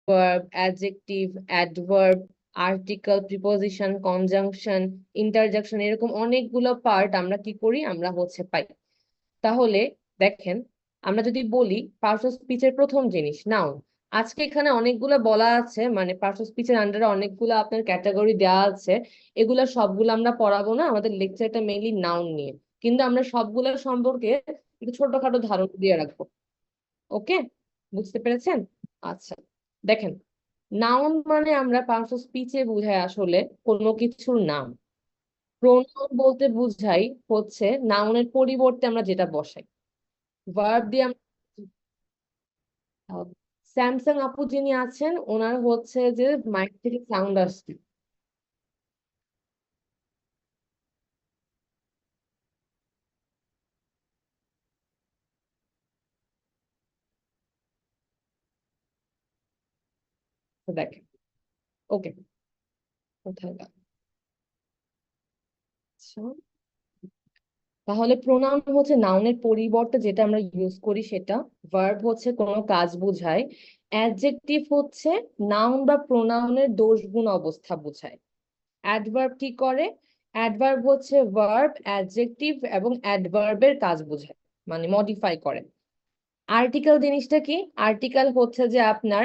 verb, adjective, adverb, article, preposition, conjunction, interjection, এরকম অনেকগুলো part আমরা কি করি, আমরা হচ্ছে পাই। তাহলে দেখেন, আমরা যদি বলি পার্টস অফ স্পিচের প্রথম জিনিস নাউন। আজকে এখানে অনেকগুলো বলা আছে, মানে পার্টস অফ স্পিচের আন্ডারে অনেকগুলো আপনার ক্যাটাগরি দেওয়া আছে। এগুলা সবগুলো আমরা পড়াবো না, আমাদের লেকচারটা মেইনলি নাউন নিয়ে, কিন্তু আমরা সবগুলোর সম্পর্কে একটু ছোটখাটো ধারণা দিয়ে রাখবো। ওকে, বুঝতে পেরেছেন? আচ্ছা, দেখেন, নাউন মানে আমরা পার্টস অফ স্পিচে বুঝাই আসলে কোনো কিছুর নাম। প্রোনাউন বলতে বুঝাই হচ্ছে নাউনের পরিবর্তে আমরা যেটা বসাই। ভার্ব দিয়ে আমরা স্যামসাং আপু যিনি আছেন ওনার হচ্ছে যে মাইক থেকে সাউন্ড আসছে। তো দেখেন, ওকে, কোথায় গেল? আচ্ছা, তাহলে প্রোনাউন হচ্ছে নাউনের পরিবর্তে যেটা আমরা ইউজ করি সেটা। ভার্ব হচ্ছে কোনো কাজ বোঝায়। অ্যাডজেক্টিভ হচ্ছে নাউন বা প্রোনাউনের দোষ গুণ অবস্থা বোঝায়। অ্যাডভার্ব কি করে? অ্যাডভার্ব হচ্ছে ভার্ব, অ্যাডজেক্টিভ এবং অ্যাডভার্বের কাজ বোঝায়, মানে মডিফাই করে। আর্টিকেল জিনিসটা কি? আর্টিকেল হচ্ছে যে আপনার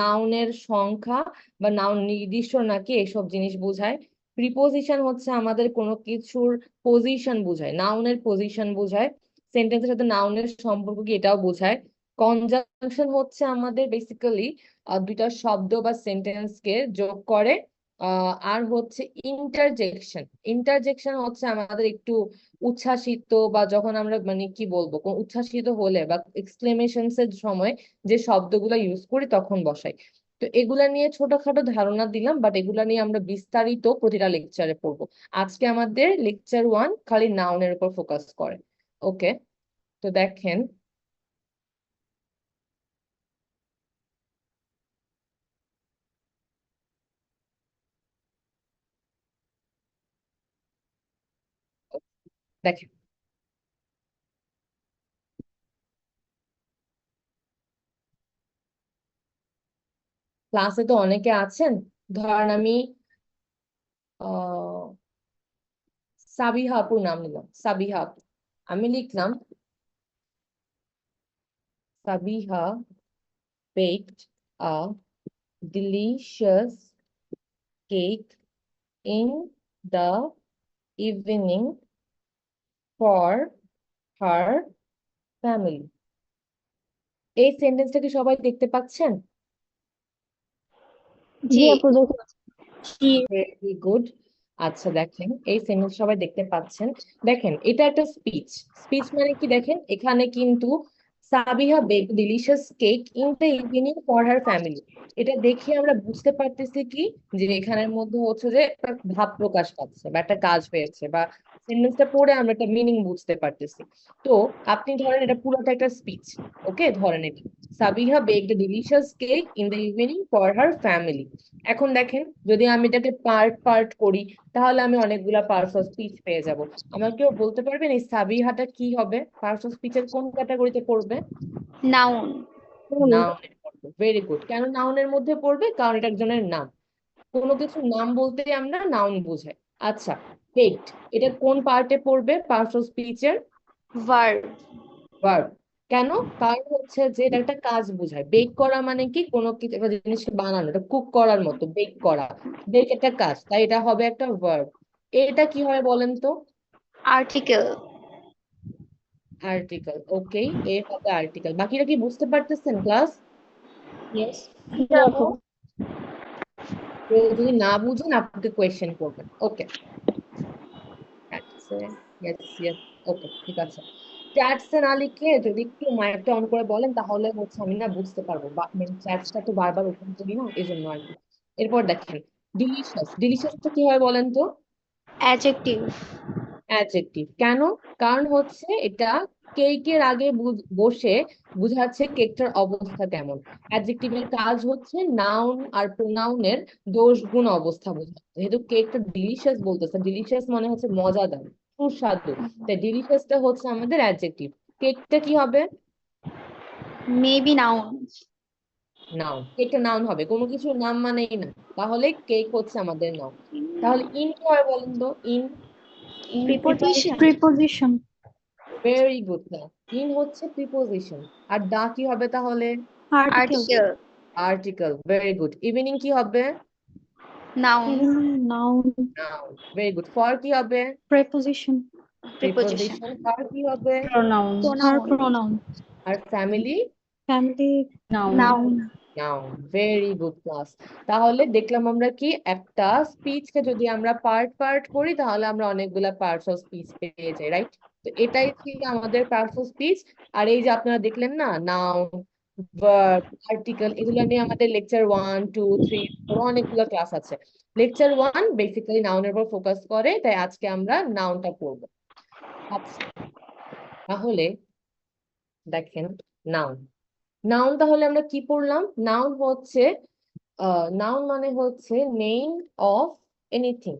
নাউনের সংখ্যা বা নাউন নির্দিষ্ট নাকি এসব জিনিস বোঝায়। প্রিপোজিশন হচ্ছে আমাদের কোনো কিছুর পজিশন বোঝায়, নাউনের পজিশন বোঝায়। সেন্টেন্সের সাথে নাউনের সম্পর্ক কি এটাও বোঝায়। কনজাংশন হচ্ছে আমাদের বেসিক্যালি দুইটা শব্দ বা সেন্টেন্সকে যোগ করে। আর হচ্ছে ইন্টারজেকশন। ইন্টারজেকশন হচ্ছে আমাদের একটু উচ্ছ্বাসিত বা যখন আমরা মানে কি বলবো উচ্ছ্বাসিত হলে বা এক্সক্লেমেশনস এর সময় যে শব্দগুলো ইউজ করি তখন বসাই। তো এগুলা নিয়ে ছোটখাটো ধারণা দিলাম, বাট এগুলা নিয়ে আমরা বিস্তারিত প্রতিটা লেকচারে পড়বো। আজকে আমাদের লেকচার 1 খালি নাউনের উপর ফোকাস করে। ওকে, তো দেখেন, দেখেন ক্লাসে তো অনেকে আছেন। ধরেন আমি আহ সাবিহা আপুর নাম নিলাম, সাবিহা আপু। আমি লিখলাম Sabiha baked a delicious cake in the evening for her family. এই সেন্টেন্সটা কি সবাই দেখতে পাচ্ছেন? জি জি আপু দেখতে পাচ্ছি। Very good. আচ্ছা, দেখেন এই সেন্টেন্স সবাই দেখতে পাচ্ছেন। দেখেন এটা একটা স্পিচ। স্পিচ মানে কি? দেখেন এখানে কিন্তু Sabiha bake delicious cake in the evening for her family. এটা দেখে আমরা বুঝতে পারতেছি কি, যে এখানের মধ্যে হচ্ছে যে একটা ভাব প্রকাশ পাচ্ছে বা একটা কাজ পেয়েছে, বা সেন্টেন্সটা পড়ে আমরা একটা মিনিং বুঝতে পারতেছি। তো আপনি ধরেন এটা পুরোটা একটা স্পিচ। ওকে, ধরেন এটা Sabiha baked delicious cake in the evening for her family. এখন দেখেন, যদি আমি এটাকে পার্ট পার্ট করি তাহলে আমি অনেকগুলা পার্টস অফ স্পিচ পেয়ে যাব। আমাকে কেউ বলতে পারবেন এই সাবিহাটা কি হবে, পার্টস অফ স্পিচের কোন ক্যাটাগরিতে পড়বে? নাউন। নাউনের পড়বে। Very good. কেন নাউনের মধ্যে পড়বে? কারণ এটা একজনের নাম। কোনো কিছু নাম বলতে আমরা নাউন বুঝাই। আচ্ছা, বেকড, এটা কোন পার্টে পড়বে পার্টস অফ স্পিচের? ভার্ব। ভার্ব। কেন? কারণ হচ্ছে যে এটা একটা কাজ বোঝায়। বেক করা মানে কি, কোনো কিছু একটা জিনিসকে বানানো, এটা কুক করার মতো বেক করা। বেক একটা কাজ, তাই এটা হবে একটা ভার্ব। এটা কি হয় বলেন তো? আর্টিকেল। আর্টিকেল। ওকে, এ হবে আর্টিকেল। বাকিরা কি বুঝতে পারতেছেন ক্লাস? ইয়েস জি আপু। কেউ যদি না বুঝেন আপনাকে কোয়েশ্চেন করবেন। ওকে, ওকে, ঠিক আছে। চ্যাটসে না লিখে যদি একটু মাইকটা অন করে বলেন তাহলে হচ্ছে আমি না বুঝতে পারবো, বা চ্যাটসটা তো বারবার ওপেন করি না, এই জন্য আর কি। এরপর দেখেন, ডিলিশিয়াস। ডিলিশিয়াসটা কি হয় বলেন তো? অ্যাডজেক্টিভ। অ্যাডজেক্টিভ। কেন? কারণ হচ্ছে এটা কেকের আগে বসে বুঝাচ্ছে কেকটার অবস্থা কেমন। অ্যাডজেক্টিভের কাজ হচ্ছে নাউন আর প্রোনাউনের দোষ গুণ অবস্থা বোঝা। যেহেতু কেকটা ডিলিশিয়াস বলতেছে, ডিলিশিয়াস মানে হচ্ছে মজাদার, সুস্বাদু, তাই ডিলিশিয়াসটা হচ্ছে আমাদের অ্যাডজেক্টিভ। কেকটা কি হবে? Maybe noun. নাউন। কেকটা নাউন হবে, কোনো কিছুর নাম মানেই না, তাহলে কেক হচ্ছে আমাদের নাউন। তাহলে ইন কি হয় বলেন তো? In, in Preposition. preposition, very good class. In হচ্ছে প্রিপোজিশন। আর দা কি হবে তাহলে? article, Article. Article. Very good. Evening কি হবে? Noun. even noun, noun. Very good. For কি হবে? preposition, Preposition. প্রিপোজিশন। কার কি হবে? pronoun, or Pronoun. pronoun, আর family? family, noun, Noun. Noun. Very good class. তাহলে দেখলাম আমরা কি একটা স্পিচকে যদি আমরা পার্ট পার্ট করি তাহলে আমরা অনেকগুলা পার্টস অফ স্পিচ পেয়ে যাই, রাইট? তো এটাই ছিল আমাদের পার্টস অফ স্পিচ। আর এই যে আপনারা দেখলেন না, নাউন, ভার্ব, আর্টিকেল, এগুলো নিয়ে আমাদের লেকচার 1 2 3 অনেকগুলো ক্লাস আছে। লেকচার 1 বেসিক্যালি নাউনের উপর ফোকাস করে, তাই আজকে আমরা নাউনটা পড়বো। আচ্ছা, তাহলে দেখেন, নাউন। নাউন তাহলে আমরা কি পড়লাম? নাউন হচ্ছে, নাউন মানে হচ্ছে নেম অফ এনিথিং।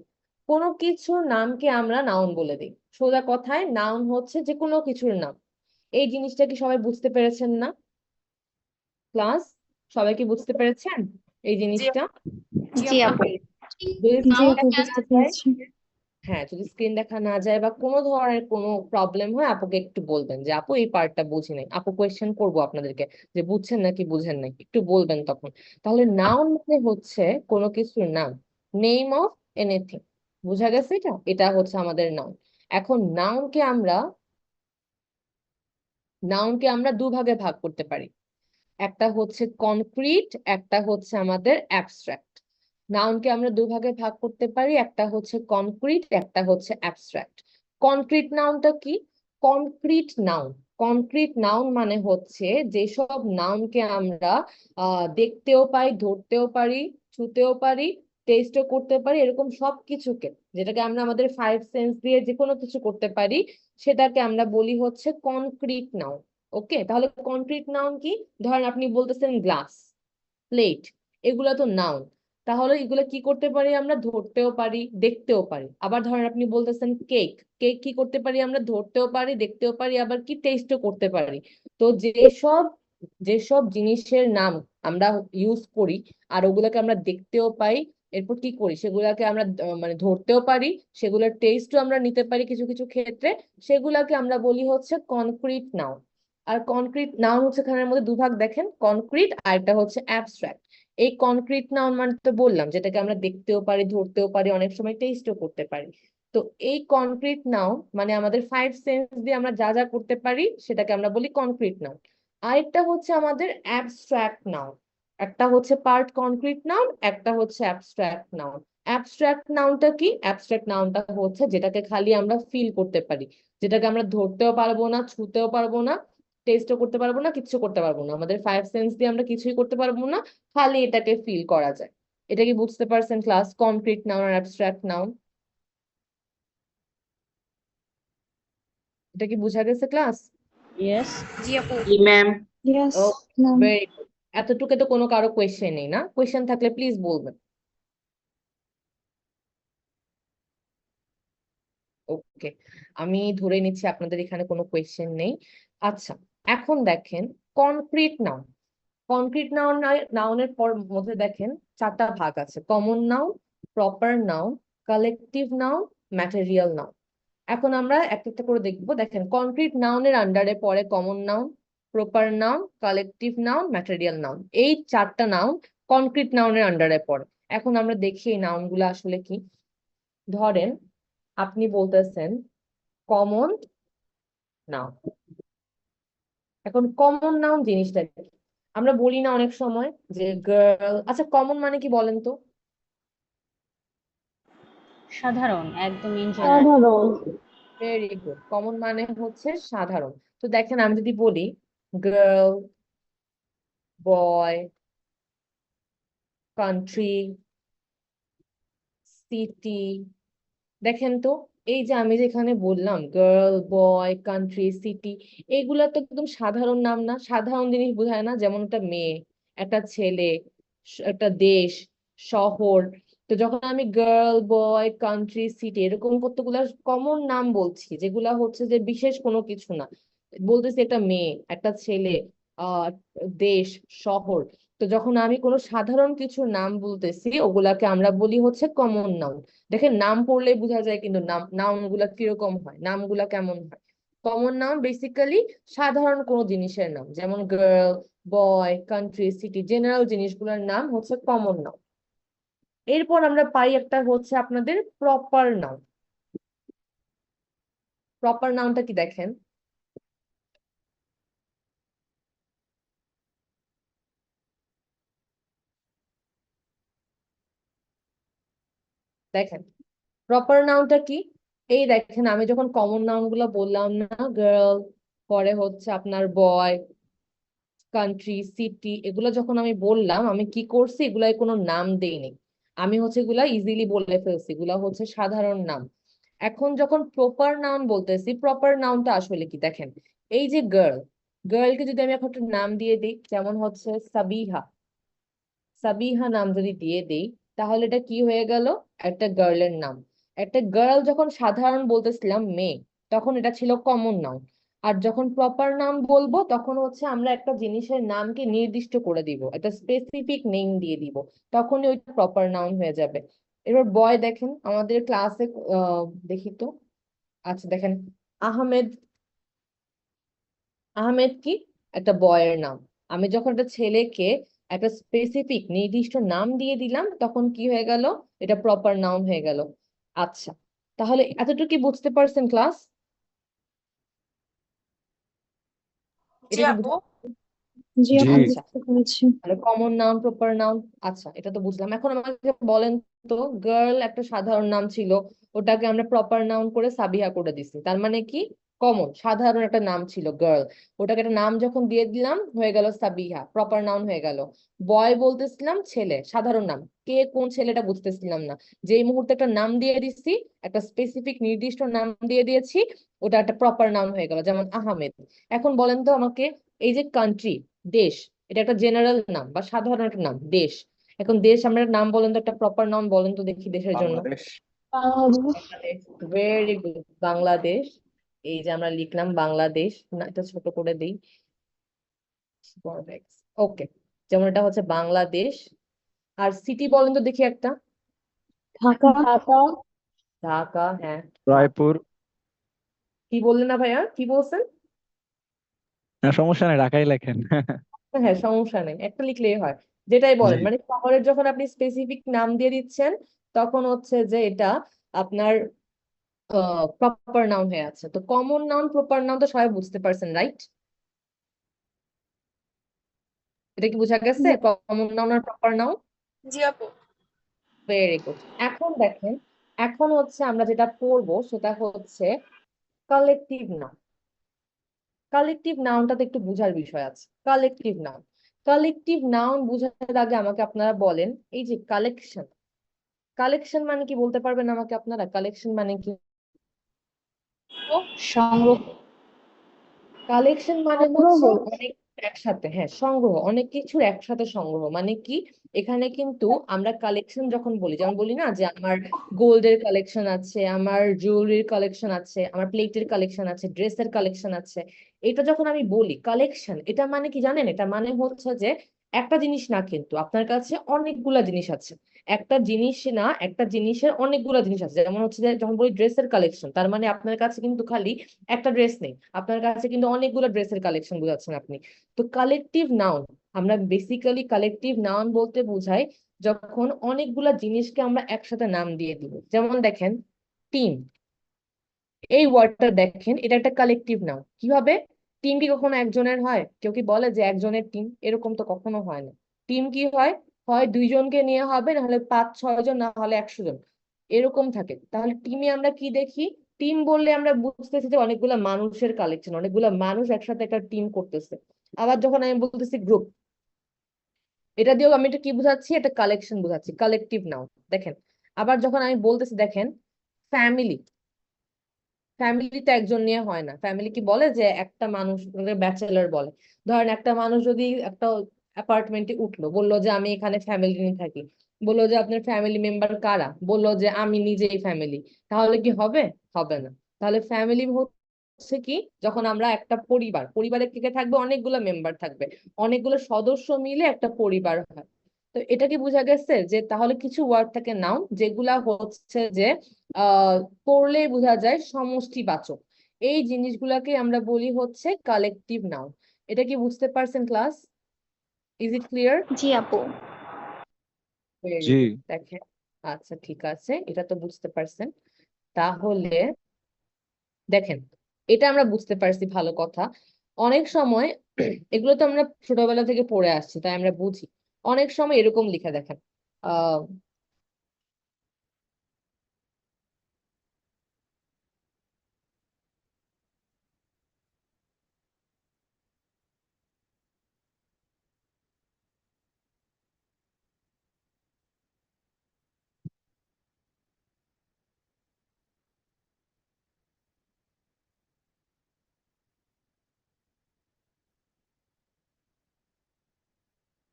কোনো কিছুর নামকে আমরা নাউন বলে দিই। সোজা কথায় নাউন হচ্ছে যে কোনো কিছুর নাম। এই জিনিসটা কি সবাই বুঝতে পেরেছেন না ক্লাস? সবাই কি বুঝতে পেরেছেন এই জিনিসটা? জি আপু। যদি জি screen আপু দেখা বুঝতে না যায়, পেরেছি। হ্যাঁ যদি স্ক্রিন দেখা না যায় বা কোনো ধরনের কোনো প্রবলেম হয় আপুকে একটু বলবেন যে আপু এই পার্টটা বুঝি নাই। আপু কোয়েশ্চেন করবো আপনাদেরকে যে বুঝছেন নাকি বুঝেন নাই, একটু বলবেন তখন। তাহলে নাউন মানে হচ্ছে কোনো কিছুর নাম, নেম অফ এনিথিং। বুঝা গেছে? এটা এটা হচ্ছে আমাদের নাউন। এখন নাউনকে আমরা দুভাগে ভাগ করতে পারি। একটা হচ্ছে কনক্রিট, একটা হচ্ছে আমাদের অ্যাবস্ট্রাক্ট। নাউনকে আমরা দুভাগে ভাগ করতে পারি, একটা হচ্ছে কনক্রিট, একটা হচ্ছে অ্যাবস্ট্রাক্ট। কনক্রিট নাউনটা কি? কনক্রিট নাউন, কনক্রিট নাউন মানে হচ্ছে যেসব নাউনকে আমরা দেখতেও পাই, ধরতেও পারি, ছুতেও পারি, টেস্টও করতে পারি, এরকম সব কিছুকে, যেটাকে আমরা আমাদের 5 সেন্স দিয়ে যে কোনো কিছু করতে পারি, সেটাকে আমরা বলি হচ্ছে কনক্রিট নাউন। ওকে, তাহলে কনক্রিট নাউন কি? ধরেন আপনি বলতেছেন গ্লাস, প্লেট, এগুলা তো নাউন। তাহলে এগুলা কি করতে পারি? আমরা ধরতেও পারি, দেখতেও পারি। আবার ধরেন আপনি বলতেছেন কেক, কেক কি করতে পারি? আমরা ধরতেও পারি, দেখতেও পারি, আবার কি টেস্টও করতে পারি। তো যেসব যেসব জিনিসের নাম আমরা ইউজ করি আর ওগুলাকে আমরা দেখতেও পাই, এরপর কি করি সেগুলাকে আমরা মানে ধরতেও পারি, সেগুলোর টেস্টও আমরা নিতে পারি কিছু কিছু ক্ষেত্রে, সেগুলাকে আমরা বলি হচ্ছে কনক্রিট নাউন। আর কনক্রিট নাউন হচ্ছে এখানের মধ্যে দুভাগ, দেখেন, কনক্রিট আর একটা হচ্ছে অ্যাবস্ট্রাক্ট। এই কনক্রিট নাউন মানে তো বললাম যেটাকে আমরা দেখতেও পারি, ধরতেও পারি, অনেক সময় টেস্টও করতে পারি। তো এই কনক্রিট নাউন মানে আমাদের 5 সেন্স দিয়ে আমরা যা যা করতে পারি সেটাকে আমরা বলি কনক্রিট নাউন। আরেকটা হচ্ছে আমাদের অ্যাবস্ট্রাক্ট নাউন। একটা হচ্ছে পার্ট কনক্রিট নাউন, একটা হচ্ছে অ্যাবস্ট্রাক্ট নাউন। অ্যাবস্ট্রাক্ট নাউনটা কি? অ্যাবস্ট্রাক্ট নাউনটা হচ্ছে যেটাকে খালি আমরা ফিল করতে পারি, যেটাকে আমরা ধরতেও পারবো না, ছুঁতেও পারবো না, টেস্টও করতে পারবো না, কিচ্ছু করতে পারবো না, আমাদের 5 সেন্স দিয়ে আমরা কিছুই করতে পারবো না, খালি এটাকে ফিল করা যায়। এটা কি বুঝতে পারছেন ক্লাস? কনক্রিট নাউন আর অ্যাবস্ট্রাক্ট নাউন, এটা কি বোঝা গেছে ক্লাস? yes, জি আপু। জি ম্যাম। Yes, ও, ma'am. Very good. এতটুকু তো কোনো কারো কোয়েশ্চেন নেই না? কোয়েশ্চেন থাকলে প্লিজ বলবেন। ওকে, আমি ধরে নিচ্ছি আপনাদের এখানে কোনো কোয়েশ্চেন নেই। আচ্ছা, এখন দেখেন কনক্রিট নাউন। কনক্রিট নাউন, নাউনের পর মধ্যে দেখেন 4টা ভাগ আছে: common noun, proper noun, collective noun, material noun. এখন আমরা একটা একটা করে দেখবো। দেখেন কনক্রিট নাউনের আন্ডারে পড়ে common noun, proper noun, collective noun, material noun. এই 4টা নাউন কনক্রিট নাউনের আন্ডারে পড়ে। এখন আমরা দেখি এই নাউনগুলো আসলে কি। ধরেন আপনি বলতেছেন কমন নাউন। এখন কমন নাউন জিনিসটা কি? আমরা বলি না অনেক সময় যে গার্ল, আচ্ছা কমন মানে কি বলেন তো? সাধারণ, একদম in general, সাধারণ, ভেরি গুড, কমন মানে হচ্ছে সাধারণ। তো দেখেন আমি যদি বলি গার্ল, বয়, কান্ট্রি, সিটি, দেখেন তো, এই যে আমি যেখানে বললাম গার্ল, বয়, কান্ট্রি, সিটি, এইগুলা তো একদম সাধারণ নাম না? সাধারণ জিনিস বোঝায় না? যেমন একটা মেয়ে, একটা ছেলে, একটা দেশ, শহর। তো যখন আমি গার্ল, বয়, কান্ট্রি, সিটি এরকম কতগুলা কমন নাম বলছি যেগুলা হচ্ছে যে বিশেষ কোনো কিছু না, বলতেছি একটা মেয়ে, একটা ছেলে, আহ দেশ, শহর, তো যখন আমি কোনো সাধারণ কিছুর নাম বলতেছি ওগুলাকে আমরা বলি হচ্ছে কমন নাউন। দেখেন নাম পড়লেই বোঝা যায় কিন্তু নাউন গুলা কিরকম হয়, নামগুলা কেমন হয়। কমন নাউন বেসিক্যালি সাধারণ কোনো জিনিসের নাম, যেমন গার্ল, বয়, কান্ট্রি, সিটি, জেনারেল জিনিসগুলোর নাম হচ্ছে কমন নাউন। এরপর আমরা পাই একটা হচ্ছে আপনাদের প্রপার নাউন। প্রপার নাউনটা কি দেখেন, দেখেন প্রপার নাউনটা কি। এই দেখেন আমি যখন কমন নাউন গুলো বললাম না, গার্ল, পরে হচ্ছে আপনার বয়, কান্ট্রি, সিটি, এগুলো যখন আমি বললাম আমি কি করছি, এগুলাই কোনো নাম দেইনি, আমি হচ্ছে এগুলা ইজিলি বলে ফেলছি, এগুলা হচ্ছে সাধারণ নাম। এখন যখন প্রপার নাউন বলতেছি, প্রপার নাউনটা আসলে কি দেখেন, এই যে গার্ল, গার্লকে যদি আমি এখন একটা নাম দিয়ে দিই, যেমন হচ্ছে সাবিহা, সাবিহা নাম যদি দিয়ে দেই, তাহলে এটা কি হয়ে গেল, একটা গার্লের নাম। একটা গার্ল যখন সাধারণ বলতেছিলাম মেয়ে, তখন এটা ছিল কমন নাউন। আর যখন প্রপার নাম বলবো তখন হচ্ছে আমরা একটা জিনিসের নামকে নির্দিষ্ট করে দিব, একটা স্পেসিফিক নেম দিয়ে দিব, তখনই ওইটা প্রপার নাউন হয়ে যাবে। এবার বয় দেখেন আমাদের ক্লাসে, দেখি তো, আচ্ছা দেখেন আহমেদ, আহমেদ কি একটা বয়ের নাম। আমি যখন একটা ছেলেকে একটা স্পেসিফিক নির্দিষ্ট নাম দিয়ে দিলাম তখন কি হয়ে গেল, এটা প্রপার নাউন হয়ে গেল। আচ্ছা, তাহলে এতটুকু কি বুঝতে পারছেন ক্লাস? জি এটা কি আপু। জি জি। আপু, আচ্ছা, বুঝতে পেরেছি। তাহলে কমন নাউন, প্রপার নাউন, আচ্ছা এটা তো বুঝলাম। এখন আমাকে বলেন তো, গার্ল একটা সাধারণ নাম ছিল, ওটাকে আমরা প্রপার নাউন করে সাবিহা করে দিছি, তার মানে কি কমন সাধারণ একটা নাম ছিল গার্ল, ওটাকে একটা নাম যখন দিয়ে দিলাম হয়ে গেল সাবিহা, প্রপার নাউন হয়ে গেল। বয় বলতেছিলাম ছেলে, সাধারণ নাম, কে কোন ছেলেটা বুঝতেছিলাম না, যেই মুহূর্তে একটা নাম দিয়ে দিচ্ছি, একটা স্পেসিফিক নির্দিষ্ট নাম দিয়ে দিয়েছি, ওটা একটা প্রপার নাউন হয়ে গেল, যেমন আহমেদ। এখন বলেন তো আমাকে, এই যে কান্ট্রি, দেশ, এটা একটা জেনারেল নাম বা সাধারণ একটা নাম, দেশ। এখন দেশ, আমরা নাম বলেন তো, একটা প্রপার নাম বলেন তো দেখি দেশের জন্য। বাংলাদেশ। Bangladesh, very good, Bangladesh. এই যে আমরা লিখলাম বাংলাদেশ, না এটা ছোট করে দিই, ওকে, যেমন এটা হচ্ছে বাংলাদেশ। আর সিটি বলেন তো দেখি একটা। ঢাকা। ঢাকা, হ্যাঁ। রায়পুর। কি বললেন না ভাইয়া, কি বলছেন? না, সমস্যা নেই, ঢাকাই লেখেন। হ্যাঁ সমস্যা নেই, একটা লিখলেই হয়, যেটাই জি। বলেন, মানে শহরের যখন আপনি স্পেসিফিক নাম দিয়ে দিচ্ছেন তখন হচ্ছে যে এটা আপনার প্রপার নাউন হয়ে আছে। তো কমন নাউন, প্রপার নাউন তো সবাই বুঝতে পারছেন, রাইট? এটা কি বোঝা গেছে, কমন নাউন আর প্রপার নাউন? জি আপু। Very good. এখন দেখেন, এখন হচ্ছে আমরা যেটা পড়বো সেটা হচ্ছে কালেকটিভ নাউন। কালেকটিভ নাউনটাতে একটু বোঝার বিষয় আছে। কালেকটিভ নাউন, কালেকটিভ নাউন বোঝার আগে আমাকে আপনারা বলেন, এই যে কালেকশন, কালেকশন মানে কি বলতে পারবেন আমাকে আপনারা, কালেকশন মানে কি? সংগ্রহ। কালেকশন মানে হচ্ছে অনেক একসাথে, হ্যাঁ সংগ্রহ, অনেক কিছুর একসাথে সংগ্রহ, মানে কি এখানে কিন্তু আমরা কালেকশন যখন বলি, যেমন বলি না যে আমার গোল্ডের কালেকশন আছে, আমার জুয়েলারির কালেকশন আছে, আমার প্লেটের কালেকশন আছে, ড্রেসের কালেকশন আছে, এটা যখন আমি বলি কালেকশন, এটা মানে কি জানেন, এটা মানে হচ্ছে যে একটা জিনিস না, কিন্তু আপনার কাছে অনেকগুলা জিনিস আছে। একটা জিনিস না, একটা জিনিসের অনেকগুলা জিনিস আছে। যেমন হচ্ছে যে যখন বলি ড্রেসের কালেকশন, তার মানে আপনার কাছে কিন্তু খালি একটা ড্রেস নেই, আপনার কাছে কিন্তু অনেকগুলো ড্রেসের কালেকশন বোঝাচ্ছেন আপনি। তো কালেকটিভ নাউন, আমরা বেসিক্যালি কালেকটিভ নাউন বলতে বোঝাই যখন অনেকগুলা জিনিসকে আমরা একসাথে নাম দিয়ে দিব। যেমন দেখেন টিম, এই ওয়ার্ডটা দেখেন, এটা একটা কালেকটিভ নাউন। কিভাবে? টিম কি কখনো একজনের হয়? কেউ কি বলে যে একজনের টিম? এরকম তো কখনো হয় না। টিম কি হয়, হয় দুইজনকে নিয়ে হবে, না হলে 5-6 জন, না হলে 100 জন, এরকম থাকে। তাহলে টিমে আমরা কি দেখি, টিম বললে আমরা বুঝতেছি যে অনেকগুলা মানুষের কালেকশন, অনেকগুলা মানুষ একসাথে একটা টিম করতেছে। আবার যখন আমি বলতেছি গ্রুপ, এটা দিয়েও আমি এটা কি বুঝাচ্ছি, এটা কালেকশন বুঝাচ্ছি, কালেকটিভ নাউন। দেখেন আবার যখন আমি বলতেছি, দেখেন ফ্যামিলি, ফ্যামিলি তো একজন নিয়ে হয় না। ফ্যামিলি কি বলে যে একটা মানুষ, ব্যাচেলর বলে। ধরেন একটা মানুষ যদি একটা অ্যাপার্টমেন্টে উঠলো, বললো যে আমি এখানে ফ্যামিলি নিয়ে থাকি, বললো যে আপনার ফ্যামিলি মেম্বার কারা, বললো যে আমি নিজেই ফ্যামিলি, তাহলে কি হবে? হবে না। তাহলে ফ্যামিলি হচ্ছে কি, যখন আমরা একটা পরিবারে কে কে থাকবে, অনেকগুলো মেম্বার থাকবে, অনেকগুলো সদস্য মিলে একটা পরিবার হয়। তো এটা কি বোঝা গেছে যে তাহলে কিছু ওয়ার্ড থাকে নাউন যেগুলা হচ্ছে যে আহ পড়লে বোঝা যায় সমষ্টিবাচক, এই জিনিসগুলাকে আমরা বলি হচ্ছে কালেকটিভ নাউন। এটা কি বুঝতে পারছেন ক্লাস? Is it clear? জি আপু। ভেরি জি। গুড। দেখেন, আচ্ছা ঠিক আছে, এটা তো বুঝতে পারছেন। তাহলে দেখেন, এটা আমরা বুঝতে পারছি, ভালো কথা। অনেক সময় এগুলো তো আমরা ছোটবেলা থেকে পড়ে আসছি, তাই আমরা বুঝি। অনেক সময় এরকম লিখে দেখেন, আহ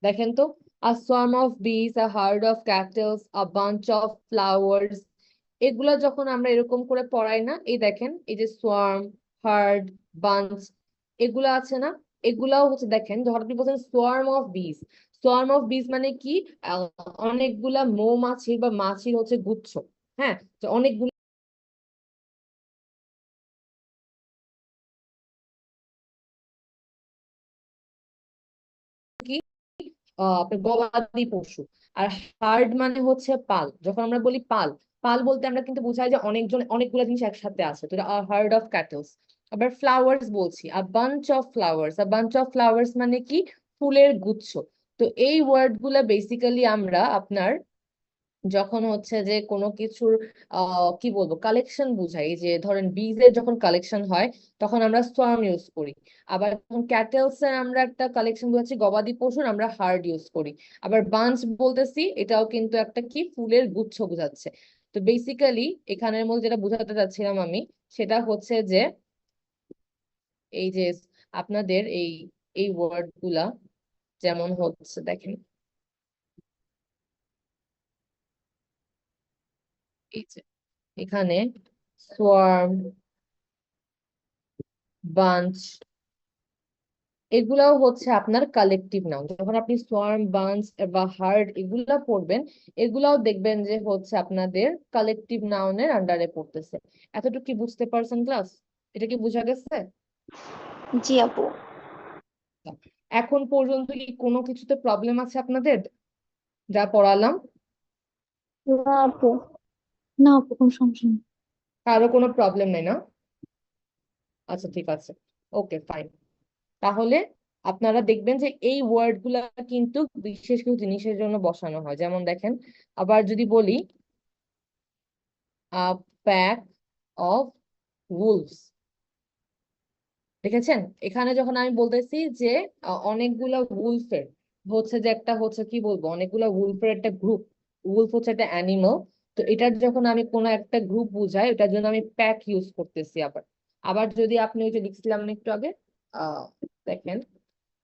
দেখেন তো, a swarm of bees, a herd of cattle, a bunch of flowers, এগুলা যখন আমরা এরকম করে পড়াই না, এই দেখেন এই যে সোয়ার্ম, হার্ড, বাঞ্চ, এগুলা আছে না, এগুলাও হচ্ছে দেখেন যখন আপনি বলছেন সোয়ার্ম অফ বিজ মানে কি? আহ, অনেকগুলা মৌমাছি বা মাছির হচ্ছে গুচ্ছ। হ্যাঁ, তো অনেকগুলো কি আপনার গবাদি পশু। আর হার্ড মানে হচ্ছে পাল। যখন আমরা বলি পাল, পাল বলতে আমরা কিন্তু বোঝাই যে অনেকজন অনেকগুলো জিনিস একসাথে আছে, তো এটা হার্ড অফ ক্যাটলস। আবার ফ্লাওয়ার্স বলছি, আ বাঞ্চ অফ ফ্লাওয়ার্স মানে কি? ফুলের গুচ্ছ। তো এই ওয়ার্ড গুলা বেসিক্যালি আমরা আপনার যখন হচ্ছে যে কোনো কিছুর কি বলবো কালেকশন বুঝাই, যে ধরেন বীজের যখন কালেকশন হয় তখন আমরা সোয়ার্ম ইউজ করি। আবার যখন ক্যাটেলস এর আমরা একটা কালেকশন বোঝাচ্ছি, গবাদি পশুর, আমরা হার্ড ইউজ করি। আবার বাঞ্চ বলতেছি, এটাও কিন্তু একটা কি ফুলের গুচ্ছ বোঝাচ্ছে। তো বেসিক্যালি এখানের মধ্যে যেটা বোঝাতে চাচ্ছিলাম আমি, সেটা হচ্ছে যে এই যে আপনাদের এই এই ওয়ার্ড গুলা যেমন হচ্ছে দেখেন, এই যে এখানে সোয়ার্ম, বাঞ্চ, এগুলাও হচ্ছে আপনার কালেকটিভ নাউন। যখন আপনি সোয়ার্ম, বাঞ্চ বা হার্ড এগুলা পড়বেন, এগুলাও দেখবেন যে হচ্ছে আপনাদের কালেকটিভ নাউনের আন্ডারে পড়তেছে। এতটুকু কি বুঝতে পারছেন ক্লাস? এটা কি বোঝা গেছে? জি আপু। এখন পর্যন্ত কি কোনো কিছুতে প্রবলেম আছে আপনাদের যা পড়ালাম? না আপু, না আপু, কোনো সমস্যা নেই। কারো কোনো প্রবলেম নেই না? আচ্ছা ঠিক আছে, ওকে ফাইন। তাহলে আপনারা দেখবেন যে এই ওয়ার্ড গুলা কিন্তু বিশেষ কিছু জিনিসের জন্য বসানো হয়। যেমন দেখেন, আবার যদি বলি a pack of wolves, দেখেছেন এখানে যখন আমি বলতেছি যে অনেকগুলা উলফের হচ্ছে যে একটা হচ্ছে কি বলবো অনেকগুলা উলফের একটা গ্রুপ, উলফ হচ্ছে একটা অ্যানিমাল। তো এটার যখন আমি কোনো একটা গ্রুপ বুঝাই, ওটার জন্য আমি প্যাক ইউজ করতেছি। আবার আবার যদি আপনি ওই যে লিখছিলাম না একটু আগে, দেখেন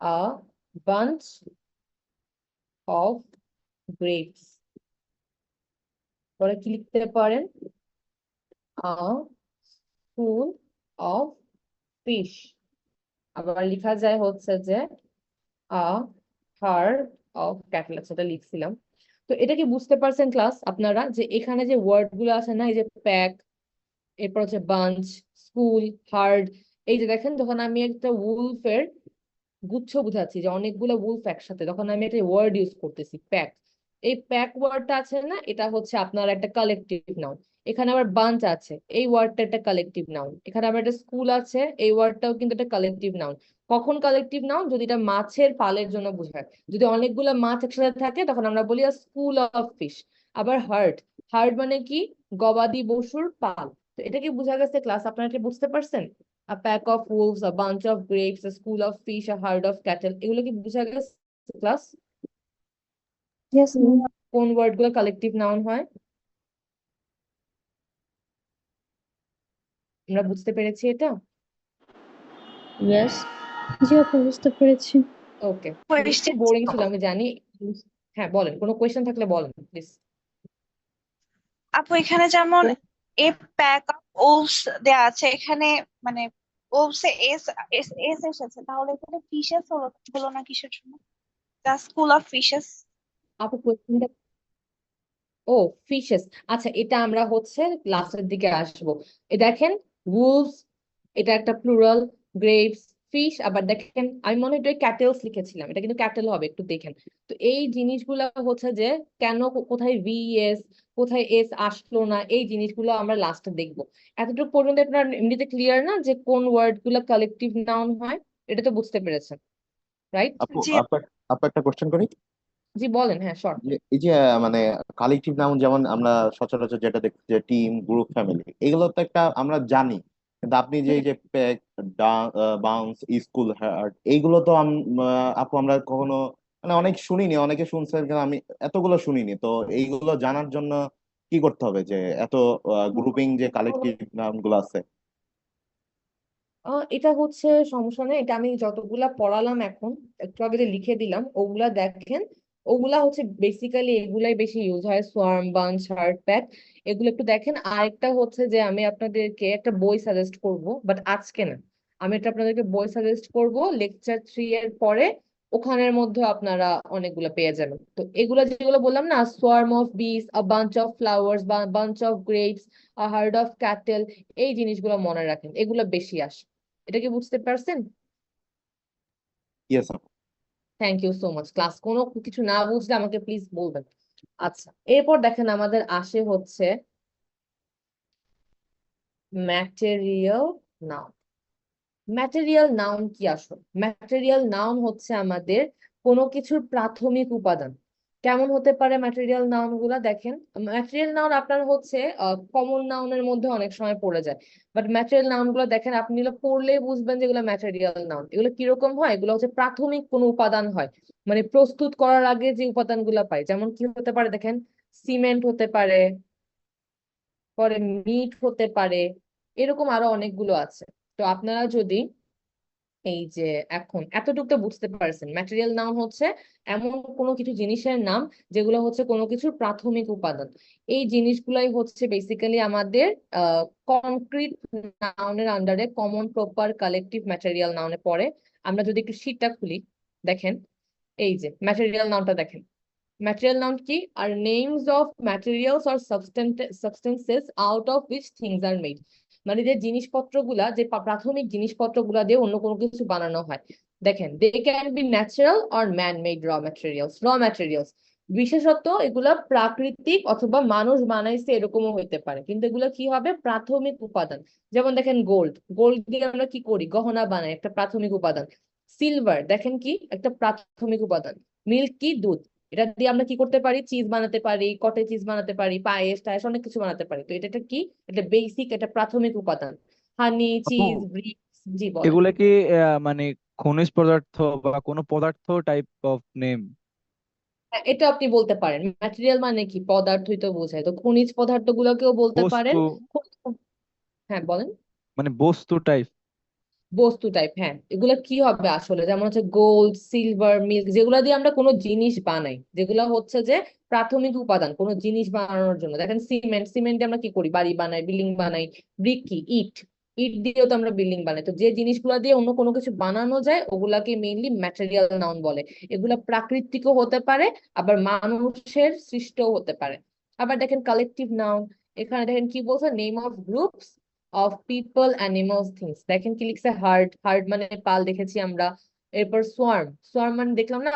আ বাঞ্চ অফ গ্রেপস, পরে কি লিখতে পারেন? আ স্কুল অফ ফিশ। আবার লেখা যায় হচ্ছে যে আ হার্ড অফ ক্যাটল, সেটা লিখছিলাম। তো এটা কি বুঝতে পারছেন ক্লাস আপনারা, যে এখানে যে ওয়ার্ড গুলো আছে না, এই যে প্যাক, এরপর হচ্ছে বাঞ্চ, স্কুল, হার্ড, এই যে দেখেন যখন আমি একটা উলফের গুচ্ছ বুঝাচ্ছি যে অনেকগুলো উলফ একসাথে, তখন আমি একটা ওয়ার্ড ইউজ করতেছি প্যাক। এই প্যাক ওয়ার্ডটা আছে না, এটা হচ্ছে আপনার একটা কালেকটিভ নাউন। এখানে আবার বাঞ্চ আছে, এই ওয়ার্ডটা একটা কালেকটিভ নাউন। এখানে আবার একটা স্কুল আছে, এই ওয়ার্ডটাও কিন্তু একটা কালেকটিভ নাউন। কখন কালেকটিভ নাউন? যদি এটা মাছের পালের জন্য বোঝায়। যদি অনেকগুলো মাছ একসাথে থাকে তখন আমরা বলি স্কুল অফ ফিশ। আবার হার্ড, হার্ড মানে কি? গবাদি পশুর পাল। তো এটা কি বোঝা গেছে ক্লাস? আপনারা কি বুঝতে পারছেন? a pack of wolves, a bunch of grapes, a school of fish, a herd of cattle, এগুলো কি বুঝা গেছে ক্লাস? Yes ma'am. কোন ওয়ার্ড গুলো কালেকটিভ নাউন হয় আমরা বুঝতে পেরেছি এটা? ইয়েস। জি আপু, বুঝতে পেরেছি। ওকে, একটু কোয়েশ্চেন বোরিং ছিল আমি জানি। হ্যাঁ বলেন, কোনো কোয়েশ্চেন থাকলে বলেন প্লিজ। আপু এখানে যেমন এ প্যাক অফ ওলস দেয়া আছে, এখানে মানে ও সে এস এস এস এসেছে, তাহলে এখানে ফিশেস হলো হলো না কিসের জন্য? The school of fishes. আপু কোয়েশ্চেনটা, ও ফিশেস, আচ্ছা এটা আমরা হচ্ছে লাস্টের দিকে আসবো। দেখেন, wolves, এটা একটা প্লুরাল, গ্রেপস, ফিশ, আবার দেখেন আমি মনে হয় এটা ক্যাটেলস লিখেছিলাম, এটা কিন্তু ক্যাটেল হবে, একটু দেখেন। তো এই জিনিসগুলো হচ্ছে যে কেন কোথায় ভিএস, কোথায় এস আসলো না, এই জিনিসগুলো আমরা লাস্টে দেখবো। এতটুকু পর্যন্ত আপনার এমনিতে ক্লিয়ার না যে কোন ওয়ার্ড গুলো কালেকটিভ নাউন হয়? এটা তো বুঝতে পেরেছেন, রাইট? আপু জি। আপু একটা কোশ্চেন করি। জি বলেন, হ্যাঁ শর্ট। এই যে মানে কালেকটিভ নাউন যেমন আমরা সচরাচর যেটা দেখি যে টিম, গ্রুপ, ফ্যামিলি, এগুলো তো একটা আমরা জানি, কিন্তু আপনি যে এই যে প্যাক, বাউন্স, স্কুল, হার্ট, এইগুলো তো আপু আমরা কখনো মানে অনেক শুনিনি, অনেকে শুনছেন কিন্তু আমি এতগুলো শুনিনি। তো এইগুলো জানার জন্য কি করতে হবে যে এত গ্রুপিং যে কালেকটিভ নাউন গুলো আছে? এটা হচ্ছে সমস্যা নেই, এটা আমি যতগুলা পড়ালাম এখন একটু আগে যে লিখে দিলাম ওগুলা দেখেন। ওগুলা হচ্ছে বেসিক্যালি এগুলাই বেশি ইউজ হয়, সোয়ার্ম, বাঞ্চ, হার্ট প্যাক, এগুলো একটু দেখেন। আরেকটা হচ্ছে যে আমি আপনাদেরকে একটা বই সাজেস্ট করব, বাট আজকে না, আমি এটা আপনাদেরকে বই সাজেস্ট করব লেকচার 3 এর পরে। ওখানের মধ্যে আপনারা অনেকগুলো পেয়ে যাবেন। তো এগুলা যেগুলো বললাম না, সোয়ার্ম অফ বিস, আ বাঞ্চ অফ ফ্লাওয়ার্স, বা bunch of grapes, a hard of cattle, এই জিনিসগুলো মনে রাখেন, এগুলো বেশি আসে। এটা কি বুঝতে পারছেন? ইয়েস আপু। Thank you so much. Class কোনো কিছু না বুঝলে আমাকে প্লিজ বলবেন। আচ্ছা, এরপর দেখেন আমাদের আসে হচ্ছে ম্যাটেরিয়াল নাউন। ম্যাটেরিয়াল নাউন কি আসলে? ম্যাটেরিয়াল নাউন হচ্ছে আমাদের কোনো কিছুর প্রাথমিক উপাদান। কেমন হতে পারে ম্যাটেরিয়াল নাউন গুলা? দেখেন, ম্যাটেরিয়াল নাউন আপনার হচ্ছে কমন নাউনের মধ্যে অনেক সময় পড়ে যায়, বাট ম্যাটেরিয়াল নাউন গুলো দেখেন আপনি এগুলো পড়লেই বুঝবেন যে এগুলো ম্যাটেরিয়াল নাউন। এগুলো কিরকম হয়? এগুলো হচ্ছে প্রাথমিক কোনো উপাদান হয়, মানে প্রস্তুত করার আগে যে উপাদানগুলো পাই। যেমন কি হতে পারে দেখেন, সিমেন্ট হতে পারে, পরে মিট হতে পারে, এরকম আরো অনেকগুলো আছে। তো আপনারা যদি এই যে এখন এতটুকু তো বুঝতে পারছেন, ম্যাটেরিয়াল নাউন হচ্ছে এমন কোনো কিছু জিনিসের নাম যেগুলো হচ্ছে কোনো কিছুর প্রাথমিক উপাদান। এই জিনিসগুলাই হচ্ছে বেসিক্যালি আমাদের কনক্রিট নাউনের আন্ডারে কমন, প্রপার, কালেকটিভ ম্যাটেরিয়াল নাউনে পড়ে। আমরা যদি একটু শীটটা খুলি, দেখেন এই যে ম্যাটেরিয়াল নাউনটা দেখেন। ম্যাটেরিয়াল নাউন কি? Are names of materials or substances out of which things are made. মানে যে জিনিসপত্রগুলা, যে প্রাথমিক জিনিসপত্রগুলা দিয়ে অন্য কোনো কিছু বানানো হয়। দেখেন, they can be natural or man made raw materials. Raw materials বিশেষত এগুলা প্রাকৃতিক অথবা মানুষ বানাইছে এরকমও হইতে পারে, কিন্তু এগুলো কি হবে? প্রাথমিক উপাদান। যেমন দেখেন গোল্ড, গোল্ড দিয়ে আমরা কি করি? গহনা বানাই, একটা প্রাথমিক উপাদান। সিলভার দেখেন কি একটা প্রাথমিক উপাদান। মিল্ক কি? দুধ, এটা দিয়ে আমরা কি করতে পারি? চিজ বানাতে পারি, কটেজ চিজ বানাতে পারি, পায়েস টায়েস অনেক কিছু বানাতে পারি। তো এটা একটা কি? এটা বেসিক, এটা প্রাথমিক উপাদান। হানি, আপু চিজ, ব্রিক্স। জি বলেন। এগুলা কি মানে খনিজ পদার্থ বা কোনো পদার্থ টাইপ অফ নেম? হ্যাঁ, এটা আপনি বলতে পারেন। ম্যাটেরিয়াল মানে কি? পদার্থই তো বোঝায়, তো খনিজ পদার্থ গুলোকেও বলতে পারেন। বস্তু, হ্যাঁ বলেন। মানে বস্তু টাইপ। বস্তু টাইপ, হ্যাঁ। এগুলা কি হবে আসলে? যেমন হচ্ছে গোল্ড, সিলভার, মিল্ক, যেগুলা দিয়ে আমরা কোনো জিনিস বানাই, যেগুলা হচ্ছে যে প্রাথমিক উপাদান কোনো জিনিস বানানোর জন্য। দেখেন সিমেন্ট, সিমেন্ট দিয়ে আমরা কি করি? বাড়ি বানাই, বিল্ডিং বানাই। ব্রিক কি? ইট, ইট দিয়েও তো আমরা বিল্ডিং বানাই। তো যে জিনিসগুলা দিয়ে অন্য কোনো কিছু বানানো যায় ওগুলাকে মেইনলি ম্যাটেরিয়াল নাউন বলে। এগুলা প্রাকৃতিকও হতে পারে, আবার মানুষের সৃষ্টও হতে পারে। আবার দেখেন কালেকটিভ নাউন, এখানে দেখেন কি বলছে? Name of groups of people, animals, things. দেখেন কি লিখছে? হার্ট, হার্ট মানে পাল, দেখেছি আমরা। এরপর সোয়ার্ম, সোয়ার্ম মানে দেখলাম না,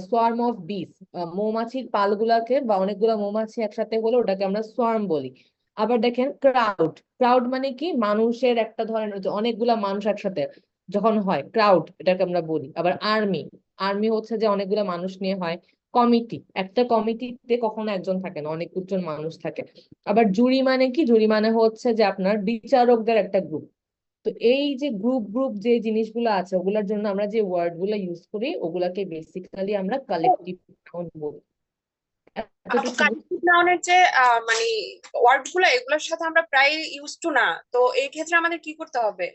সোয়ার্ম অফ বিস, মৌমাছির পালগুলাকে বা অনেকগুলো মৌমাছি একসাথে হলে ওটাকে আমরা সোয়ার্ম বলি। আবার দেখেন ক্রাউড, ক্রাউড মানে কি? মানুষের একটা ধরনের, যে অনেকগুলা মানুষ একসাথে যখন হয় ক্রাউড, এটাকে আমরা বলি। আবার আর্মি, আর্মি হচ্ছে যে অনেকগুলা মানুষ নিয়ে হয়। কমিটি, একটা কমিটিতে কখনো একজন থাকে না, অনেকজন মানুষ থাকে। আবার জুরি মানে কি? জুরি মানে হচ্ছে যে আপনার বিচারকদের একটা গ্রুপ। তো এই যে গ্রুপ গ্রুপ যে জিনিসগুলো আছে ওগুলোর জন্য আমরা যে ওয়ার্ড গুলো ইউজ করি ওগুলাকে বেসিক্যালি আমরা কালেকটিভ নাউন বলি। আপু এতটুকু কালেক্টিভ নাউনের যে মানে ওয়ার্ড গুলো, এগুলোর সাথে আমরা প্রায় ইউজ টু না, তো এই ক্ষেত্রে আমাদের কি করতে হবে?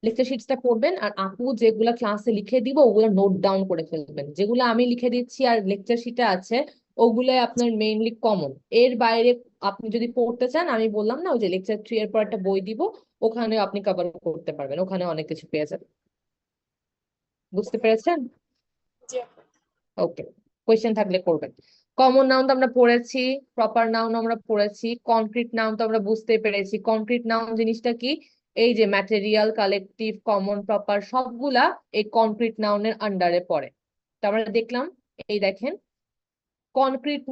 লেকচার শিটসটা পড়বেন, আর আপু যেগুলা ক্লাসে লিখে দিব ওগুলো নোট ডাউন করে ফেলবেন। যেগুলো আমি লিখে দিচ্ছি আর লেকচার শিটে আছে ওগুলাই আপনার মেইনলি কমন। এর বাইরে আপনি যদি পড়তে চান, আমি বললাম না ওই যে লেকচার 3 এর পর একটা বই দিব, ওখানে আপনি কভার করতে পারবেন, ওখানে অনেক কিছু পেয়ে যাবেন। বুঝতে পেরেছেন? জি আপু। ওকে, কোয়েশ্চেন থাকলে করবেন। কমন নাউন তো আমরা পড়েছি, প্রপার নাউন আমরা পড়েছি, কনক্রিট নাউন তো আমরা বুঝতে পেরেছি। কনক্রিট নাউন জিনিসটা কি? এই যে ম্যাটেরিয়াল, কালেকটিভ, কমন, প্রপার সবগুলা এই কনক্রিট নাউনের আন্ডারে পড়ে। তো আমরা দেখলাম, এই দেখেন কনক্রিট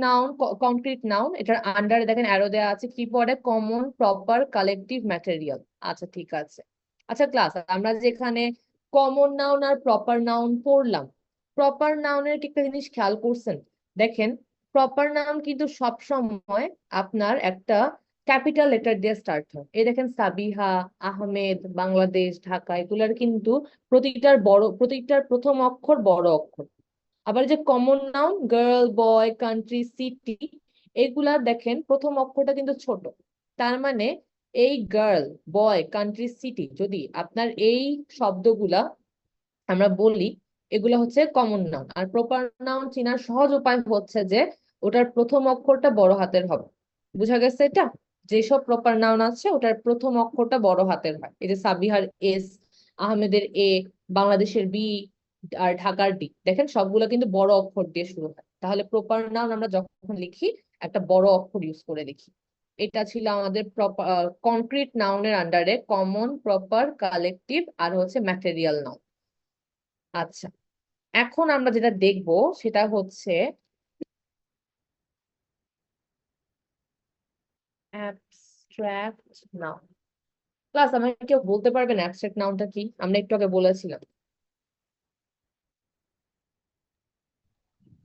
নাউন এটার আন্ডারে দেখেন অ্যারো দেওয়া আছে, কি পড়ে? Common, proper, collective, material. আচ্ছা ঠিক আছে। আচ্ছা ক্লাস, আমরা যেখানে কমন নাউন আর প্রপার নাউন পড়লাম, প্রপার নাউনের কি একটা জিনিস খেয়াল করছেন? দেখেন প্রপার নাউন কিন্তু সব সময় আপনার একটা ক্যাপিটাল লেটার দিয়ে স্টার্ট হয়। এই দেখেন সাবিহা, আহমেদ, বাংলাদেশ, ঢাকা, এগুলার কিন্তু প্রতিটার প্রথম অক্ষর বড় অক্ষর। আবার যে কমন নাউন গার্ল, বয়, কান্ট্রি, সিটি, এগুলা দেখেন প্রথম অক্ষরটা কিন্তু ছোট। তার মানে এই গার্ল, বয়, কান্ট্রি, সিটি যদি আপনার এই শব্দগুলা আমরা বলি, এগুলা হচ্ছে কমন নাউন। আর প্রপার নাউন চেনার সহজ উপায় হচ্ছে যে ওটার প্রথম অক্ষরটা বড় হাতের হবে। বুঝা গেছে এটা? যেসব প্রপার নাউন আছে ওটার প্রথম অক্ষরটা বড় হাতের হয়। এই যে সাবিহার এস, আহমেদের এ, বাংলাদেশের বি, আর ঢাকার ডি, দেখেন সবগুলো কিন্তু বড় অক্ষর দিয়ে শুরু হয়। তাহলে প্রপার নাউন আমরা যখন লিখি একটা বড় অক্ষর ইউজ করে লিখি। এটা ছিল আমাদের কনক্রিট নাউনের আন্ডারে কমন, প্রপার, কালেকটিভ আর হচ্ছে ম্যাটেরিয়াল নাউন। আচ্ছা, এখন আমরা যেটা দেখব সেটা হচ্ছে অ্যাবস্ট্রাক্ট নাউন। ক্লাস, আমাকে কেউ বলতে পারবেন অ্যাবস্ট্রাক্ট নাউনটা কি? আমরা একটু আগে বলেছিলাম।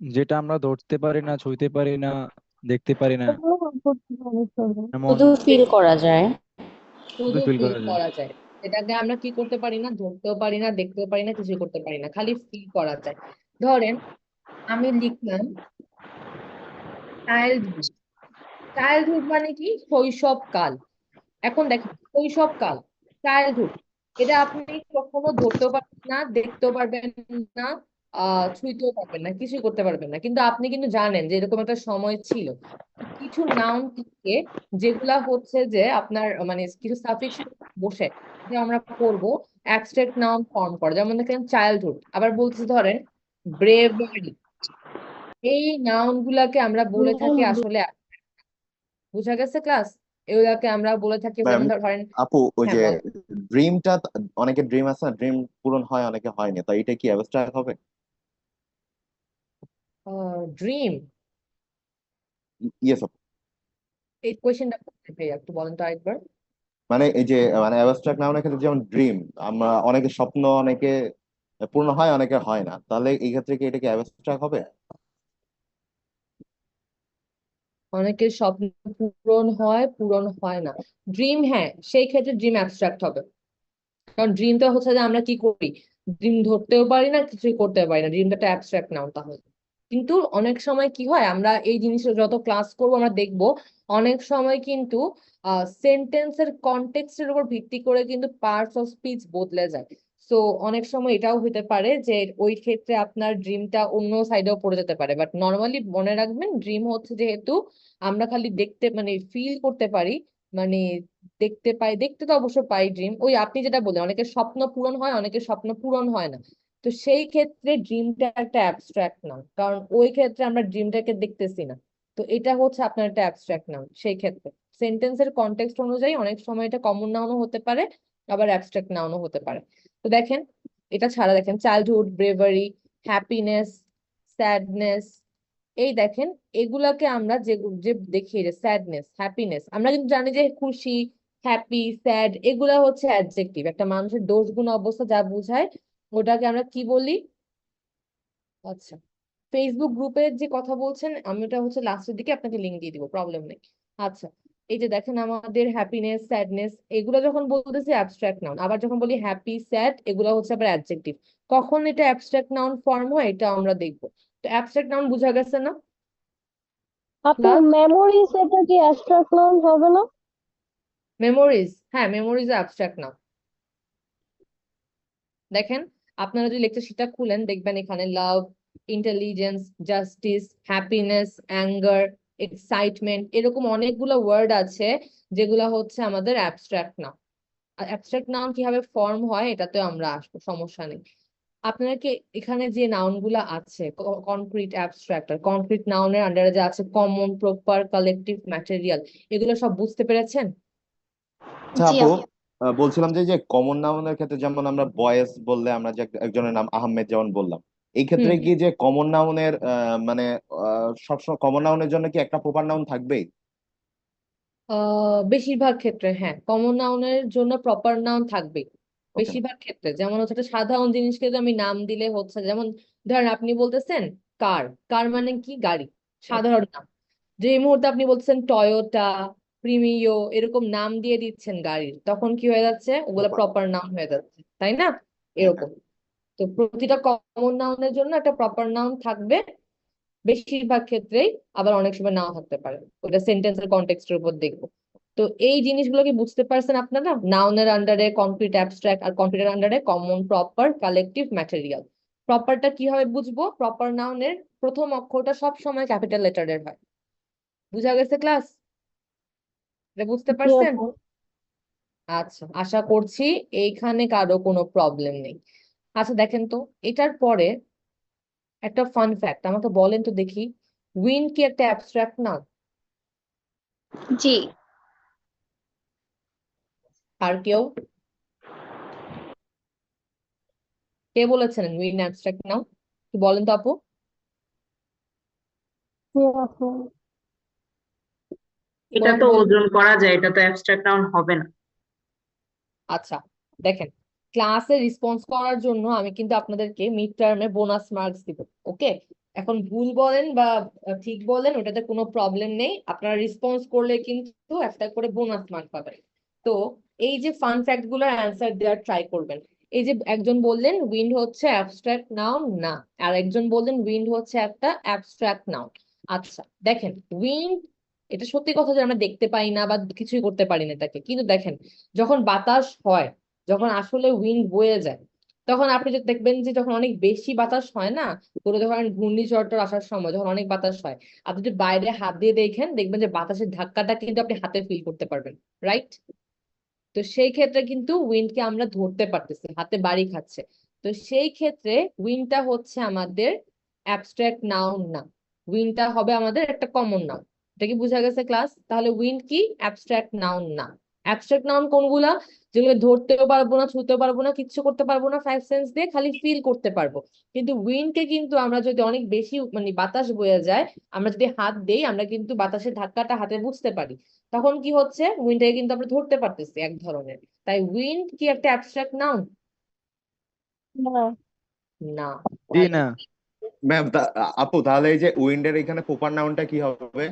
যেটা আমরা ধরতে পারি না, ছুঁইতে পারি না, দেখতে পারি না, এমন শুধু ফিল করা যায়। শুধু শুধু ফিল ফিল করা যায়। করা যায়। এটাকে আমরা কি করতে পারি না? ধরতেও পারি না, দেখতেও পারি না, কিছু করতে পারি না, খালি ফিল করা যায়। ধরেন আমি লিখলাম চাইল্ডহুড। চাইল্ডহুড মানে কি? শৈশবকাল। এখন দেখেন শৈশবকাল, চাইল্ডহুড, এটা আপনি কখনো ধরতেও পারবেন না, দেখতেও পারবেন না, ছুঁইতেও পারবেন না, কিছুই করতে পারবেন না, কিন্তু আপনি কিন্তু জানেন যে এরকম একটা সময় ছিল। কিছু নাউন থাকে যেগুলা হচ্ছে যে আপনার মানে কিছু সাফিক্স বসে যে আমরা করব অ্যাবস্ট্রাক্ট নাউন ফর্ম করে। যেমন দেখেন চাইল্ডহুড, আবার বলছি ধরেন ব্রেভারি, এই নাউন গুলাকে আমরা বলে থাকি আসলে, বুঝা গেছে ক্লাস? এগুলাকে আমরা বলে থাকি, ম্যাম, যেমন ধরেন, আপু ওই হ্যাঁ যে বল। ড্রিমটা, অনেকে ড্রিম আছে না, ড্রিম পূরণ হয় অনেকে হয় না, তো এটা কি অ্যাবস্ট্রাক্ট হবে? ড্রিম, ইয়েস আপু। এই কোয়েশ্চেনটা ভাইয়া একটু বলেন তো আরেকবার। মানে এই যে মানে অ্যাবস্ট্রাক্ট নাউনের ক্ষেত্রে যেমন ড্রিম, আমরা অনেকে স্বপ্ন, অনেকে পূর্ণ হয় অনেকে হয় না, তাহলে এই ক্ষেত্রে কি এটা কি অ্যাবস্ট্রাক্ট হবে? অনেকের স্বপ্ন পূরণ হয়, পূরণ হয় না। ড্রিম, হ্যাঁ সেই ক্ষেত্রে ড্রিম অ্যাবস্ট্রাক্ট হবে। কারণ ড্রিমটা হচ্ছে যে আমরা কি করি, ড্রিম ধরতেও পারি না, কিছুই করতে পারি না, ড্রিমটা একটা অ্যাবস্ট্রাক্ট নাউন তাহলে। কিন্তু অনেক সময় কি হয়, আমরা এই জিনিসটা যত ক্লাস করবো আমরা দেখবো অনেক সময় কিন্তু সেন্টেন্সের কনটেক্সটের উপর ভিত্তি করে কিন্তু পার্টস অফ স্পিচ বদলে যায়। সো অনেক সময় এটাও হতে পারে যে ওই ক্ষেত্রে আপনার ড্রিমটা অন্য সাইডেও পড়ে যেতে পারে। বাট নর্মালি মনে রাখবেন ড্রিম হচ্ছে যেহেতু আমরা খালি দেখতে মানে ফিল করতে পারি, মানে দেখতে পাই, দেখতে তো অবশ্য পাই ড্রিম, ওই আপনি যেটা বললেন অনেকের স্বপ্ন পূরণ হয়, অনেকের স্বপ্ন পূরণ হয় না। তো সেই ক্ষেত্রে ড্রিমটা একটা অ্যাবস্ট্রাক্ট নাম, কারণ ওই ক্ষেত্রে আমরা ড্রিমটাকে দেখতেছি না। তো এটা হচ্ছে আপনার একটা অ্যাবস্ট্রাক্ট নাম সেই ক্ষেত্রে। সেন্টেন্সের কনটেক্সট অনুযায়ী অনেক সময় এটা কমন নাউনও হতে পারে, আবার অ্যাবস্ট্রাক্ট নাউনও হতে পারে। তো দেখেন এটা ছাড়া দেখেন চাইল্ডহুড, ব্রেভারি, হ্যাপিনেস, স্যাডনেস, এই দেখেন এগুলাকে আমরা যে যে দেখি, যে স্যাডনেস, হ্যাপিনেস, আমরা কিন্তু জানি যে খুশি, হ্যাপি, স্যাড, এগুলা হচ্ছে অ্যাডজেক্টিভ, একটা মানুষের দোষ গুণ অবস্থা যা বোঝায় ওটাকে আমরা কি বলি? আচ্ছা, ফেসবুক গ্রুপের যে কথা বলছেন আমি ওটা হচ্ছে লাস্টের দিকে আপনাকে লিঙ্ক দিয়ে দিব, প্রবলেম নেই। আচ্ছা, এই যে দেখেন আমাদের হ্যাপিনেস, স্যাডনেস, এগুলো যখন বলতেছি অ্যাবস্ট্রাক্ট নাউন, আবার যখন বলি হ্যাপি, স্যাড, এগুলো হচ্ছে আবার অ্যাডজেক্টিভ। কখন এটা অ্যাবস্ট্রাক্ট নাউন ফর্ম হয় এটা আমরা দেখবো। তো অ্যাবস্ট্রাক্ট নাউন বুঝা গেছে না আপু ক্লাস? মেমোরিজ এটা কি অ্যাবস্ট্রাক্ট নাউন হবে না? মেমোরিজ, হ্যাঁ মেমোরিজ অ্যাবস্ট্রাক্ট নাউন। দেখেন আপনারা যদি লেকচার শিটটা খুলেন দেখবেন এখানে love, intelligence, justice, happiness, anger, excitement, এরকম অনেকগুলো ওয়ার্ড আছে যেগুলো হচ্ছে আমাদের অ্যাবস্ট্রাক্ট নাউন। অ্যাবস্ট্রাক্ট নাউন কিভাবে ফর্ম হয় এটাতে আমরা আসবো, সমস্যা নেই। আপনারা কি এখানে যে নাউন গুলা আছে, কনক্রিট, অ্যাবস্ট্রাক্ট আর কনক্রিট নাউনের আন্ডারে যে আছে কমন, প্রপার, কালেকটিভ, ম্যাটেরিয়াল, এগুলো সব বুঝতে পেরেছেন? আচ্ছা জি আপু, আপু। বলছিলাম যে কমন নাউনের ক্ষেত্রে যেমন আমরা বয়েস বললে আমরা যে একজনের নাম আহমেদ যেমন বললাম, এই ক্ষেত্রে হুম। কি যে কমন নাউনের মানে সবসময় কমন নাউনের জন্য কি একটা প্রপার নাউন থাকবেই? বেশিরভাগ ক্ষেত্রে হ্যাঁ, কমন নাউনের জন্য প্রপার নাউন থাকবে। ওকে। বেশিরভাগ ক্ষেত্রে যেমন হচ্ছে একটা সাধারণ জিনিসকে যদি আমি নাম দিলে হচ্ছে, যেমন ধরেন আপনি বলতেছেন কার, কার মানে কি? গাড়ি, সাধারণ নাম। যে মুহূর্তে আপনি বলছেন টয়োটা, প্রিমিও, এরকম নাম দিয়ে দিচ্ছেন গাড়ির, তখন কি হয়ে যাচ্ছে? ওগুলা প্রপার। প্রপার নাউন হয়ে যাচ্ছে, তাই না? হ্যাঁ, হ্যাঁ। এরকম। তো প্রতিটা কমন নাউনের জন্য একটা প্রপার নাউন থাকবে বেশিরভাগ ক্ষেত্রেই, আবার অনেক সময় নাও থাকতে পারে, ওটা সেন্টেন্সের কনটেক্সটের উপর দেখবো। তো এই জিনিসগুলো কি বুঝতে পারছেন আপনারা? নাউনের আন্ডারে কনক্রিট, অ্যাবস্ট্রাক্ট, আর কনক্রিটের আন্ডারে কমন, প্রপার, কালেকটিভ, ম্যাটেরিয়াল। প্রপারটা কিভাবে বুঝবো? প্রপার নাউনের প্রথম অক্ষরটা সব সময় ক্যাপিটাল লেটারের হয়। বুঝা গেছে ক্লাস? এটা বুঝতে জি পারছেন? আপু। আচ্ছা, আশা করছি এইখানে কারো কোনো প্রবলেম নেই। আচ্ছা দেখেন তো, এটার পরে একটা ফান ফ্যাক্ট আমাকে বলেন তো দেখি, উইন্ড কি একটা অ্যাবস্ট্রাক্ট নাউন? জি। আর কেউ? কে বলেছেন উইন্ড অ্যাবস্ট্রাক্ট নাউন? কি বলেন তো আপু? জি আপু। এটা কোরআন তো বলেন। ওজন করা যায়, এটা তো অ্যাবস্ট্রাক্ট নাউন হবে না। আচ্ছা দেখেন, ক্লাসে রেসপন্স করার জন্য আমি কিন্তু আপনাদেরকে মিড টার্মে বোনাস মার্কস দিব, ওকে? এখন ভুল বলেন বা ঠিক বলেন, ওটাতে কোনো প্রবলেম নেই, আপনারা রেসপন্স করলে কিন্তু একটা করে বোনাস মার্ক পাবেন। তো এই যে ফান ফ্যাক্ট গুলোর অ্যান্সার দেওয়ার ট্রাই করবেন। এই যে একজন বললেন উইন্ড হচ্ছে অ্যাবস্ট্রাক্ট নাউন না, আর একজন বললেন উইন্ড হচ্ছে একটা অ্যাবস্ট্রাক্ট নাউন। আচ্ছা দেখেন, উইন্ড এটা সত্যি কথা যে আমরা দেখতে পাই না বা কিছুই করতে পারি না তাকে, কিন্তু দেখেন যখন বাতাস হয়, যখন আসলে উইন্ড বয়ে যায়, তখন আপনি যে দেখবেন যে যখন অনেক বেশি বাতাস হয় না, ধরো ধরেন ঘূর্ণিঝড় আসার সময় যখন অনেক বাতাস হয়, আপনি যদি বাইরে হাত দিয়ে দেখেন দেখবেন যে বাতাসের ধাক্কাটা কিন্তু আপনি হাতে ফিল করতে পারবেন, রাইট? তো সেই ক্ষেত্রে কিন্তু উইন্ডকে আমরা ধরতে পারতেছি, হাতে বাড়ি খাচ্ছে। তো সেই ক্ষেত্রে উইন্ডটা হচ্ছে আমাদের অ্যাবস্ট্রাক্ট নাউন না, উইন্ডটা হবে আমাদের একটা কমন নাউন। এটা কি বোঝা গেছে ক্লাস? তাহলে উইন্ড কি? অ্যাবস্ট্রাক্ট নাউন না। অ্যাবস্ট্রাক্ট নাউন কোনগুলা? যেগুলো ধরতেও পারবো না, ছুঁতেও পারবো না, কিচ্ছু করতে পারবো না, ফাইভ সেন্স দিয়ে খালি ফিল করতে পারবো। কিন্তু উইন্ডকে কিন্তু আমরা যদি অনেক বেশি মানে বাতাস বয়ে যায়, আমরা যদি হাত দেই, আমরা কিন্তু বাতাসের ধাক্কাটা হাতে বুঝতে পারি, তখন কি হচ্ছে? উইন্ডটাকে কিন্তু আমরা ধরতে পারতেছি এক ধরনের। তাই উইন্ড কি একটা অ্যাবস্ট্রাক্ট নাউন? না। না। জি তাহলে না। ম্যাম, আপু তাহলে এই যে উইন্ডের এখানে প্রপার নাউনটা কি হবে?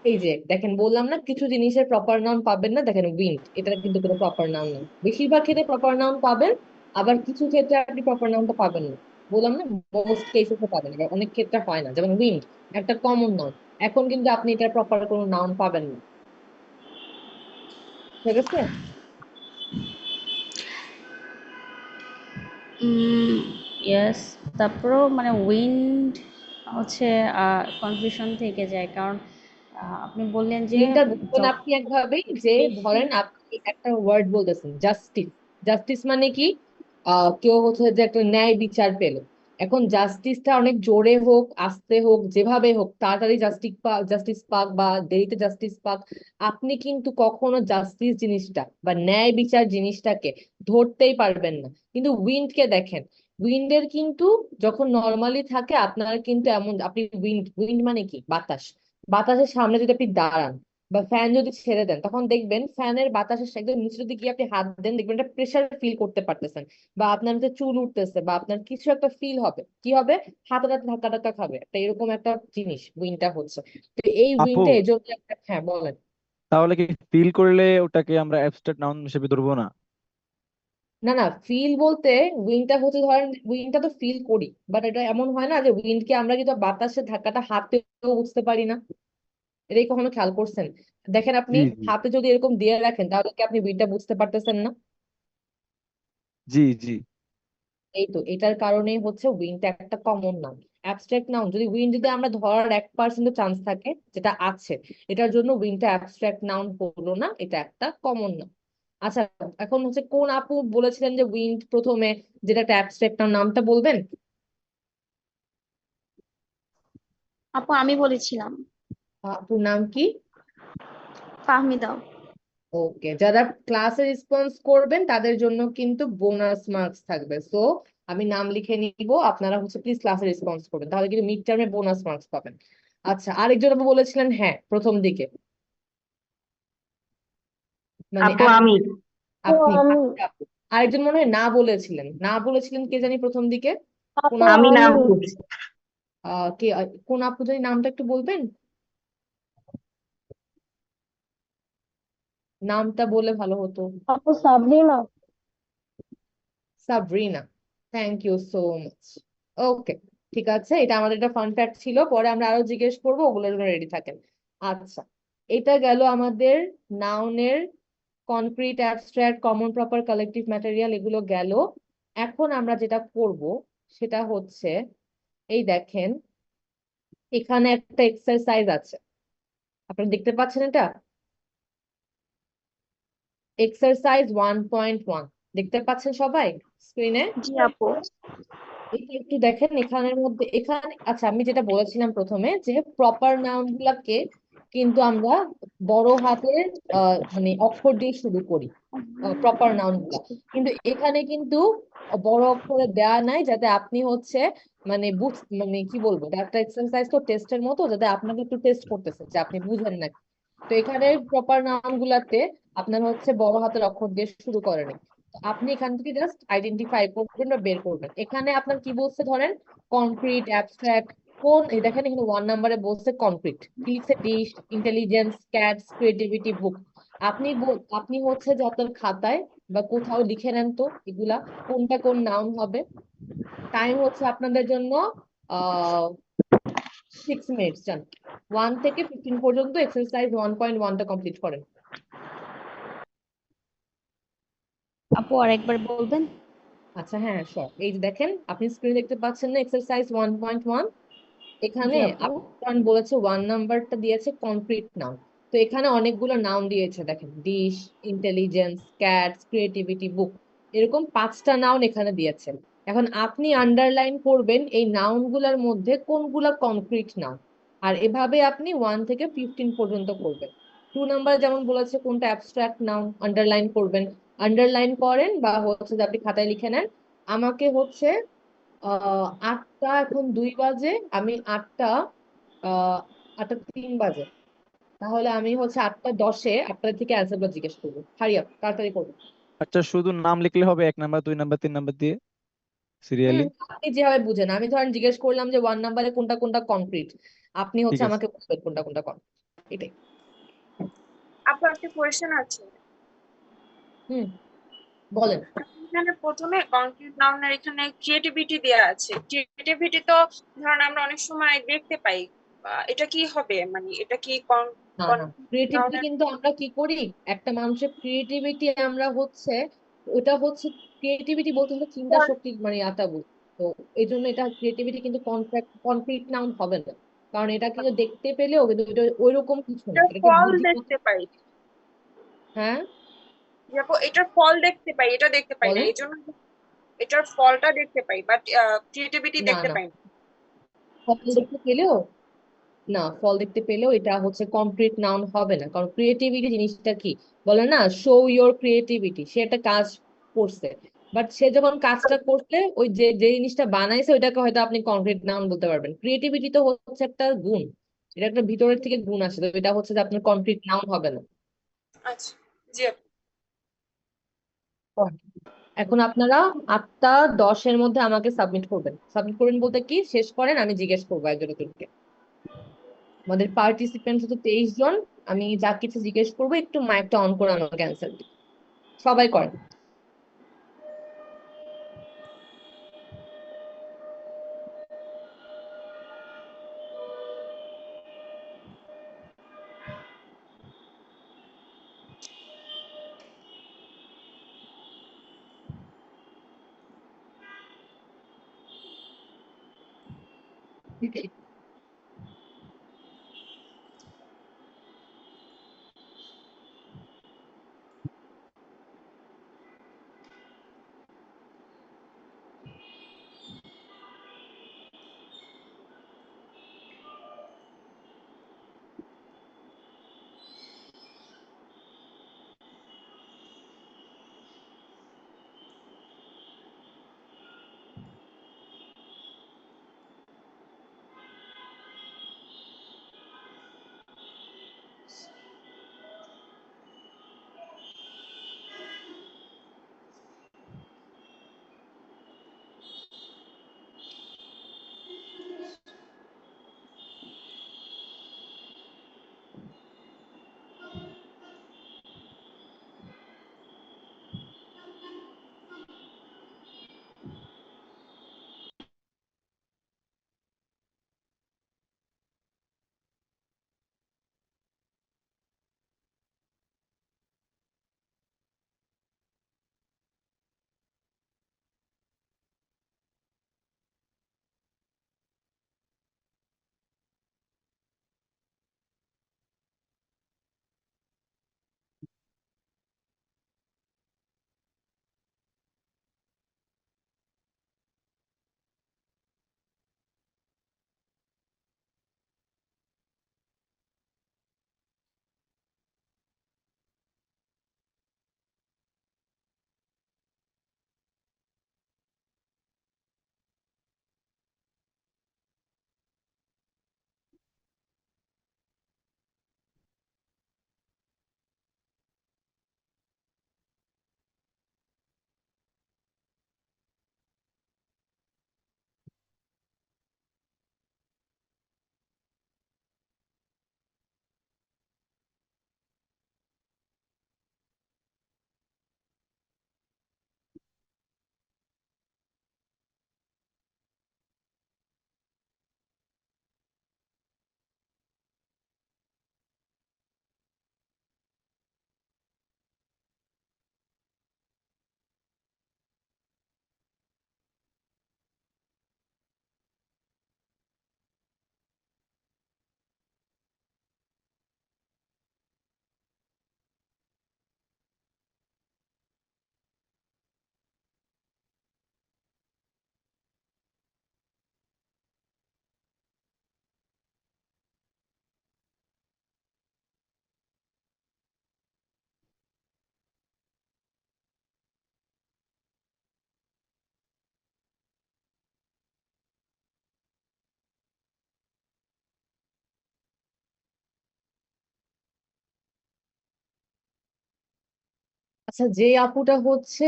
এই যে দেখেন, বললাম না কিছু জিনিসের প্রপার নাউন পাবেন না, দেখেন উইন্ড এটা কিন্তু কোনো প্রপার নাউন না। বেশিরভাগ ক্ষেত্রে প্রপার নাউন পাবেন, আবার কিছু ক্ষেত্রে আপনি প্রপার নাউনটা পাবেন না। বললাম না, মোস্ট কেসেসে পাবেন, আবার অনেক ক্ষেত্রে হয় না। যেমন উইন্ড একটা কমন নাউন, এখন কিন্তু আপনি এটার প্রপার কোনো নাউন পাবেন না। ঠিক আছে? ইয়েস। তারপরেও মানে উইন্ড হচ্ছে কনফিউশন থেকে যায়, কারণ আপনি বললেন যে উইন্ডটা বুঝবেন যখন আপনি একভাবেই যে, বেশি। ধরেন আপনি একটা ওয়ার্ড বলতেছেন জাস্টিস। জাস্টিস মানে কি? কেউ হচ্ছে যে একটা ন্যায় বিচার পেল। এখন জাস্টিসটা অনেক জোরে হোক, আস্তে হোক, যেভাবে হোক, তাড়াতাড়ি জাস্টিস পাক বা দেরিতে জাস্টিস পাক, আপনি কিন্তু কখনো জাস্টিস জিনিসটা বা ন্যায় বিচার জিনিসটাকে ধরতেই পারবেন না। কিন্তু উইন্ডকে দেখেন, উইন্ডের কিন্তু যখন নর্মালি থাকে আপনার কিন্তু এমন, আপনি উইন্ড, উইন্ড মানে কি? বাতাস। বাতাসের সামনে যদি আপনি দাঁড়ান বা ফ্যান যদি ছেড়ে দেন, তখন দেখবেন ফ্যানের বাতাসের একদম নিচে যদি গিয়ে আপনি হাত দেন, দেখবেন একটা প্রেসার ফিল করতে পারতেছেন, বা আপনার মধ্যে চুল উঠতেছে, বা আপনার কিছু একটা ফিল হবে। কি হবে? হাতে হাতে ধাক্কা ধাক্কা খাবে, একটা এরকম একটা জিনিস উইন্ডটা হচ্ছে। তো এই আপু, উইন্ডটা এই জন্য হ্যাঁ বলেন। তাহলে কি ফিল করলে ওটাকে আমরা অ্যাবস্ট্রাক্ট নাউন হিসেবে ধরবো না? না না, ফিল বলতে উইন্ডটা হচ্ছে, ধরেন উইন্ডটা তো ফিল করি, বাট এটা এমন হয় না যে উইন্ডকে আমরা কিন্তু বাতাসের ধাক্কাটা হাতেও বুঝতে পারি না। এটাই কখনো খেয়াল করছেন? দেখেন আপনি জি জি। হাতে যদি এরকম দিয়ে রাখেন, তাহলে কি আপনি উইন্ডটা বুঝতে পারতেছেন না? জি জি। এই তো এটার কারণেই হচ্ছে উইন্ডটা একটা কমন নাউন। অ্যাবস্ট্রাক্ট নাউন যদি উইন্ড যদি আমরা ধরার 1% চান্স থাকে, যেটা আছে, এটার জন্য উইন্ডটা অ্যাবস্ট্রাক্ট নাউন হলো না, এটা একটা কমন নাউন। আচ্ছা, এখন হচ্ছে কোন আপু বলেছিলেন যে উইন্ড প্রথমে, যেটা একটা অ্যাবস্ট্রাক্ট, নামটা বলবেন? আপু আমি বলেছিলাম। আপুর নাম কি? ফাহমিদা। ওকে, যারা ক্লাসে রেসপন্স করবেন তাদের জন্য কিন্তু বোনাস মার্কস থাকবে। সো আমি নাম লিখে নিব, আপনারা হচ্ছে প্লিজ ক্লাসে রেসপন্স করবেন, তাহলে কিন্তু মিড টার্মে বোনাস মার্কস পাবেন। আচ্ছা, আরেকজন আপু বলেছিলেন হ্যাঁ প্রথম দিকে, মানে আপু আমি আপনি আমি আচ্ছা, আপু। আরেকজন মনে হয় না বলেছিলেন কে জানি প্রথম দিকে, কোন আপু আপু? আমি নাম আমি বলছি। কে কোন আপু জানি, নামটা একটু বলবেন? নামটা বলে ভালো হতো। আপু Sabrina. Sabrina, thank you so much. Okay, ঠিক আছে, এটা আমাদের একটা ফান ফ্যাক্ট ছিল, পরে আমরা আরো জিজ্ঞেস করবো, ওগুলোর জন্য রেডি থাকেন। আচ্ছা, এটা গেল আমাদের নাউনের concrete, abstract, common, proper, collective, material, এগুলো গেল। এখন আমরা যেটা করব সেটা হচ্ছে, এই দেখেন এখানে একটা এক্সারসাইজ আছে, আপনারা দেখতে পাচ্ছেন এটা? এক্সারসাইজ 1.1 দেখতে পাচ্ছেন সবাই স্ক্রিনে? জি আপু। এটা একটু দেখেন এখানের মধ্যে, এখানে আচ্ছা আমি যেটা বলেছিলাম প্রথমে যে প্রপার নাউন গুলাকে কিন্তু আমরা বড় হাতের মানে অক্ষর দিয়ে শুরু করি, প্রপার নাউন গুলা। কিন্তু এখানে কিন্তু বড় অক্ষরে দেয়া নাই, যাতে আপনি হচ্ছে মানে মানে কি বলবো, এটা একটা এক্সারসাইজ তো, টেস্টের মতো, যাতে আপনাকে একটু টেস্ট করতেছে যে আপনি বুঝেন না। তো এখানে প্রপার নাউন গুলাতে আপনার হচ্ছে বড় হাতের অক্ষর দিয়ে শুরু করেন। তো আপনি এখান থেকে জাস্ট আইডেন্টিফাই করবেন বা বের করবেন। এখানে আপনার কি বলছে ধরেন, কনক্রিট, অ্যাবস্ট্রাক্ট, কোন এই দেখেন এখানে 1 নম্বরে বলছে কনক্রিট, কি লিখছে, ডিশ, ইন্টেলিজেন্স, ক্যাটস, ক্রিয়েটিভিটি, বুক। আপনি হচ্ছে যে আপনার খাতায় বা কোথাও লিখে নেন তো এগুলা কোনটা কোন নাউন হবে। টাইম হচ্ছে আপনাদের জন্য 6 মিনিট, জান 1 থেকে 15 পর্যন্ত এক্সারসাইজ 1.1টা কমপ্লিট করেন। আপু আরেকবার বলবেন? আচ্ছা হ্যাঁ সব, এই যে দেখেন আপনি স্ক্রিনে দেখতে পাচ্ছেন না এক্সারসাইজ 1.1, জি এখানে আপু। আপনার বলেছে 1 নাম্বারটা দিয়েছে কনক্রিট নাউন। তো এখানে অনেকগুলো নাউন দিয়েছে, দেখেন ডিশ, ইন্টেলিজেন্স, ক্যাটস, ক্রিয়েটিভিটি, বুক, এরকম 5টা নাউন এখানে দিয়েছে। এখন আপনি আন্ডারলাইন করবেন এই নাউন গুলার মধ্যে কোনগুলা কনক্রিট নাউন, আর এভাবে আপনি 1 থেকে 15 পর্যন্ত করবেন। 2 নাম্বার যেমন বলেছে কোনটা অ্যাবস্ট্রাক্ট নাউন, আন্ডারলাইন করবেন। আন্ডারলাইন করেন বা হচ্ছে যে আপনি খাতায় লিখে নেন। আমাকে হচ্ছে 8টা, এখন 2 বাজে, আমি 8টা 3 বাজে, তাহলে আমি হচ্ছে 8টা 10-এ আপনার থেকে অ্যান্সার গুলো জিজ্ঞেস করবো, হারি আপ তাড়াতাড়ি করবো। আচ্ছা, শুধু নাম লিখলে হবে 1 নাম্বার, 2 নাম্বার, 3 নাম্বার দিয়ে সিরিয়ালি? আপনি যেভাবে বুঝেন, আমি ধরেন জিজ্ঞেস করলাম যে 1 নাম্বারে কোনটা কোনটা কনক্রিট, আপনি ঠিক হচ্ছে আছে। আমাকে বলবেন কোনটা কোনটা কনক্রিট, এটাই। আপু একটা কোয়েশ্চেন আছে। হুম, বলেন। এখানে প্রথমে কনক্রিট নাউনের এখানে ক্রিয়েটিভিটি দেয়া আছে, ক্রিয়েটিভিটি তো ধরেন আমরা অনেক সময় দেখতে পাই, এটা কি হবে, মানে এটা কি না না, কনক্রিট ক্রিয়েটিভিটি নাউনের? কিন্তু আমরা কি করি, একটা মানুষের ক্রিয়েটিভিটি আমরা হচ্ছে, ওটা হচ্ছে ক্রিয়েটিভিটি বলতে হলে চিন্তা শক্তি মানে আটা বুঝ। তো এই জন্য এটা ক্রিয়েটিভিটি কিন্তু কনক্রিট নাউন হবে না, কারণ এটা কিন্তু দেখতে পেলেও কিন্তু এটা ওইরকম কিছু না, এটার এটা কি ফল বুদ্ধিমত্তা। দেখতে পাই, হ্যাঁ যে আপু এটার ফল দেখতে পাই, এটা দেখতে পাই না, বলেন। এই জন্য এটার ফলটা দেখতে পাই বাট ক্রিয়েটিভিটি না দেখতে না, পাই না। ফল আচ্ছা দেখতে পেলেও, না ফল দেখতে পেলেও এটা হচ্ছে কনক্রিট নাউন হবে না, কারণ ক্রিয়েটিভিটি জিনিসটা কি, বলে না শো ইওর ক্রিয়েটিভিটি, সে একটা কাজ করছে, বাট সে যখন কাজটা করছে ওই যে যে জিনিসটা বানাইছে ওইটাকে হয়তো আপনি কনক্রিট নাউন বলতে পারবেন। ক্রিয়েটিভিটি তো হচ্ছে একটা গুণ, এটা একটা ভিতরের থেকে গুণ আসে, তো এটা হচ্ছে যে আপনার কনক্রিট নাউন হবে না। আচ্ছা, জি আপু। এখন আপনারা 8টা 10-এর মধ্যে আমাকে সাবমিট করবেন, সাবমিট করবেন বলতে কি, শেষ করেন, আমি জিজ্ঞেস করবো একজন একজনকে। আমাদের পার্টিসিপেন্ট হচ্ছে 23 জন, আমি যা কিছু জিজ্ঞেস করবো একটু মাইকটা অন করে আমাকে অ্যান্সার দিন, সবাই করেন। আচ্ছা, যে আপুটা হচ্ছে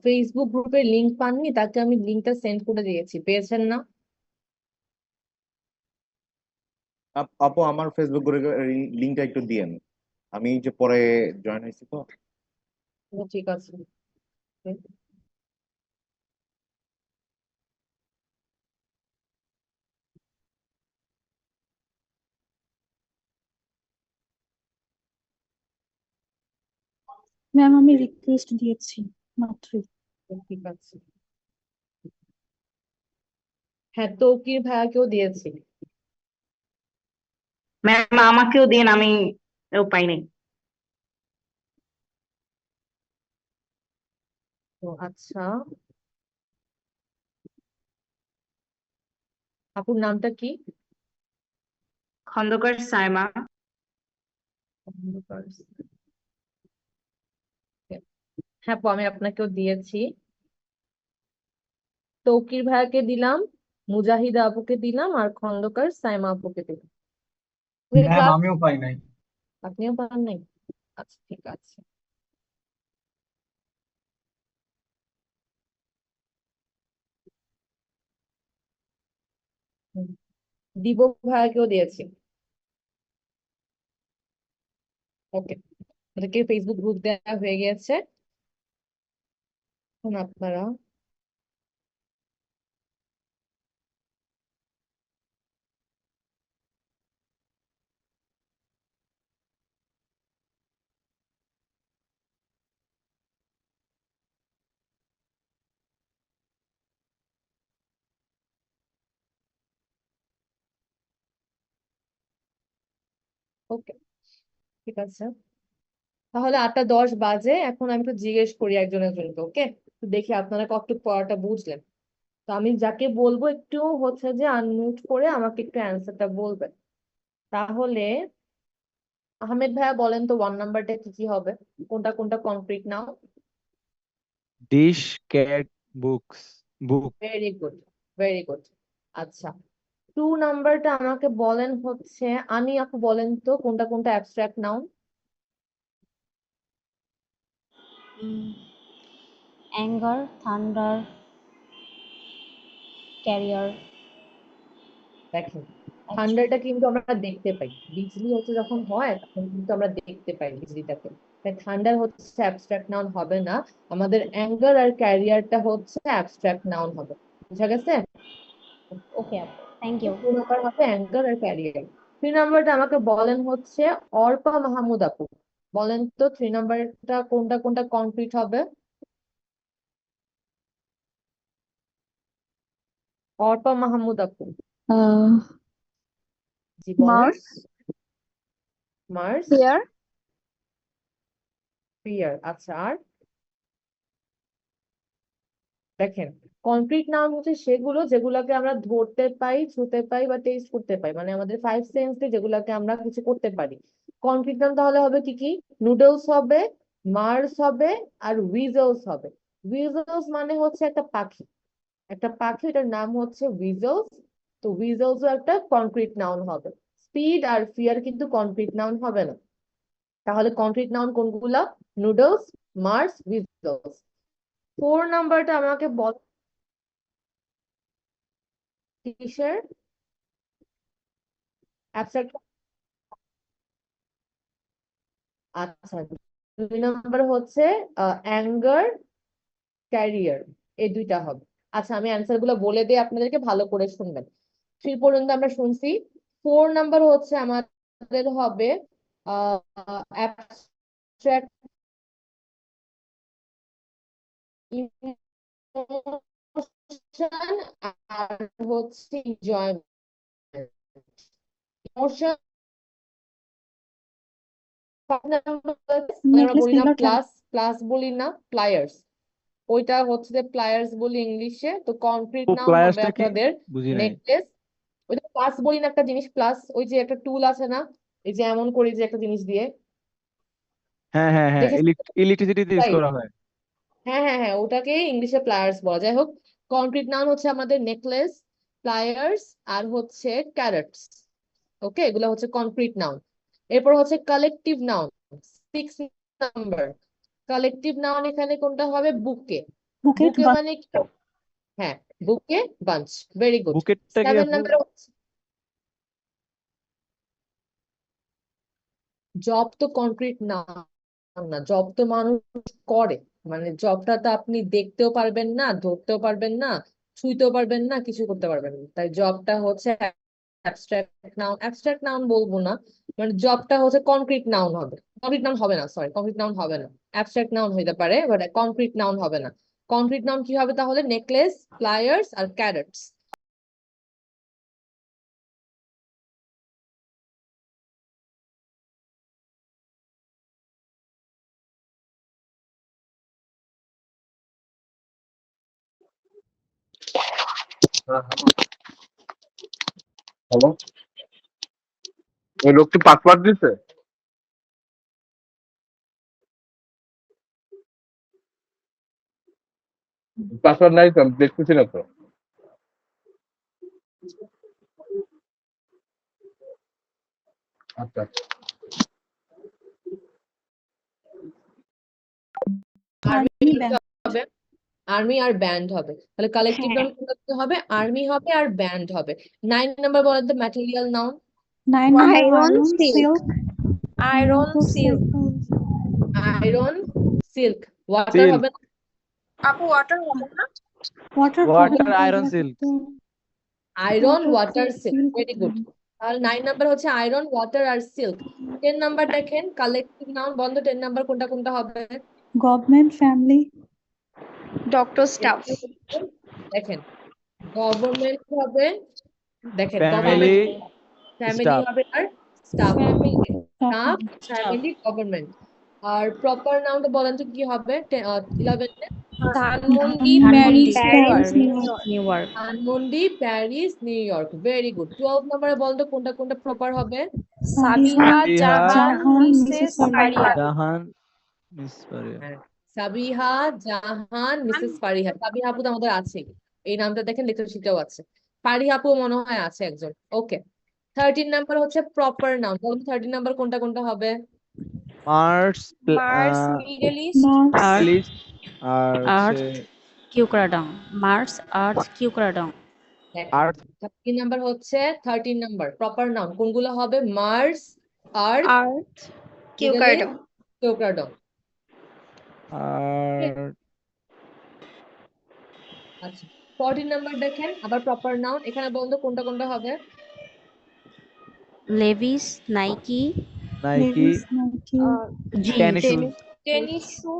ফেসবুক গ্রুপের লিংক পাননি, তাকে আমি লিংকটা সেন্ড করে দিয়েছি, পেয়েছেন না? আপু আমার ফেসবুক গ্রুপের লিঙ্কটা একটু দিয়েন, আমি যে পরে জয়েন হয়েছি তো। ঠিক আছে। ম্যাম আমি রিকোয়েস্ট দিয়েছি মাত্রই। ঠিক আছে। হ্যাঁ, তৌকির ভাইয়াকেও দিয়েছি। ম্যাম আমাকেও দিন, আমি পাই নাই। তো আচ্ছা, আপুর নামটা কি? খন্দকার সাইমা। হ্যাঁ আপু, আমি আপনাকেও দিয়েছি। তৌকির ভাইয়াকে দিলাম, মুজাহিদা আপুকে দিলাম, আর খন্দকার সাইমা আপুকে দিলাম। ম্যাম ক্লাস আমিও পাই নাই। আপনিও পান নাই? আচ্ছা, ঠিক আছে। হুম, দিব ভাইয়াকেও দিয়েছি। ওকে, ওদেরকে ফেসবুক গ্রুপ দেওয়া হয়ে গেছে। এখন আপনারা ওকে, ঠিক আছে। তাহলে 8টা 10 বাজে, এখন আমি একটু জিজ্ঞেস করি একজন একজনকে। ওকে, তো দেখি আপনারা কতটুকু পড়াটা বুঝলেন। তো আমি যাকে বলবো একটু হচ্ছে যে আনমিউট করে আমাকে একটু অ্যান্সারটা বলবেন। তাহলে আহমেদ ভাইয়া বলেন তো 1 নাম্বারটা কি কি হবে, কোনটা কোনটা complete now? Dish, cat, books, book. Very good, very good. আচ্ছা, 2 নাম্বারটা আমাকে বলেন হচ্ছে, আনি আপু বলেন তো কোনটা কোনটা abstract noun? Anger, thunder, career. দেখেন, আচ্ছা, থান্ডারটা কিন্তু আমরা দেখতে পাই, বিজলি হচ্ছে যখন হয় তখন কিন্তু আমরা দেখতে পাই বিজলিটাকে। তাই থান্ডার হচ্ছে অ্যাবস্ট্রাক্ট নাউন হবে না। আমাদের অ্যাঙ্গার আর ক্যারিয়ারটা হচ্ছে অ্যাবস্ট্রাক্ট নাউন হবে। বুঝা গেছে? ওকে আপু, থ্যাংক ইউ। 2 নাম্বার হবে অ্যাঙ্গার আর ক্যারিয়ার। 3 নাম্বারটা আমাকে বলেন হচ্ছে অর্পা মাহমুদ আপু, বলেন তো 3 নাম্বারটা কোনটা কোনটা কমপ্লিট হবে? অর্পা মাহমুদ আপু, জি বলেন। Mars, mars, fair, fear. আচ্ছা, আর দেখেন, কনক্রিট নাউন হচ্ছে সেগুলো যেগুলোকে আমরা ধরতে পাই, ছুঁতে পাই বা টেস্ট করতে পাই, মানে আমাদের 5 সেন্সে যেগুলোকে আমরা কিছু করতে পারি। কনক্রিট নাউন তাহলে হবে কি কি? নুডলস হবে, মার্স হবে, আর উইজলস হবে। উইজলস মানে হচ্ছে একটা পাখি, একটা পাখি, এটার নাম হচ্ছে উইজলস। তো উইজলসও একটা কনক্রিট নাউন হবে। স্পিড আর ফিয়ার কিন্তু কনক্রিট নাউন হবে না। তাহলে কনক্রিট নাউন কোনগুলা? Noodles, Mars, weasels. 4 নাম্বারটা আমাকে বল কিসের অ্যাবস্ট্রাক্ট? আচ্ছা, 2 নাম্বার হচ্ছে অ্যাঙ্গার, ক্যারিয়ার, এই দুইটা হবে। আচ্ছা, আমি অ্যান্সার গুলো বলে দিই আপনাদেরকে, ভালো করে শুনবেন। 3 পর্যন্ত আমরা শুনছি। 4 নাম্বার হচ্ছে আমাদের হবে অ্যাবস্ট্রাক্ট ইমোশন আর হচ্ছে এনজয়মেন্ট। ইমোশন আমরা নেকলেস বলি না পিঙ্গলা ট্রাভেল। প্লাস, প্লাস বলি না প্লায়ার্স, ওইটা হচ্ছে যে প্লায়ার্স বলি ইংলিশে। তো কনক্রিট ও, নাউন হবে প্লায়ার্সটা কি? আপনাদের বুঝি নাই। নেকলেস। ওইটা প্লাস বলি না একটা জিনিস, প্লাস ওই যে একটা টুল আছে না, এই যে এমন করি যে একটা জিনিস দিয়ে, হ্যাঁ হ্যাঁ হ্যাঁ, দেখেছেন ইলেকট্রিসিটিতে ইউজ ভাই? করা হয়। হ্যাঁ হ্যাঁ হ্যাঁ, ওটাকে ইংলিশে প্লায়ার্স বলা। যাই হোক, কনক্রিট নাউন হচ্ছে আমাদের নেকলেস, প্লায়ার্স, আর হচ্ছে ক্যারেটস। ওকে, এগুলো হচ্ছে কনক্রিট নাউন। এরপর হচ্ছে collective noun, 6 number. Collective noun এখানে কোনটা হবে? বুকে। বুকেট বুকে মানে কি? হ্যাঁ, বুকে, বাঞ্চ। Very good. বুকেটটা কি 7 আপু? নাম্বার জব তো কনক্রিট নাউন না, জব তো মানুষ করে, মানে জবটা তো আপনি দেখতেও পারবেন না, ধরতেও পারবেন না, ছুঁইতেও পারবেন না, কিছু করতে পারবেন না, তাই জবটা হচ্ছে অ্যাবস্ট্রাক্ট নাউন। অ্যাবস্ট্রাক্ট নাউন বলবো না, মানে জবটা হচ্ছে কনক্রিট নাউন হবে। কনক্রিট নাউন হবে না, সরি, কনক্রিট নাউন হবে না। অ্যাবস্ট্রাক্ট নাউন হইতে পারে, বাট কনক্রিট নাউন হবে না। কনক্রিট নাউন কি হবে তাহলে? নেকলেস, প্লায়ার্স আর ক্যারেটস। হ্যালো, ওই লোকটি পাসওয়ার্ড দিছে? পাসওয়ার্ড নাই তো, আমি দেখতেছি না তো। আচ্ছা আর্মি আর্মি ব্যান্ড। হবে, আর্মি আর ব্যান্ড হবে, তাহলে কালেকটিভ হ্যাঁ, নাউন কোনটা হবে? আর্মি হবে আর ব্যান্ড হবে। 9 নাম্বার বলেন তো material noun. 9 number iron iron silk, silk. Iron silk. Iron, silk. Water silk, হবে না? আপু ওয়াটার হবে না? ওয়াটার হবে ওয়াটার, না, আয়রন, তাহলে সিল্ক। তো iron, water water, silk. Silk very good. তাহলে 9 নাম্বার হচ্ছে আয়রন, ওয়াটার আর সিল্ক। 10 নাম্বার দেখেন কালেকটিভ নাউন বন্ধ, 10 নাম্বার কোনটা কোনটা হবে? Government family. Doctor staff. দেখেন গভর্নমেন্ট হবে, দেখেন ফ্যামিলি, গভর্নমেন্ট, ফ্যামিলি স্টাফ। হবে আর স্টাফ হবে। Staff, family. Family, government. আর প্রপার নাউনটা বলেন তো কি হবে? 11 Dhanmondi, Dhanmondi, Paris, New Paris, York. New York. New York. Dhanmondi, Paris, new York. Very good. 12 নম্বরে বলেন তো কোনটা কোনটা প্রপার হবে? সাবিহা, সাবিহা, জাহান, জাহান, মিসেস মিসেস ফারিয়া। ফারিয়া। জাহান, মিস পারিয়া। হ্যাঁ, সাবিহা, জাহান, মিসেস ফারিহা। সাবিহা আপু তো আমাদের আছে, এই নামটা দেখেন লিটারেচারেও আছে। ফারিহা আপু মনে হয় আছে একজন। ওকে। 13 নাম্বার হচ্ছে প্রপার নাউন, বলুন 13 নাম্বার কোনটা কোনটা হবে? Mars, Mars, Middle East. Mars, Earth, list, আর হচ্ছে আর্থ, কিউক্রাডং। মার্স, আর্থ, কিউক্রাডং। দেখেন আর্থ, 13 নাম্বার হচ্ছে, 13 নাম্বার প্রপার নাউন কোনগুলো হবে? মার্স, আর্থ, আর্থ, মিডল কিউকার্ডম। ইস্ট, কিউক্রাডং। আর আচ্ছা, 14 নাম্বার দেখেন আবার প্রপার নাউন, এখানে বলুন তো কোনটা কোনটা হবে? Levi's, Nike, Nike, Levi's, Nike, tennis jeans. Shoes, tennis shoe.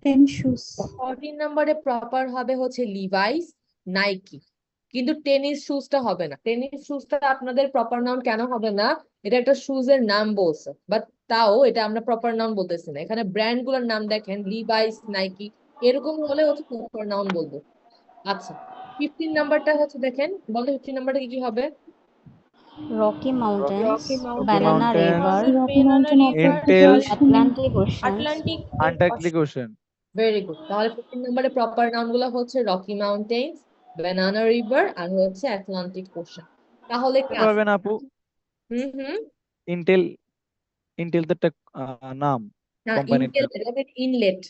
Tennis shoes. 14 নম্বরে প্রপার হবে হচ্ছে লিভাইস, নাইকি। কিন্তু টেনিস শুজটা হবে না। টেনিস শুজটা আপনাদের প্রপার নাউন কেন হবে না? এটা একটা শুজ এর নাম বলছে, বাট তাও এটা আমরা প্রপার নাউন বলতেছি না। এখানে ব্র্যান্ড গুলোর নাম দেখেন, লিভাইস, নাইকি, এরকম হলে হচ্ছে প্রপার নাউন বলবো। আচ্ছা, 15 নাম্বারটা হচ্ছে দেখেন, বলতো 15 নাম্বারটা কি কি হবে? Rocky mountains, Rocky Rocky banana mountain, river, Rocky banana mountain, river, Intel, Atlantic Ocean, Atlantic Antarctic Ocean. Very good. তাহলে 15 নম্বরে প্রপার নাউন গুলো হচ্ছে রকি মাউন্টেন্স, ব্যানানা রিভার আর হচ্ছে আটলান্টিক ওশান। তাহলে কি আছে? পারবেন আপু? হুম হুম। ইন্টেল, ইন্টেল তো একটা নাম, না, কোম্পানির ইনটেল নাম। এটা inlet.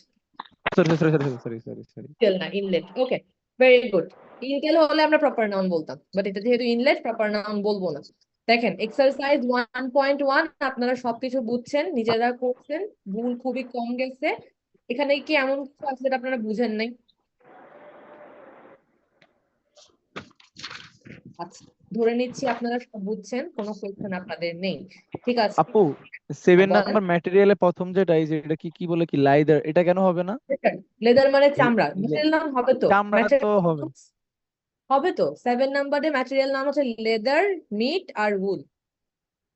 Sorry sorry sorry sorry sorry sorry. Intel না, ইনলেট। ওকে, ভেরি গুড। ইনটেল হলে আমরা প্রপার নাউন বলতাম, বাট এটা যেহেতু ইনলেট, প্রপার নাউন বলবো না। দেখেন এক্সারসাইজ 1.1 আপনারা সবকিছু বুঝছেন, নিজেরা করছেন, ভুল খুবই কম গেছে। এখানে কি এমন কিছু আছে যেটা আপনারা বুঝেন নাই? আচ্ছা, ধরে নিচ্ছি আপনারা সব বুঝছেন, কোনো কোয়েশ্চেন আপনাদের নেই। ঠিক আছে, আপু 7 বলেন। নাম্বার ম্যাটেরিয়ালে প্রথম যেটা এই যে এটা কি কি বলে কি লাইদার, এটা কেন হবে না? লেদার মানে লে- চামড়া, লে- ম্যাটেরিয়াল নাম হবে তো, চামড়া তো হবে। হবে তো। 7 নাম্বারে ম্যাটেরিয়াল নাম হচ্ছে লেদার, মিট আর উল।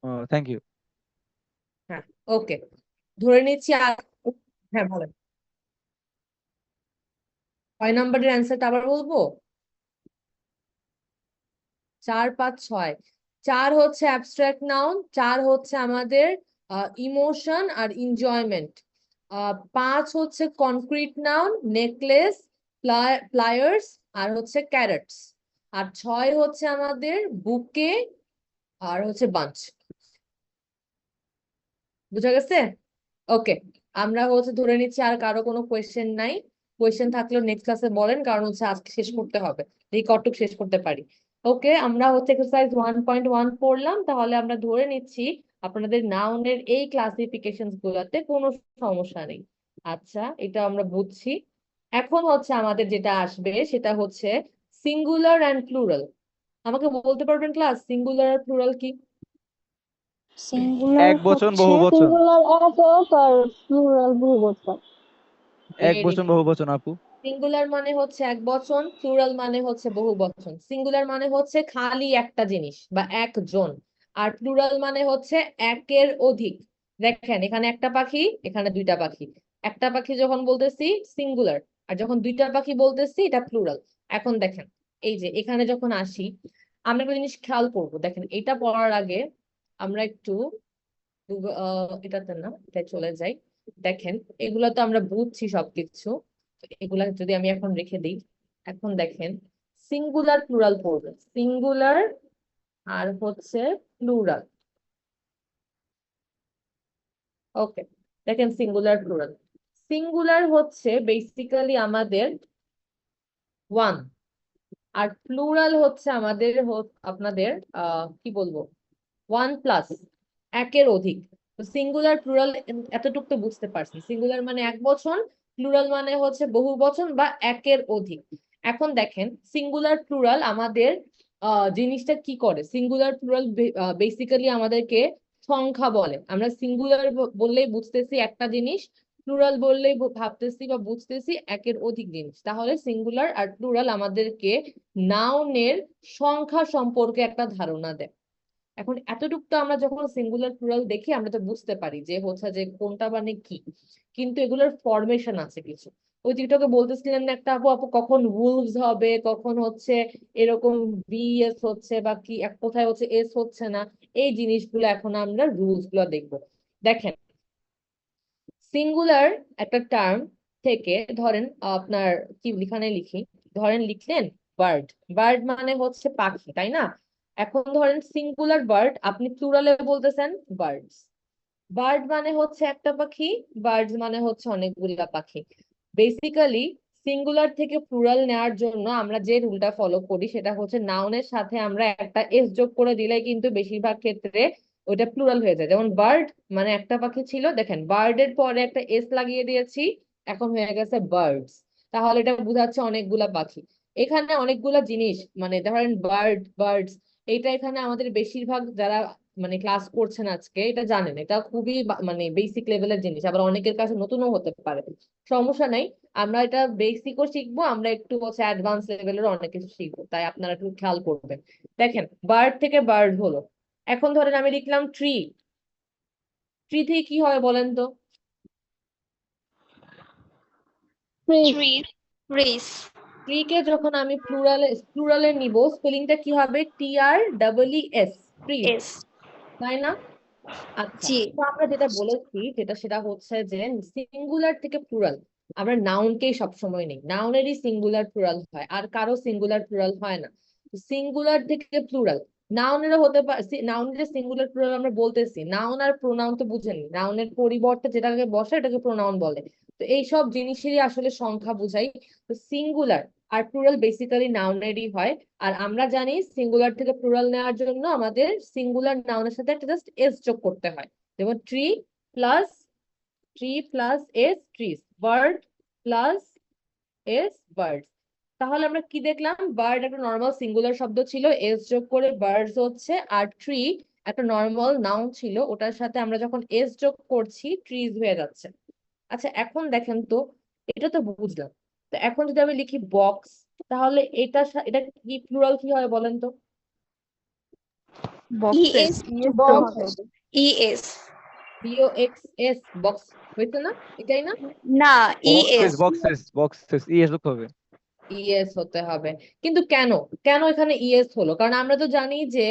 ও, থ্যাংক ইউ। হ্যাঁ, ওকে, ধরে নিচ্ছি আর, হ্যাঁ বলেন। 6 নাম্বারের অ্যান্সারটা আবার বলবো? 4, 5, 6। 4 হচ্ছে অ্যাবস্ট্রাক্ট নাউন, 4 হচ্ছে আমাদের ইমোশন আর এনজয়মেন্ট। 5 হচ্ছে কনক্রিট নাউন, নেকলেস, প্লায়ার্স আর হচ্ছে ক্যারেটস। আর 6 হচ্ছে আমাদের বুকে আর হচ্ছে বাঞ্চ। বুঝা গেছে? ওকে, আমরা ধরে নিচ্ছি আর কারো কোনো কোয়েশ্চেন নাই। কোয়েশ্চেন থাকলেও নেক্সট ক্লাসে বলেন, কারণ আজকে শেষ করতে হবে, এই কতটুক শেষ করতে পারি। ওকে, আমরা এক্সারসাইজ 1.1 পড়লাম। তাহলে আমরা ধরে নিচ্ছি আপনাদের নাউনের এই ক্লাসিফিকেশন গুলাতে কোনো সমস্যা নেই। আচ্ছা, এটা আমরা বুঝছি। এখন আমাদের যেটা আসবে সেটা সিঙ্গুলার অ্যান্ড প্লুরাল। আমাকে বলতে পারবেন ক্লাস, সিঙ্গুলার আর প্লুরাল কি? সিঙ্গুলার এক বচন হচ্ছে বহু বচন। সিঙ্গুলার একক আর প্লুরাল বহুবচন। এক ভেরি বচন গুড। বহু বচন আপু। সিঙ্গুলার মানে এক বচন, প্লুরাল মানে বহু বচন। সিঙ্গুলার মানে খালি একটা জিনিস বা একজন, আর প্লুরাল মানে একের অধিক। দেখেন, এখানে একটা পাখি, এখানে দুইটা পাখি। একটা পাখি যখন বলতেছি সিঙ্গুলার, আর যখন দুইটা পাখি বলতেছি এটা প্লুরাল। এখন দেখেন, এই যে এখানে যখন আসি, আমরা একটা জিনিস খেয়াল করব। দেখেন, এটা পড়ার আগে আমরা একটু এটাতে না, এটা চলে যাই। দেখেন, এগুলো তো আমরা বুঝছি সবকিছু। এগুলা যদি আমি এখন রেখে দিই, এখন দেখেন, সিঙ্গুলার প্লুরাল পড়বে, সিঙ্গুলার আর প্লুরাল। ওকে, দেখেন সিঙ্গুলার প্লুরাল। সিঙ্গুলার বেসিক্যালি আমাদের ওয়ান, আর প্লুরাল আমাদের আপনাদের কি বলবো, ওয়ান প্লাস, একের অধিক। তো সিঙ্গুলার প্লুরাল এতটুকু তো বুঝতে পারছি। সিঙ্গুলার মানে এক বচন, প্লুরাল মানে বহু বচন বা একের অধিক। এখন দেখেন, সিঙ্গুলার প্লুরাল আমাদের জিনিসটা কি করে। সিঙ্গুলার প্লুরাল বেসিক্যালি আমাদেরকে সংখ্যা বলে। আমরা সিঙ্গুলার বললেই বুঝতেছি একটা জিনিস, প্লুরাল বললেই ভাবতেছি বা বুঝতেছি একের অধিক জিনিস। তাহলে সিঙ্গুলার আর প্লুরাল আমাদেরকে নাউনের সংখ্যা সম্পর্কে একটা ধারণা দেয়। এখন এতটুকু তো আমরা যখন সিঙ্গুলার প্লুরাল দেখি আমরা তো বুঝতে পারি যে যে কোনটা মানে কি। কিন্তু এগুলোর ফরমেশন আছে কিছু। ওই যেটাকে বলতেছিলেন না একটা আপু, আপু কখন উলভস হবে, কখন এরকম বিএস বা কি এক কোথায় এস হচ্ছে না, এই জিনিসগুলো এখন আমরা রুলস গুলো দেখবো। দেখেন, সিঙ্গুলার একটা টার্ম থেকে ধরেন আপনার কি লিখানে লিখি, ধরেন লিখলেন বার্ড। বার্ড মানে পাখি, তাই না? এখন ধরেন সিঙ্গুলার বার্ড, আপনি প্লুরালে বলতেছেন বার্ডস। বার্ড মানে একটা পাখি, বার্ডস মানে অনেকগুলা পাখি। বেসিক্যালি সিঙ্গুলার থেকে প্লুরাল নেওয়ার জন্য আমরা যে রুলটা ফলো করি সেটা নাউনের সাথে আমরা একটা এস যোগ করে দিলে কিন্তু বেশিরভাগ ক্ষেত্রে ওইটা প্লুরাল হয়ে যায়। যেমন বার্ড মানে একটা পাখি ছিল, দেখেন বার্ডের পরে একটা এস লাগিয়ে দিয়েছি, এখন হয়ে গেছে বার্ডস। তাহলে এটা বোঝাচ্ছে অনেকগুলা পাখি। এখানে অনেকগুলা জিনিস, মানে ধরেন বার্ডস, এইটা এখানে আমাদের বেশিরভাগ যারা ক্লাস করছেন আজকে এটা জানেন, এটা খুবই মানে বেসিক লেভেলের জিনিস, আবার অনেকের কাছে নতুনও হতে পারে। সমস্যা নাই, আমরা এটা বেসিকও শিখবো, আমরা একটু অ্যাডভান্স লেভেলের অনেক কিছু শিখবো, তাই আপনারা একটু খেয়াল করবেন। দেখেন, বার্ড থেকে বার্ড হলো। এখন ধরেন আমি লিখলাম ট্রি। ট্রি থেকে কি হয় বলেন তো? ট্রি, ট্রিস, ট্রি কে যখন আমি প্লুরালে নিব, স্পেলিংটা কি হবে? TREES, trees, S. তাই না? আচ্ছা, জি। তো আমরা যেটা বলেছি সেটা যে সিঙ্গুলার থেকে প্লুরাল আমরা নাউনকেই সবসময় নেই, নাউনেরই সিঙ্গুলার প্লুরাল হয়, আর কারো সিঙ্গুলার প্লুরাল হয় না। সিঙ্গুলার থেকে প্লুরাল নাউনেরও হতে পারে। নাউনের সিঙ্গুলার প্লুরাল আমরা বলতেছি, নাউন আর প্রোনাউন তো বুঝেনি, নাউনের পরিবর্তে যেটাকে বসে এটাকে প্রোনাউন বলে। তো এইসব জিনিসেরই আসলে সংখ্যা বুঝাই। তো সিঙ্গুলার আর প্লুরাল বেসিক্যালি নাউনেরই হয়। আর আমরা জানি সিঙ্গুলার থেকে প্লুরাল নেওয়ার জন্য আমাদের সিঙ্গুলার নাউনের সাথে একটা জাস্ট এস যোগ করতে হয়। যেমন plus tree plus S, trees. Bird plus S, birds. তাহলে আমরা কি দেখলাম? বার্ড একটা নর্মাল সিঙ্গুলার শব্দ ছিল, এস যোগ করে বার্ডস হচ্ছে। আর ট্রি একটা নর্মাল নাউন ছিল, ওটার সাথে আমরা যখন এস যোগ করছি ট্রিজ হয়ে যাচ্ছে। আচ্ছা, এখন দেখেন তো, এটা তো বুঝলাম। তো এখন যদি আমি লিখি বক্স, তাহলে এটা কি প্লুরাল কি হয় বলেন তো? Boxes, ES, box, ES, BOXS, box হয়েছে না? এটাই না? না, boxes ES. Boxes boxes ES যোগ হবে। ইএস হতে হবে। কিন্তু কেন, কেন এখানে ইএস হলো? কারণ আমরা তো জানি যে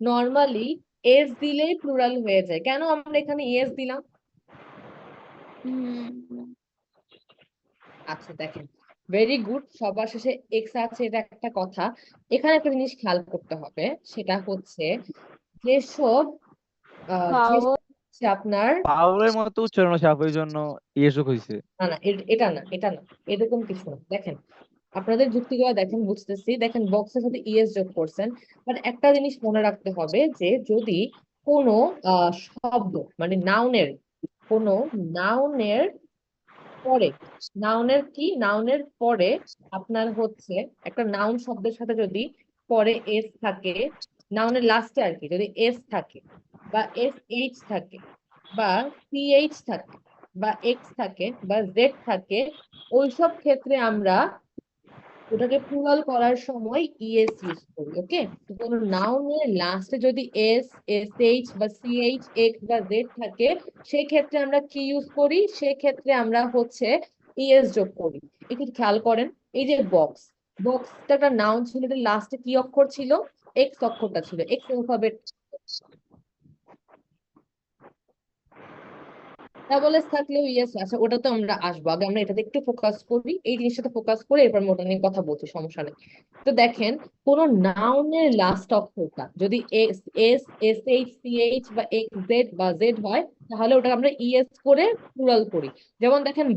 নর্মালি এস দিলেই প্লুরাল হয়ে যায়, কেন আমরা এখানে ইএস দিলাম? আচ্ছা দেখেন, ভেরি গুড, সবার শেষে এক্স আছে, এটা একটা কথা। এখানে একটা জিনিস খেয়াল করতে হবে, সেটা যেসব ভাওয়াল হচ্ছে আপনার পাউলের মতো উচ্চারণ আছে আপু, এই জন্য ইয়েসও হয়েছে। না না এটা না এটা না, এরকম কিছু না। দেখেন আপনাদের যুক্তিগুলো দেখেন, বুঝতেছি। দেখেন বক্সের সাথে ইএস যোগ করছেন, বাট একটা জিনিস মনে রাখতে হবে যে যদি কোনো শব্দ মানে কোনো নাউনের পরে, নাউনের পরে আপনার হচ্ছে একটা নাউন শব্দের সাথে যদি পরে এস থাকে, নাউনের লাস্টে আর কি, যদি এস থাকে বা এস এইচ থাকে বা সিএইচ থাকে বা এক্স থাকে বা জেড থাকে, ওইসব ক্ষেত্রে আমরা ওটাকে প্লুরাল করার সময় ইএস ইউজ করি। ওকে, তো কোনো নাউনের লাস্টে যদি এস, এস এইচ বা সিএইচ, এক্স বা জেড থাকে, সেই ক্ষেত্রে আমরা কি ইউজ করি? সেক্ষেত্রে আমরা হচ্ছে ইএস যোগ করি। একটু খেয়াল করেন, এই যে বক্সটা একটা নাউন ছিল, এটার লাস্টে কি অক্ষর ছিল? এক্স অক্ষরটা ছিল, এক্স অ্যালফাবেট। ডাবল এস থাকলেও ইয়েস। আচ্ছা, ওটা তো আমরা আসবো, আগে আমরা এটাতে একটু ফোকাস করি, এই জিনিসটাতে ফোকাস করে এরপর মোটা নিয়ে কথা বলছি, সমস্যা নেই। তো দেখেন কোন নাউনের লাস্ট অক্ষরটা যদি S, S, S H, C H বা এক্স জেড বা জেড হয়, তাহলে ওটা আমরা ইএস করে প্লুরাল করি। যেমন দেখেন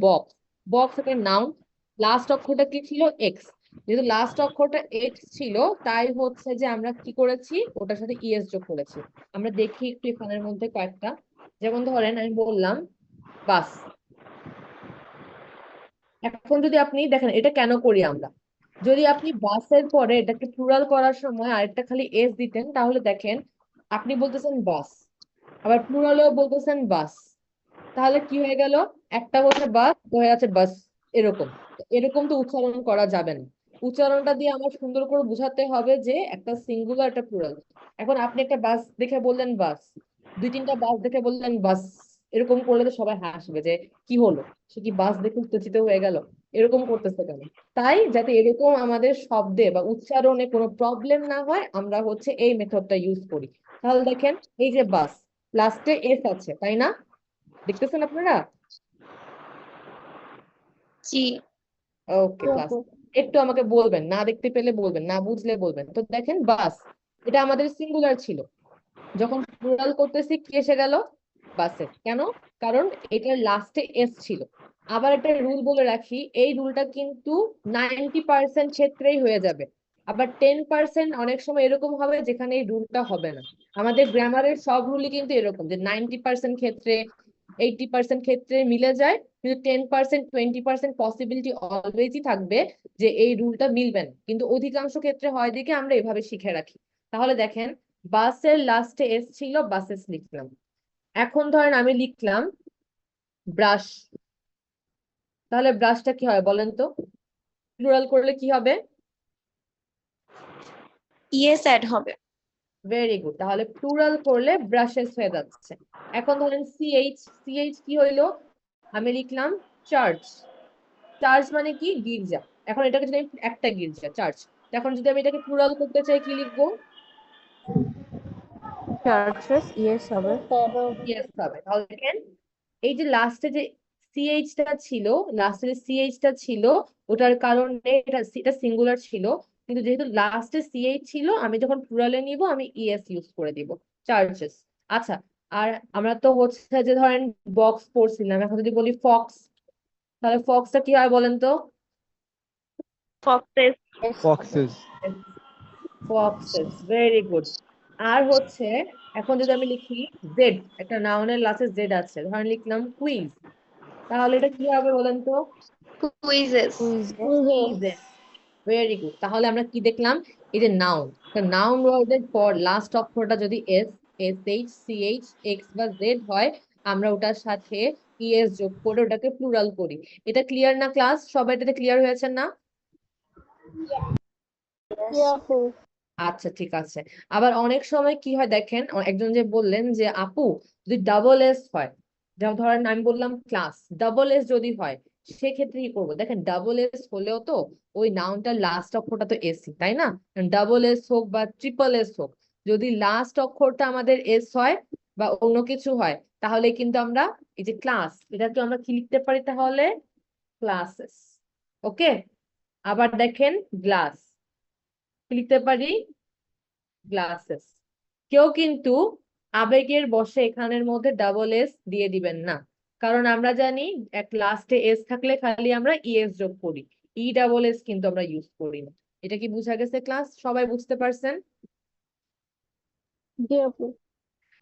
বক্স একটা নাউন, লাস্ট অক্ষরটা কি ছিল? এক্স। যেহেতু লাস্ট অক্ষরটা এক্স ছিল, তাই হচ্ছে যে আমরা কি করেছি, ওটার সাথে ইএস যোগ করেছি। আমরা দেখি একটু এখানের মধ্যে কয়েকটা। যেমন ধরেন আমি বললাম বাস। এখন যদি আপনি দেখেন এটা কেন করি আমরা, যদি আপনি বাসের পরে এটাকে প্লুরাল করার সময় আরেকটা খালি এস দিতেন, তাহলে দেখেন আপনি বলতেছেন বাস, আবার প্লুরালেও বলতেছেন বাস, তাহলে কি হয়ে গেল? একটা হচ্ছে বাস, হয়ে আছে বাস। এরকম এরকম তো উচ্চারণ করা যাবে না। উচ্চারণটা দিয়ে আমার সুন্দর করে বোঝাতে হবে যে একটা সিঙ্গুলার, একটা প্লুরাল। এখন আপনি একটা বাস দেখে বললেন বাস, দুই তিনটা বাস দেখে বললেন বাস, এরকম করলে তো সবাই হাসবে যে কি হলো, সে কি বাস দেখে উত্তেজিত হয়ে গেল, এরকম করতেছে কেন? তাই যাতে এরকম আমাদের শব্দে বা উচ্চারণে কোনো প্রবলেম না হয়, আমরা হচ্ছে এই মেথডটা ইউজ করি। তাহলে দেখেন এই যে বাস, লাস্টে এস আছে, তাই না? দেখতেছেন আপনারা? জি ওকে ক্লাস, একটু আমাকে বলবেন, না দেখতে পেলে বলবেন, না বুঝলে বলবেন। তো দেখেন বাস, এটা আমাদের সিঙ্গুলার ছিল, যখন প্লুরাল করতেছি কি এসে গেল? বাসের। কেন? কারণ এটার লাস্টে এস ছিল। আবার একটা রুল বলে রাখি, এই রুলটা কিন্তু 90% ক্ষেত্রেই হয়ে যাবে, আবার 10% অনেক সময় এরকম হবে যেখানে এই রুলটা হবে না। আমাদের গ্রামারের সব রুলই কিন্তু এরকম যে 90% ক্ষেত্রে, 80% ক্ষেত্রে মিলে যায়, কিন্তু 10%, 20% পসিবিলিটি অলওয়েজই থাকবে যে এই রুলটা মিলবে না। কিন্তু অধিকাংশ ক্ষেত্রে হয় দিকে আমরা এভাবে শিখে রাখি। তাহলে দেখেন বাসের লাস্টে এস ছিল, বাসেস লিখলাম। এখন ধরেন আমি লিখলাম ব্রাশ, তাহলে ব্রাশটা কি হয় বলেন তো? প্লুরাল করলে কি হবে? ইএস অ্যাড হবে। ভেরি গুড, তাহলে প্লুরাল করলে ব্রাশেস হয়ে যাচ্ছে। এখন ধরেন সিএইচ, সিএইচ কি হইলো? আমি লিখলাম চার্চ। চার্চ মানে কি? গির্জা। এখন এটাকে যদি আমি একটা গির্জা, চার্চ, এখন যদি আমি এটাকে প্লুরাল করতে চাই কি লিখবো? চার্চেস ইয়েস হবে। ইয়েস হবে। তাহলে দেখেন এই যে লাস্টে যে সিএইচটা ছিল, লাস্টে যে সিএইচটা ছিল, ওটার কারণে এটা সিঙ্গুলার ছিল, কিন্তু যেহেতু লাস্টে সিএইচ ছিল, আমি যখন প্লুরালে নিব আমি ইএস ইউজ করে দিব, চার্চেস। আচ্ছা, আর আমরা তো হচ্ছে যে ধরেন বক্স পড়ছিলাম, এখন যদি বলি ফক্স, তাহলে ফক্সটা কি হয় বলেন তো? Foxes. Foxes. Foxes, very good. আর হচ্ছে এখন যদি আমি লিখি জেড, একটা নাউনের লাস্টে জেড আছে, ধরেন লিখলাম কুইজ, তাহলে এটা কি হবে বলেন তো? কুইজেস। Quizzes, very good. তাহলে আমরা কি দেখলাম? এই যে নাউন ওয়ার্ডের পর লাস্ট অক্ষরটা যদি S, S H, C H, X বা জেড হয়, আমরা ওটার সাথে ইএস যোগ করে ওটাকে প্লুরাল করি। এটা ক্লিয়ার না ক্লাস? সবাই এটাতে ক্লিয়ার হয়েছে না? আচ্ছা ঠিক আছে। আবার অনেক সময় কি হয় দেখেন, একজন যে বললেন যে আপু যদি ডাবল এস হয়, যেমন ধরেন আমি বললাম ক্লাস, ডাবল এস যদি হয় সেক্ষেত্রে কি করবো? দেখেন ডাবল এস হলেও তো ওই নাউনটার লাস্ট অক্ষরটা তো এসি, তাই না? ডাবল এস হোক বা ট্রিপল এস হোক, যদি লাস্ট অক্ষরটা আমাদের এস হয় বা অন্য কিছু হয়, তাহলে কিন্তু আমরা এই যে ক্লাস, এটাকে আমরা কি লিখতে পারি তাহলে? ক্লাসেস। ওকে, আবার দেখেন গ্লাস, লিখতে পারি গ্লাসেস। কেউ কিন্তু আবেগের বশে এখানের মধ্যে ডাবল এস দিয়ে দিবেন না, কারণ আমরা জানি এক লাস্টে এস থাকলে খালি আমরা ইএস যোগ করি, ই ডাবল এস কিন্তু আমরা ইউজ করি না। এটা কি বুঝা গেছে ক্লাস? সবাই বুঝতে পারছেন? জি আপু।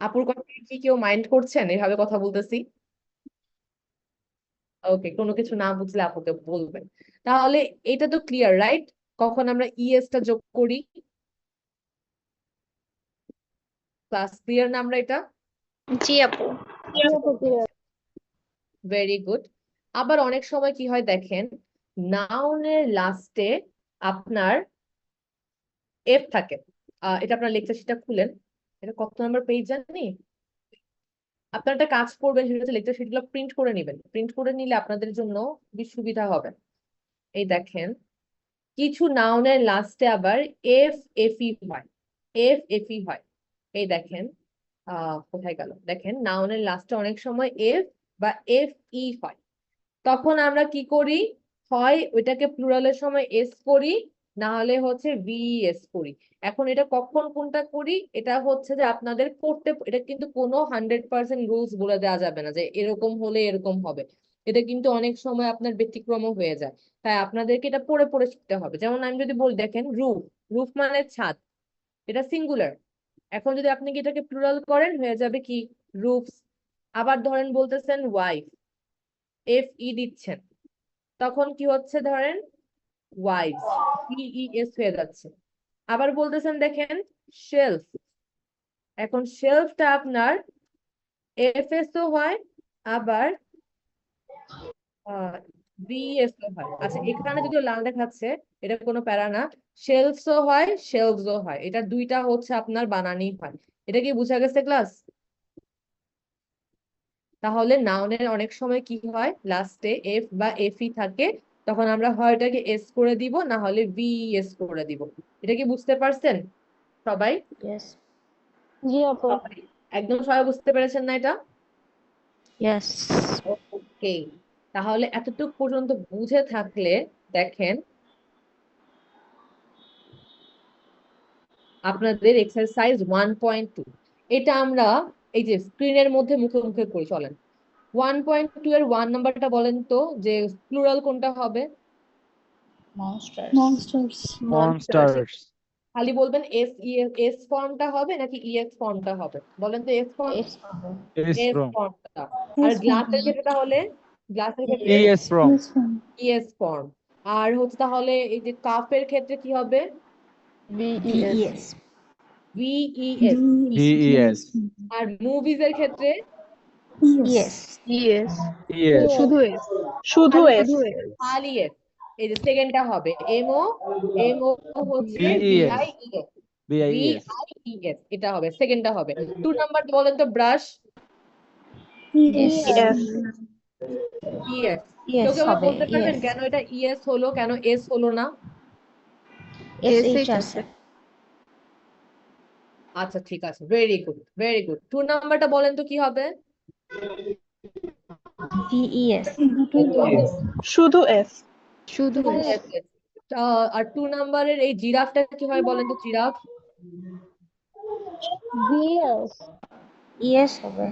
আপুর কথা কি কেউ মাইন্ড করছেন এভাবে কথা বলতেছি? ওকে, কোনো কিছু না বুঝলে আপুকে বলবেন। তাহলে এটা তো ক্লিয়ার, রাইট? কখন আমরা ইএস টা যোগ করি? ক্লাস ক্লিয়ার না আমরা এটা? জি আপু। জি আপু clear। Very good. আবার অনেক সময় কি হয় দেখেন, নাউনের লাস্টে আপনার এফ থাকে। এটা আপনার লেকচার শিটটা খুলেন, এটা কত নাম্বার পেজ জানি। আপনারা একটা কাজ করবেন, সেটা হচ্ছে লেকচার শিটগুলো প্রিন্ট করে নেবেন। প্রিন্ট করে নিলে আপনাদের জন্য খুবই সুবিধা হবে। এই দেখেন, কিছু নাউনের লাস্টে আবার এফ এফ ই হয়, এফ এফ ই হয়। এই দেখেন, কোথায় গেল, দেখেন নাউনের লাস্টে অনেক সময় এফ বা এফ ই হয়। তখন আমরা কি করি, হয় ওইটাকে প্লুরালের সময় এস করি, না হলে হচ্ছে ভিএস করি। এখন এটা কখন কোনটা করি, এটা হচ্ছে যে আপনাদের করতে, এটা কিন্তু কোনো 100% রুলস বলে দেওয়া যাবে না যে এরকম হলে এরকম হবে। এটা কিন্তু অনেক সময় আপনার ব্যতিক্রমও হয়ে যায়। তাই আপনাদেরকে এটা পড়ে পড়ে শিখতে হবে। যেমন আমি যদি বলি, দেখেন রুফ, রুফ মানে ছাদ, এটা সিঙ্গুলার। এখন যদি আপনি কি এটাকে প্লুরাল করেন, হয়ে যাবে কি রুফস। আবার ধরেন বলতেছেন ওয়াইফ, এফ ই দিচ্ছেন, তখন কি হচ্ছে ধরেন ওয়াইফস, ইএস হয়ে যাচ্ছে। আবার বলতেছেন দেখেন শেলফ, এখন শেলফটা আপনার এফএস ও হয়, আবার বিএস ও হয়। আচ্ছা, এখানে যদিও লাল দেখাচ্ছে, এটা কোনো প্যারা না, শেলফস ও হয় শেলফস ও হয়, এটা দুইটা হচ্ছে আপনার বানানই হয়। এটা কি বুঝা গেছে ক্লাস? তাহলে নাউনের অনেক সময় কি হয়, লাস্টে এফ বা এফ ই থাকে, তখন আমরা হয় এটাকে এস করে দিব, না হলে ভিএস করে দিব। এটা কি বুঝতে পারছেন সবাই? Yes. জি আপু। সবাই একদম সবাই বুঝতে পেরেছেন না এটা? Yes. ওকে, তাহলে এতটুকু পর্যন্ত বুঝে থাকলে দেখেন, আপনাদের এক্সারসাইজ 1.2, এটা আমরা এই যে স্ক্রিনের মধ্যে মুখে মুখে করি, চলেন। 1.2 এর 1 নাম্বারটা বলেন তো, যে প্লুরাল কোনটা হবে? Monsters. মনস্টার্স। মনস্টার্স। মনস্টার্স। খালি বলবেন এস ই এস ফর্মটা হবে নাকি ইএস ফর্মটা হবে, বলেন তো S form, It's from. S S from. ফর্মটা। আর গ্লাসের ক্ষেত্রে তাহলে, গ্লাসের ক্ষেত্রে ইএস ফ্রম। ES form. আর হচ্ছে তাহলে এই যে কাফের ক্ষেত্রে কি হবে? VES. ভিইএস। ভিইএস। আর মুভিজ এর ক্ষেত্রে Yes. ইয়েস। ইএস। শুধু এস। শুধু খালি এস। খালি এস। এই যে সেকেন্ডটা হবে এমও, এমও হচ্ছে ভিইএস। ভিআইইএস, ভিআইএস। ভিআইইএস, এটা হবে সেকেন্ডটা হবে। 2 নাম্বার বলেন তো brush, Yes. Yes. ES. Yes কেউ কেউ হবে. বলতে পারবেন Yes. কেন এটা ইএস হলো, কেন এস হলো না? SH আছে. আচ্ছা ঠিক আছে, ভেরি গুড ভেরি গুড। 2 নাম্বারটা বলেন তো কি হবে? VES. শুধু এস। শুধু Yes, yes. আর 2 নাম্বারের এই জিরাফটা কি হয় বলেন তো, জিরাফ? ইয়েস। ES হবে.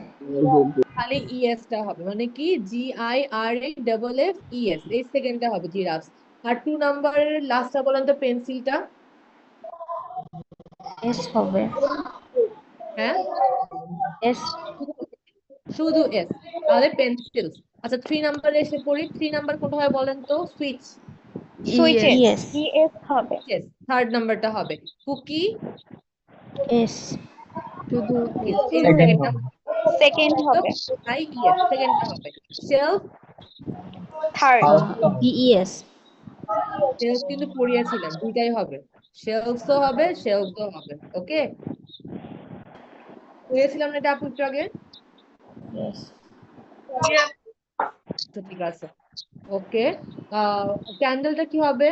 খালি ইএস টা হবে, মানে কি GIRAFF ইএস, এই সেকেন্ডটা হবে জিরাফ। আর 2 নাম্বারের লাস্টটা বলেন তো, পেন্সিলটা? S হবে. হ্যাঁ, S. শুধু এস, তাহলে পেন্সিল। আচ্ছা 3 নাম্বারে এসে পড়ি, 3 নাম্বার কোনটা হয় বলেন তো? Switch, switches, Yes. ইএস হবে। ইয়েস। থার্ড নাম্বারটা হবে কুকি, S. শুধু এই যে সেকেন্ডটা সেকেন্ড হবে। IES, সেকেন্ডটা হবে। Shelf, third. VES. শেলফ কিন্তু পড়িয়েছিলেন, দুইটাই হবে, শেলফসও হবে শেলফসও হবে। ওকে, পড়িয়েছিলাম না এটা আপু একটু আগে? Yes. তো ঠিক আছে, ওকে। ক্যান্ডেলটা কি হবে?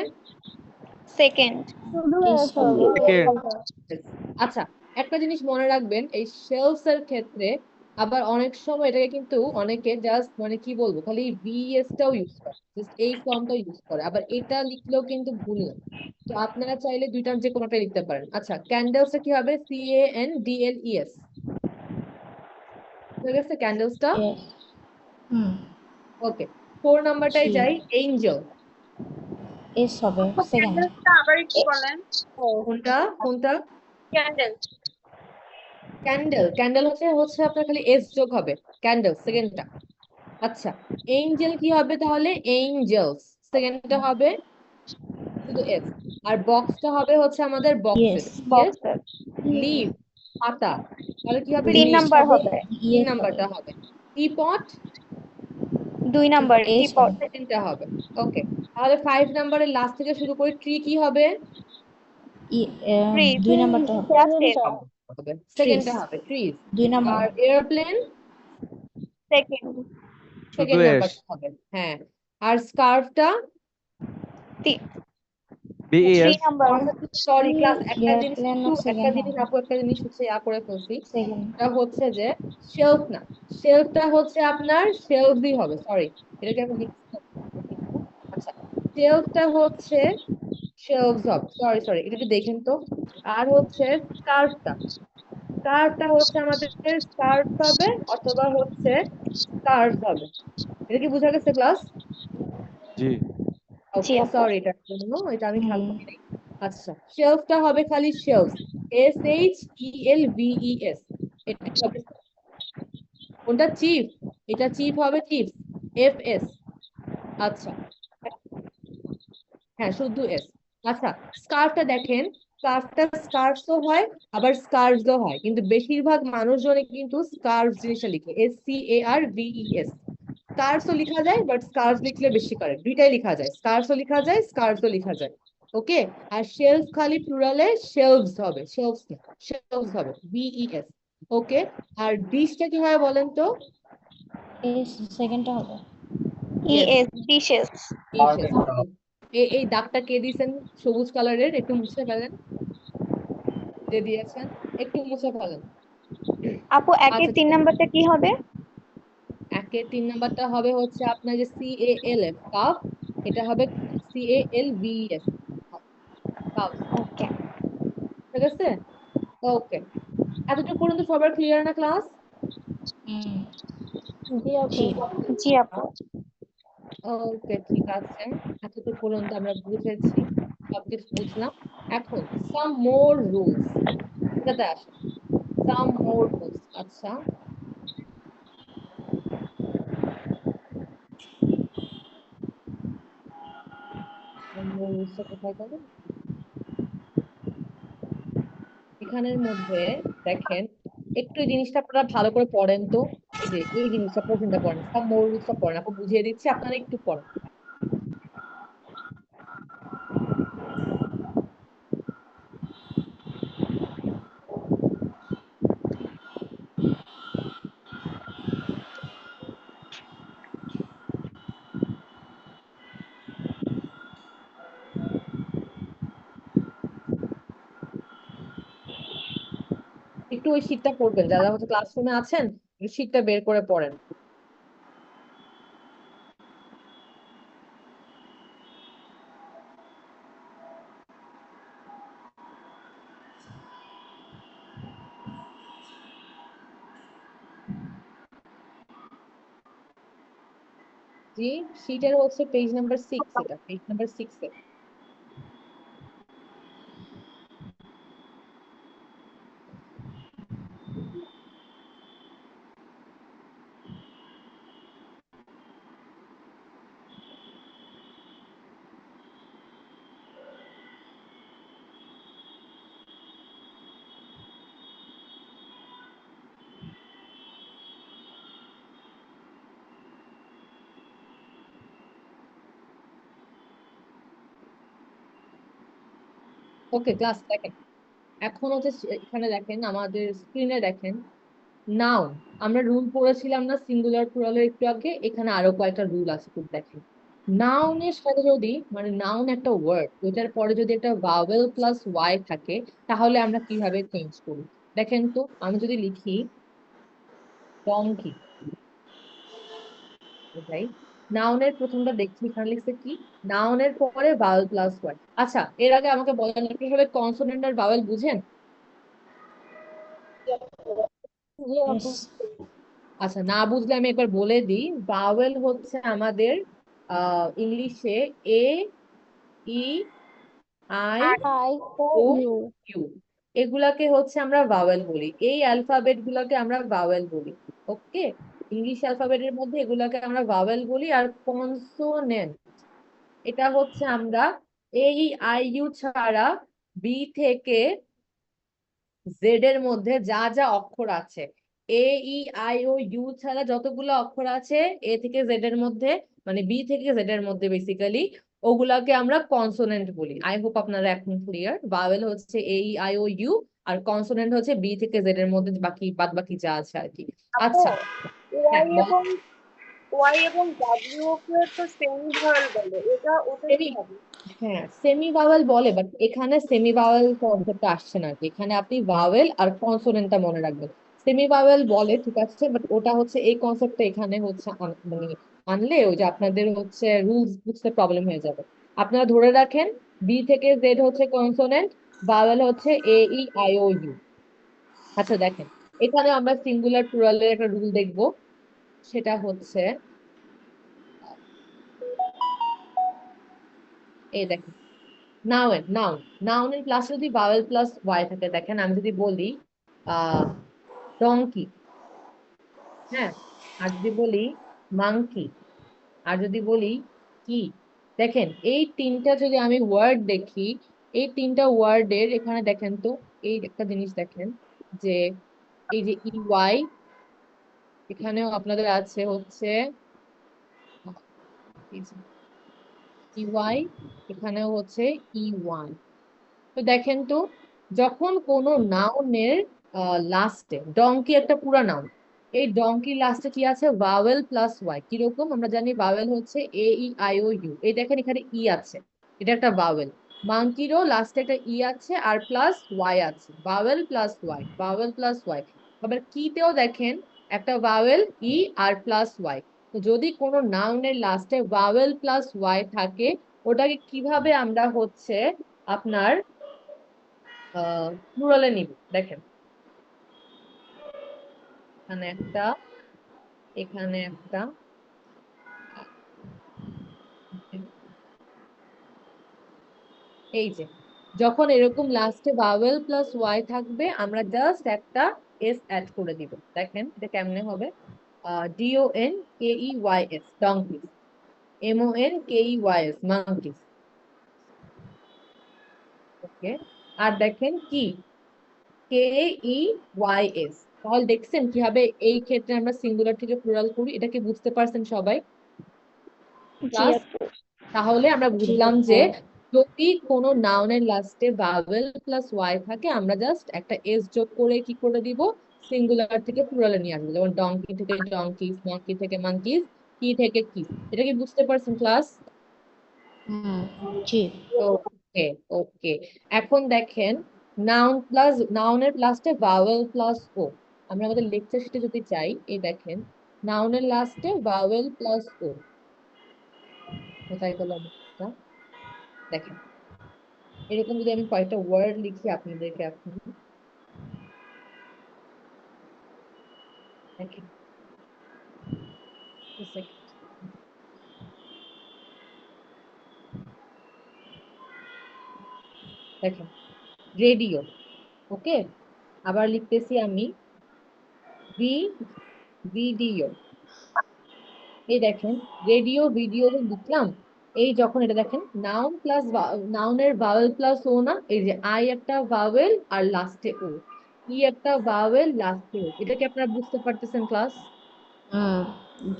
সেকেন্ড। শুধু S এস হবে. হবে। সেকেন্ড। আচ্ছা, একটা জিনিস মনে রাখবেন, এই শেলফস এর ক্ষেত্রে আবার অনেক সময় এটাকে কিন্তু অনেকে জাস্ট মানে কি বলবো, খালি ভিএস টাও ইউজ করে, জাস্ট এই ফর্মটাও ইউজ করে, আবার এটা লিখলেও কিন্তু ভুল না। তো আপনারা চাইলে দুইটার যে কোনোটা লিখতে পারেন। আচ্ছা, ক্যান্ডেলস কি হবে? CANDLES, বুঝা গেছে ক্যান্ডেলসটা? Yes. হুম ওকে, 4 নাম্বারটায় জি যাই, এঞ্জেল। এস হবে আপু সেকেন্ড ক্যান্ডেলসটা আবার একটু বলেন। কোনটা কোনটা? ক্যান্ডেল। ক্যান্ডেল, ক্যান্ডেল হচ্ছে হচ্ছে আপনার খালি এস যোগ হবে, ক্যান্ডেল সেকেন্ডটা। আচ্ছা, এঞ্জেল কি হবে তাহলে? এঞ্জেলস সেকেন্ডটা হবে শুধু এস। আর বক্সটা হবে হচ্ছে আমাদের বক্সেস, ইয়েস ইয়েস। বক্সের লিভ, পাতা, তাহলে কি হবে? 3 লিভ নাম্বার হবে, হবে, 3 ইয়েস হবে নাম্বারটা হবে। টিপট 2 নাম্বার এস টিপট, হবে সেকেন্ডটা হবে। ওকে, তাহলে 5 নাম্বারের লাস্ট থেকে শুরু করে ট্রি কি হবে? ট্রি, 2 নাম্বারটা হবে গ্রাসেস হবে ট্রিস সেকেন্ডটা হবে ট্রিজ। 2 নাম্বার আর এয়ারপ্লেন সেকেন্ড, শুধু সেকেন্ড এস। নাম্বারটা হবে, হ্যাঁ। আর স্কার্ফটা, 3 বিএস। নাম্বার, সরি ক্লাস, একটা জিনিস এয়ারপ্লেন একটু, একটা সেকেন্ড জিনিস হবে আপু, একটা জিনিস হচ্ছে ইয়া করে ফেলছি। সেকেন্ড এটা হচ্ছে যে শেলফ না, শেলফটা হচ্ছে আপনার শেলফই হবে, সরি এটাকে আমি লিখছি। আচ্ছা, শেলফটা হচ্ছে শেলফস হবে, সরি সরি, এটা একটু দেখেন তো। আর হচ্ছে স্কার্ফটা, স্কার্ফটা হচ্ছে আমাদের স্কার্ফ হবে অথবা হচ্ছে স্কার্ফ হবে। এটা কি বোঝা গেছে ক্লাস? জি। জি ওকে, আপু। সরি এটার জন্য, এটা আমি খেয়াল হুম করি নাই। আচ্ছা, শেলফটা হবে খালি শেলফ, SHELVES, এটা হবে। কোনটা চিফ? এটা চিফ হবে, চিফ, FS। আচ্ছা, হ্যাঁ শুধু এস। আচ্ছা, স্কার্ফটা দেখেন, স্কার্ফটা স্কার্ফও হয় আবার স্কার্ফও হয়, কিন্তু বেশিরভাগ মানুষজনে কিন্তু স্কার্ফ জিনিসটা লিখে, SCARVES। স্কার্ফও লেখা যায়, বাট স্কার্ফ লিখলে বেশি করে, দুইটাই লেখা যায়, স্কার্ফও লেখা যায়, স্কার্ফও লেখা যায়। ওকে, আর শেলফ খালি প্লুরালে শেলভস হবে, শেলভস না, শেলভস হবে, BES। ওকে, আর ডিশটা কি হয় বলেন তো? এস সেকেন্ডটা হবে ইয়েস, ডিশেস। ডিশেস। এই দাগটা কে দিয়েছেন সবুজ কালারের, একটু মুছে ফেলেন, যে দিয়েছেন একটু মুছে ফেলেন। আপু একের আচ্ছা 3 নাম্বারটা কি হবে? একের 3 নাম্বারটা হবে হচ্ছে আপনার যে CALF, কাফ, এটা হবে CALVES, কাফ। ওকে, ঠিক আছে, ওকে। এতটুকু পর্যন্ত সবার ক্লিয়ার না ক্লাস? হুম জি আপু। জি আপু। ওকে, ঠিক আছে, এতটুকু পর্যন্ত আমরা বুঝেছি, সবকিছু বুঝলাম। এখন সাম মোর রুলস, এটাতে আসে, সাম মোর রুলস। আচ্ছা, রুলসটা কোথায় গেল? এখানের মধ্যে দেখেন, একটু এই জিনিসটা আপনারা ভালো করে পড়েন তো। এই যে এই জিনিসটা, পোর্শনটা পড়েন, সাম মোর রুলসটা পড়েন, আপু বুঝিয়ে দিচ্ছি, আপনারা একটু পড়েন। একটু ওই শীটটা পড়বেন, যারা হচ্ছে ক্লাসরুমে আছেন, শীটটা বের করে পড়েন। জি, শীটের হচ্ছে পেজ নাম্বার 6, এটা পেজ নাম্বার 6 এ। ওকে ক্লাস, দেখেন এখন হচ্ছে এখানে দেখেন, আমাদের স্ক্রিনে দেখেন, নাউন। আমরা রুল পড়েছিলাম না সিঙ্গুলার প্লুরালের একটু আগে, এখানে আরো কয়েকটা রুল আছে, খুব দেখেন। নাউনের সাথে যদি, মানে নাউন একটা ওয়ার্ড, ওইটার পরে যদি একটা ভাওয়েল প্লাস ওয়াই থাকে, তাহলে আমরা কিভাবে চেঞ্জ করি? দেখেন তো, আমি যদি লিখি ডংকি, বুঝাই, নাউনের প্রথমটা দেখছি এখানে লিখছে কি, নাউনের পরে ভাওয়েল প্লাস ওয়াই। আচ্ছা, এর আগে আমাকে বলেন, আপনি আসলে কনসোনেন্ট আর ভাওয়েল বুঝেন? ইয়েস আচ্ছা, না বুঝলে আমি একবার বলে দিই। ভাওয়েল হচ্ছে আমাদের ইংলিশে এ, ই, আই, আর I O O, U. U, এগুলাকে হচ্ছে আমরা ভাওয়েল বলি। এই অ্যালফাবেট গুলাকে আমরা ভাওয়েল বলি। ওকে, ইংলিশ অ্যালফাবেটের মধ্যে এগুলাকে আমরা ভাওয়েল বলি। আর কনসোনেন্ট, এটা হচ্ছে আমরা এই আই ইউ ছাড়া বি থেকে জেড এর মধ্যে যা যা অক্ষর আছে, এ, ই, আই, ও, ইউ ছাড়া যতগুলো অক্ষর আছে এ থেকে জেড এর মধ্যে, মানে বি থেকে জেড এর মধ্যে বেসিক্যালি, ওগুলাকে আমরা কনসোনেন্ট বলি। আই হোপ আপনারা এখন ক্লিয়ার। ভাওয়েল হচ্ছে A, E, I, O, U, আর কনসোনেন্ট হচ্ছে বি থেকে জেড এর মধ্যে বাকি বাদ বাকি যা আছে আর কি। আপু, আচ্ছা, হ্যাঁ ওয়াই এবং ডাব্লিউ কে তো সেম ভাওয়েল বলে, ওটা কি বল। হবে? হ্যাঁ, সেমি ভাওয়েল বলে, বাট এখানে সেমি ভাওয়েল কনসেপ্টটা আসছে না আর কি। এখানে আপনি ভাওয়েল আর কনসোনেন্টটা মনে রাখবেন। সেমি ভাওয়েল বলে ঠিক আছে, বাট ওটা হচ্ছে এই কনসেপ্টটা এখানে হচ্ছে মানে আনলে ওই যে আপনাদের হচ্ছে রুলস বুঝতে প্রবলেম হয়ে যাবে। আপনারা ধরে রাখেন বি থেকে জেড হচ্ছে কনসোনেন্ট, ভাওয়েল হচ্ছে A, E, I, O, you. আচ্ছা দেখেন, এখানে আমরা সিঙ্গুলার প্লুরালের একটা রুল দেখবো। সেটা হচ্ছে এই দেখেন, নাউনের প্লাস যদি ভাওয়েল প্লাস ওয়াই থাকে, দেখেন আমি যদি বলি ডঙ্কি, হ্যাঁ, আর যদি বলি মাংকি, আর যদি বলি কি, দেখেন এই তিনটা যদি আমি ওয়ার্ড দেখি, এই তিনটা ওয়ার্ডের এখানে দেখেন তো, এই একটা জিনিস দেখেন যে এই যে ই ওয়াই, এখানেও আপনাদের আছে হচ্ছে ই ওয়াই, এখানেও হচ্ছে ই ওয়ান। তো দেখেন তো, যখন কোনো নাউনের লাস্টে, ডঙ্কি একটা পুরা নাউন, এই ডঙ্কি লাস্টে কি আছে, ভাওয়েল প্লাস ওয়াই। কিরকম আমরা জানি, ভাওয়েল হচ্ছে A, E, I, O, you. এই দেখেন এখানে ই আছে, এটা একটা ভাওয়েল। মাঙ্কিরও লাস্টে একটা ই আছে আর প্লাস ওয়াই আছে, vowel plus Y, vowel plus Y. আবার কিতেও দেখেন একটা ভাওয়েল, ই আর প্লাস ওয়াই। তো যদি কোনো নাউনের লাস্টে ভাওয়েল প্লাস ওয়াই থাকে, ওটাকে কিভাবে আমরা হচ্ছে আপনার প্লুরালে নিব, দেখেন এখানে একটা, এখানে একটা, এই যে যখন এরকম লাস্টে ভাওয়েল প্লাস ওয়াই থাকবে, আমরা জাস্ট একটা এস অ্যাড করে দিব। দেখেন এটা কেমনে হবে, DON KEYS ডঙ্কিস, MONKEYS মাঙ্কিস। ওকে, আর দেখেন কি, KEYS। তাহলে দেখছেন কিভাবে এই ক্ষেত্রে আমরা সিঙ্গুলার থেকে প্লুরাল করি, এটা কি বুঝতে পারছেন সবাই জি ক্লাস? আপু। তাহলে আমরা জি বুঝলাম আপু। যে যদি কোনো নাউনের লাস্টে ভাওয়েল প্লাস ওয়াই থাকে, আমরা জাস্ট একটা এস যোগ করে কি করে দিব, সিঙ্গুলার থেকে প্লুরালে নিয়ে আসবো। যেমন ডঙ্কি থেকে ডঙ্কিস, মাঙ্কি থেকে মাঙ্কিস, কি থেকে কি। এটা কি বুঝতে পারছেন ক্লাস? হুম। জি। ওকে, ওকে। এখন দেখেন, নাউনের লাস্টে ভাওয়েল প্লাস ও, আমরা আমাদের লেকচার শিটে যদি চাই, এই দেখেন নাউনের লাস্টে ভাওয়েল প্লাস ও, কোথায় গেল আমারটা? দেখেন এরকম যদি আমি কয়েকটা ওয়ার্ড লিখি আপনাদেরকে এখন, দেখেন just a second, দেখেন রেডিও, ওকে, আবার লিখতেছি আমি ভি, ভিডিও। এই দেখেন রেডিও ভিডিও যে লিখলাম, এই যখন এটা দেখেন নাউন প্লাস, নাউনের ভাওয়েল প্লাস ও না, এই যে আই একটা ভাওয়েল আর লাস্টে ও, ই একটা ভাওয়েল লাস্টে ও, এটা কি আপনারা বুঝতে পারতেছেন ক্লাস? হুম।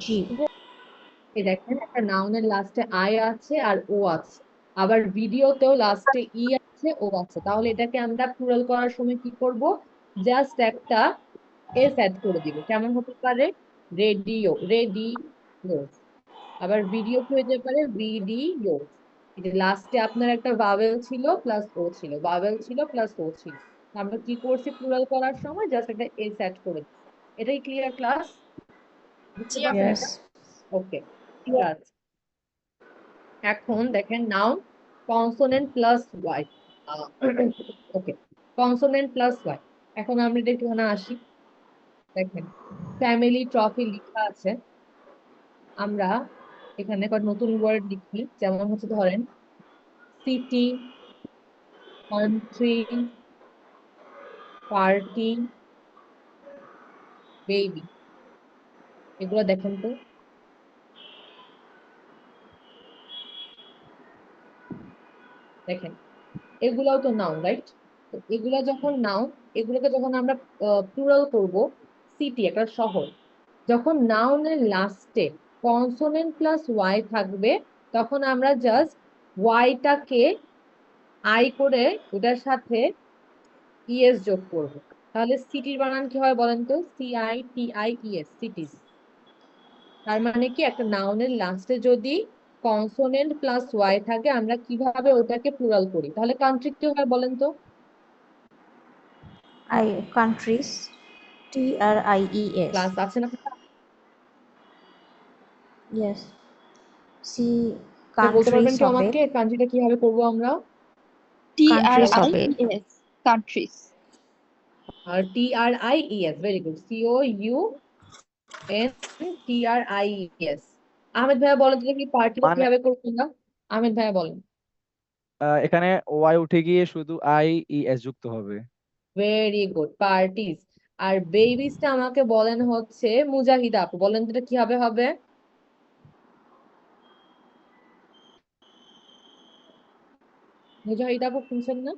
জি। এই দেখেন একটা নাউনের লাস্টে আই আছে আর ও আছে, আবার ভিডিওতেও লাস্টে ই আছে ও আছে। তাহলে এটাকে আমরা প্লুরাল করার সময় কি করব, জাস্ট একটা এস অ্যাড করে দিব। কেমন হতে পারে, রেডিও, রেডিও। আবার ভিডিও হয়ে যেতে পারে ভিডিও। এই যে লাস্টে আপনার একটা ভাওয়েল ছিল প্লাস ও ছিল, ভাওয়েল ছিল প্লাস ও ছিল। আমরা কি করছি, প্লুরাল করার সময় জাস্ট একটা এস অ্যাড করে দিচ্ছি। এটাই ক্লিয়ার ক্লাস? বুঝতে জি পারছেন আপু। ইয়েস। এটা? ওকে, ঠিক আছে। এখন দেখেন নাউন কনসোনেন্ট প্লাস ওয়াই, ওকে, কনসোনেন্ট প্লাস ওয়াই। এখন আমরা এটা একটুখানে আসি, দেখেন ফ্যামিলি ট্রফি লেখা আছে, আমরা এখানে কয়েকটা নতুন ওয়ার্ড লিখি, যেমন হচ্ছে ধরেন সিটি, কান্ট্রি, পার্টি, বেবি। এগুলো দেখেন তো, দেখেন এগুলাও তো নাউন, রাইট? এগুলা যখন নাউন, এগুলোকে যখন আমরা প্লুরাল করব, সিটি একটা শহর, যখন নাউনের লাস্টে কনসোনেন্ট প্লাস ওয়াই থাকবে, তখন আমরা জাস্ট ওয়াইটাকে আই করে ওটার সাথে ইএস যোগ করব। তাহলে সিটির বানান কি হয় বলেন তো? CITIES, সিটিজ। তার মানে কি একটা নাউনের লাস্টে যদি কনসোনেন্ট প্লাস ওয়াই থাকে, আমরা কিভাবে ওটাকে প্লুরাল করি? তাহলে কান্ট্রি কি হয় বলেন তো? countries, TRIES. ক্লাস আছে না? Yes. See, এটা বলতে পারবেন countries কি হবে, আমাকে কান্ট্রিটা কিভাবে করবো আমরা? countries হবে, TRIES countries আর TRIES, very good, COUNTRIES। Ahmed ভাইয়া বলেন তো কি পার্টিটা মানে কিভাবে করবো না? আহমেদ ভাইয়া বলেন। এখানে ওয়াই উঠে গিয়ে শুধু IES যুক্ত হবে। Very good, parties. আর বেবিসটা আমাকে বলেন হচ্ছে মুজাহিদা আপু, বলেন তো এটা কিভাবে হবে? মুজাহিদা আপু শুনছেন না?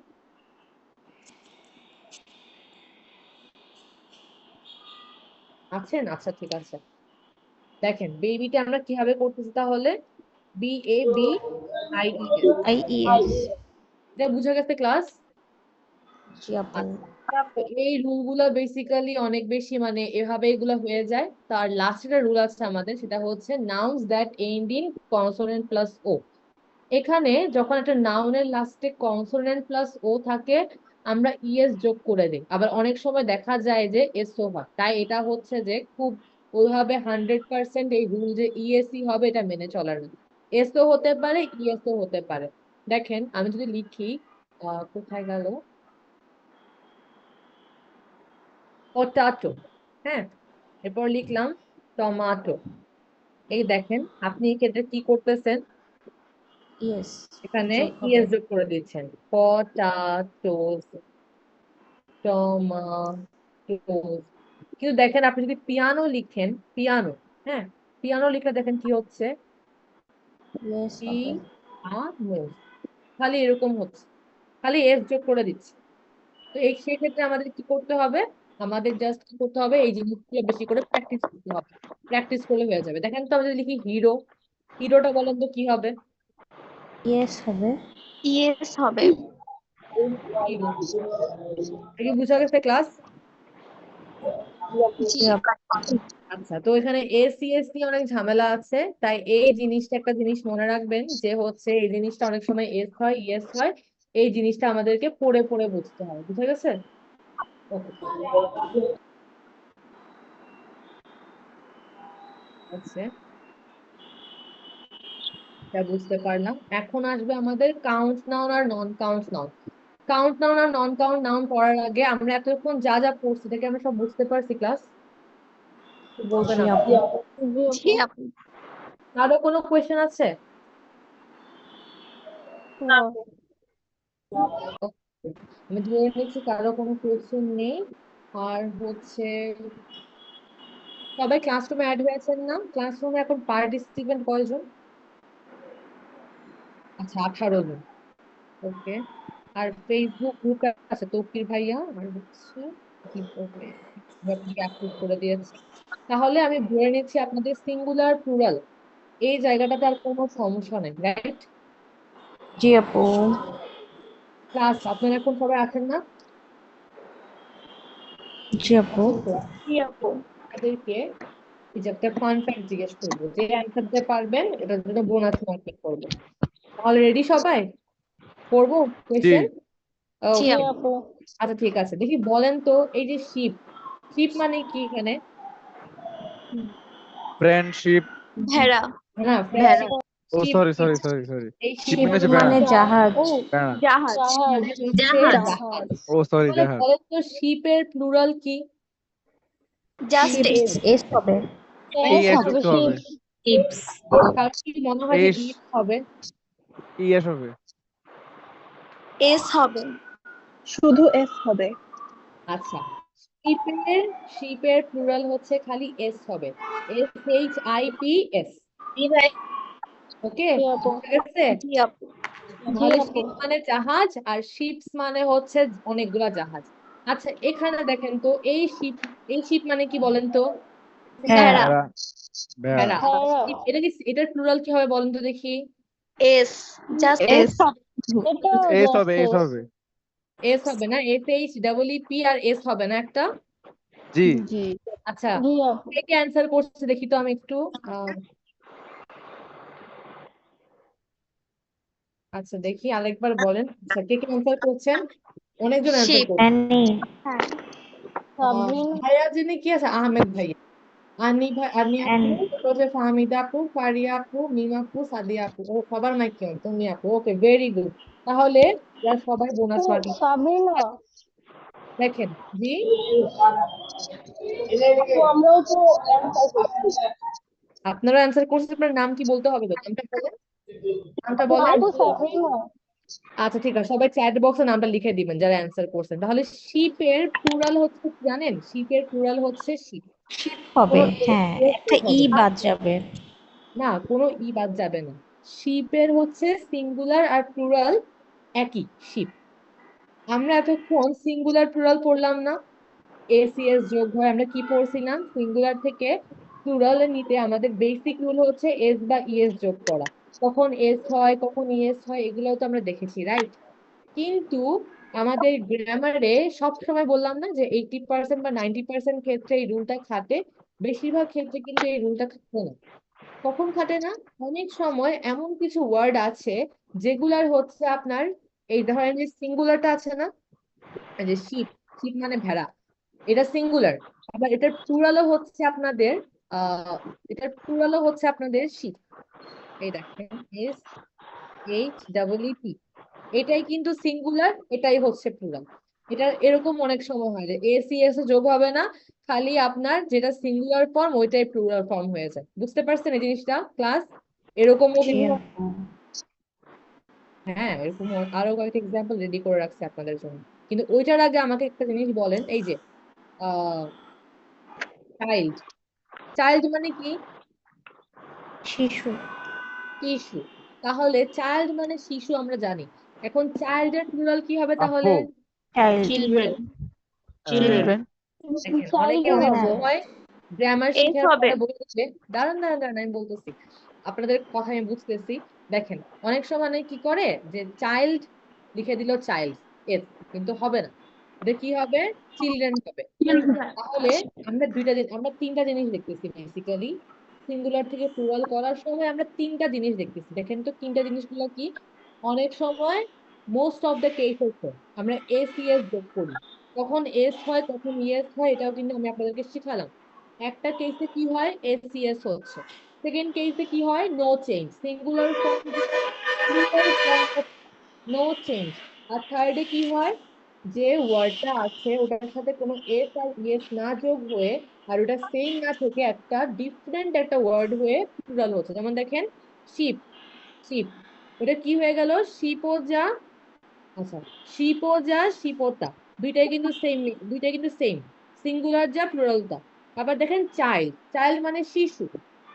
আছেন? আচ্ছা ঠিক আছে। দেখেন বেবিটা আমরা কিভাবে করতেছি তাহলে, BABIES। IES. এটা বুঝে গেছে ক্লাস? জি আপু। আচ্ছা, তো এই রুল গুলা বেসিক্যালি অনেক বেশি মানে এভাবে এগুলা হয়ে যায়। তার লাস্ট একটা রুল আছে আমাদের, সেটা হচ্ছে nouns that end in consonant plus O. এখানে যখন একটা নাউনের লাস্টে কনসোনেন্ট প্লাস ও থাকে, আমরা ইএস যোগ করে দিই। আবার অনেক সময় দেখা যায় যে এসও হয়। তাই এটা হচ্ছে যে খুব ওইভাবে 100% এই রুল যে ইএসই হবে এটা মেনে চলার না। এসও হতে পারে, ইএসও হতে পারে। দেখেন আমি যদি লিখি, কোথায় গেল, পটাটো, হ্যাঁ, এরপর লিখলাম টমাটো। এই দেখেন আপনি এক্ষেত্রে কি করতেছেন, ইয়েস এখানে যোগ হবে। ইএস যোগ করে দিচ্ছেন, পটাটোস, টমাটোস। কিন্তু দেখেন আপনি যদি পিয়ানো লিখেন, পিয়ানো, হ্যাঁ, পিয়ানো লিখলে দেখেন কি হচ্ছে, ইয়েস হবে। পিয়ানো, খালি এরকম হচ্ছে, খালি এস যোগ করে দিচ্ছি। তো এই সেক্ষেত্রে আমাদের কি করতে হবে, আমাদের জাস্ট কি করতে হবে, এই জিনিসগুলো বেশি করে প্র্যাকটিস করতে হবে। প্র্যাকটিস করলে হয়ে যাবে। দেখেন তো আমি যদি লিখি হিরো, হিরোটা বলেন তো কি হবে? ইয়েস হবে। ইএস হবে হিরো। এটা কি বুঝা গেছে ক্লাস? জি জি আপু। আচ্ছা, তো এখানে এসিএস নিয়ে অনেক ঝামেলা আছে, তাই এই জিনিসটা একটা জিনিস মনে রাখবেন যে হচ্ছে এই জিনিসটা অনেক সময় এস হয়, ইএস হয়। এই জিনিসটা আমাদেরকে পড়ে পড়ে বুঝতে হয়, বুঝা গেছে? ওকে, আচ্ছা, এটা বুঝতে পারলাম। এখন আসবে আমাদের কাউন্ট নাউন আর non count noun. Count noun আর নন কাউন্ট নাউন পড়ার আগে আমরা এতক্ষণ যা যা পড়ছি থেকে আমরা সব বুঝতে পারছি ক্লাস? বলবেন জি আপনি? আপু। জি আপু কারো কোনো কোয়েশ্চেন আছে? Okay, আমি ধরে নিচ্ছি কারো কোনো কোয়েশ্চেন নেই। আর হচ্ছে সবাই ক্লাসরুমে অ্যাড হয়েছেন না? ক্লাসরুমে এখন পার্টিসিপেন্ট কয়জন? আচ্ছা, 18 জন। ওকে। আর ফেসবুক গ্রুপ আছে তৌকির ভাইয়া, আর হচ্ছে কি বলবে, আপনাকে অ্যাপ্রুভ করে দিয়েছে। তাহলে আমি ধরে নিচ্ছি আপনাদের সিঙ্গুলার প্লুরাল এই জায়গাটাতে আর কোনো সমস্যা নেই, রাইট? জি আপু। ক্লাস আপনারা এখন সবাই আছেন না? জি আপু। আছেন তো? জি আপু তাদেরকে এই যে একটা ফান ফ্যাক্ট জিজ্ঞেস করবো, যে অ্যান্সার দিতে পারবেন এটার জন্য বোনাস মার্কিং করবো। তাহলে রেডি সবাই? করবো জি। কোয়েশ্চেন? জি ওকে, আপু আচ্ছা ঠিক আছে। দেখি বলেন তো, এই যে শিপ, শিপ মানে কি এখানে? ফ্রেন্ডশিপ। ভেড়া না, ভেড়া ফ্রেন্ডশিপ, ও ship, sorry sorry sorry sorry এই শিপ শিপ মানে হচ্ছে মানে বেড়া। জাহাজ। ও বেড়া। জাহাজ মানে হচ্ছে জাহাজ। জাহাজ। ও সরি তাহলে জাহাজ। বলেন তো শিপের প্লুরাল কি? Just ship S. এস হবে এই এস এস হবে করতে হবে টিপস কারণ কি মনে হয় যে এস ইট হবে? ইএস হবে এস হবে। শুধু এস হবে। আচ্ছা, শিপের শিপের প্লুরাল হচ্ছে খালি এস হবে, SHIPS। ওকে, জি আপু বুঝা গেছে? জি আপু। জি তাহলে আপু শিপ মানে জাহাজ আর শিপস মানে হচ্ছে অনেকগুলা জাহাজ। আচ্ছা, এখানে দেখেন তো এই শিপ মানে কি বলেন তো? ভেড়া ভেড়া। ভেড়া ভেড়া ভেড়া। ভেড়া এটা কি, এটার প্লুরাল কি হবে বলেন তো দেখি? S, just S S. হবে শুধু। এটা এস হবে জাস্ট এস হবে এস হবে না, SHEEP আর এস হবে না একটা? জি জি। আচ্ছা, জি আপু কে কে অ্যান্সার করছে দেখি তো আমি একটু। আহ, আচ্ছা দেখি আরেকবার বলেন। আচ্ছা, কে কে অ্যান্সার করছেন? অনেকজন অ্যান্সার শিপ। করছেন। অ্যানি হ্যাঁ। সাবরিনা ভাইয়া যিনি কি আছে? আহমেদ ভাইয়া, আনি ভাই, আনি আপু, অ্যানি তারপর হচ্ছে ফাহমিদা আপু, ফারিয়া আপু, মিম আপু, সাদিয়া আপু। ও সবার মাইক কেন? তুমি আপু, ওকে, ভেরি গুড। তাহলে এরা সবাই বোনাস ও মার্কিং। সাবরিনা দেখেন জি, আপু আমরাও তো অ্যান্সার করছি আপনারা অ্যান্সার করছেন, আপনার নাম কি বলতে হবে তো? নামটা বলেন, নামটা বলেন। আপু সাবরিনা আচ্ছা ঠিক আছে, সবাই চ্যাট বক্সে নামটা লিখে দিবেন যারা অ্যান্সার করছেন। তাহলে শিপের প্লুরাল হচ্ছে কি জানেন? শিপের প্লুরাল হচ্ছে শিপ। হবে, কোনো হ্যাঁ একটা ই হবে বাদ যাবে। না, কোনো ই বাদ যাবে না। শিপের হচ্ছে সিঙ্গুলার আর প্লুরাল একই, শিপ। আমরা এতক্ষণ সিঙ্গুলার প্লুরাল পড়লাম না? ACS যোগ হয়, আমরা কি পড়ছিলাম? সিঙ্গুলার থেকে প্লুরালে নিতে আমাদের বেসিক রুল হচ্ছে এস বা ইএস যোগ করা। কখন এস হয়, কখন ইএস হয়, এগুলোও তো আমরা দেখেছি, রাইট? কিন্তু আমাদের গ্রামারে সব সময় বললাম না যে 80% বা 90% ক্ষেত্রে এই রুলটা খাটে, বেশিরভাগ ক্ষেত্রে কিন্তু এই রুলটা খাটে না। কখন খাটে না? অনেক সময় এমন কিছু ওয়ার্ড আছে যেগুলার হচ্ছে আপনার, এই ধরেন যে সিঙ্গুলারটা আছে না, এই যে শিপ, শিপ মানে ভেড়া, এটা সিঙ্গুলার। আবার এটার প্লুরালও হচ্ছে আপনাদের আহ এটার প্লুরালও হচ্ছে আপনাদের শিপ। এই দেখেন, SHEEP, এটাই কিন্তু সিঙ্গুলার, এটাই হচ্ছে প্লুরাল। এটা এরকম অনেক সময় হয় যে ACS এ যোগ হবে না, খালি আপনার যেটা সিঙ্গুলার ফর্ম ওইটাই প্লুরাল ফর্ম হয়ে যায়। বুঝতে পারছেন এই জিনিসটা ক্লাস? এরকমও জি কিন্তু, আপু। হ্যাঁ এরকম আরো কয়েকটা এক্সাম্পল রেডি করে রাখছে আপনাদের জন্য। কিন্তু ওইটার আগে আমাকে একটা জিনিস বলেন, এই যে আহ চাইল্ড, চাইল্ড মানে কি? শিশু শিশু। তাহলে চাইল্ড মানে শিশু আমরা জানি। এখন চাইল্ডের প্লুরাল কি হবে তাহলে? আপু চাইল্ড চিলড্রেন। চিলড্রেন দেখেন, অনেকে চাইল্ডই অনেক হবে সময় গ্রামার এস শেখার হবে। পরে বলতেছে, দাঁড়ান দাঁড়ান দাঁড়ান, আমি বলতেছি, আপনাদের কথা আমি বুঝতেছি। দেখেন, অনেক সময় অনেকে কি করে যে চাইল্ড লিখে দিল চাইল্ড, এস, কিন্তু হবে না, এটা কি হবে? চিলড্রেন হবে। তাহলে আমরা তিনটা জিনিস দেখতেছি বেসিক্যালি। সিঙ্গুলার থেকে প্লুরাল করার সময় আমরা তিনটা জিনিস দেখতেছি, দেখেন তো তিনটা জিনিসগুলো কি? অনেক সময়, মোস্ট অফ দ্য কেসেস আমরা ACS যোগ করি। কখন এস হয়, কখন ইএস হয়, এটাও কিন্তু আমি আপনাদেরকে শিখালাম। একটা কেসে কি হয়? ACS হচ্ছে। সেকেন্ড কেসে কি হয়? No change, singular form, plural form, no change. আর থার্ডে কি হয়? যে ওয়ার্ডটা আছে ওটার সাথে কোনো এস আর ইএস না যোগ হয়ে, আর ওটা সেম না থেকে একটা ডিফারেন্ট একটা ওয়ার্ড হয়ে প্লুরাল হচ্ছে। যেমন দেখেন, শিপ, শিপ, ওটা কি হয়ে গেল? শিপও যা, আচ্ছা, শিপও যা, শিপোতা, দুইটাই কিন্তু সেম, দুইটাই কিন্তু সেম, সিঙ্গুলার যা, প্লুরাল তা। আবার দেখেন চাইল্ড, চাইল্ড মানে শিশু।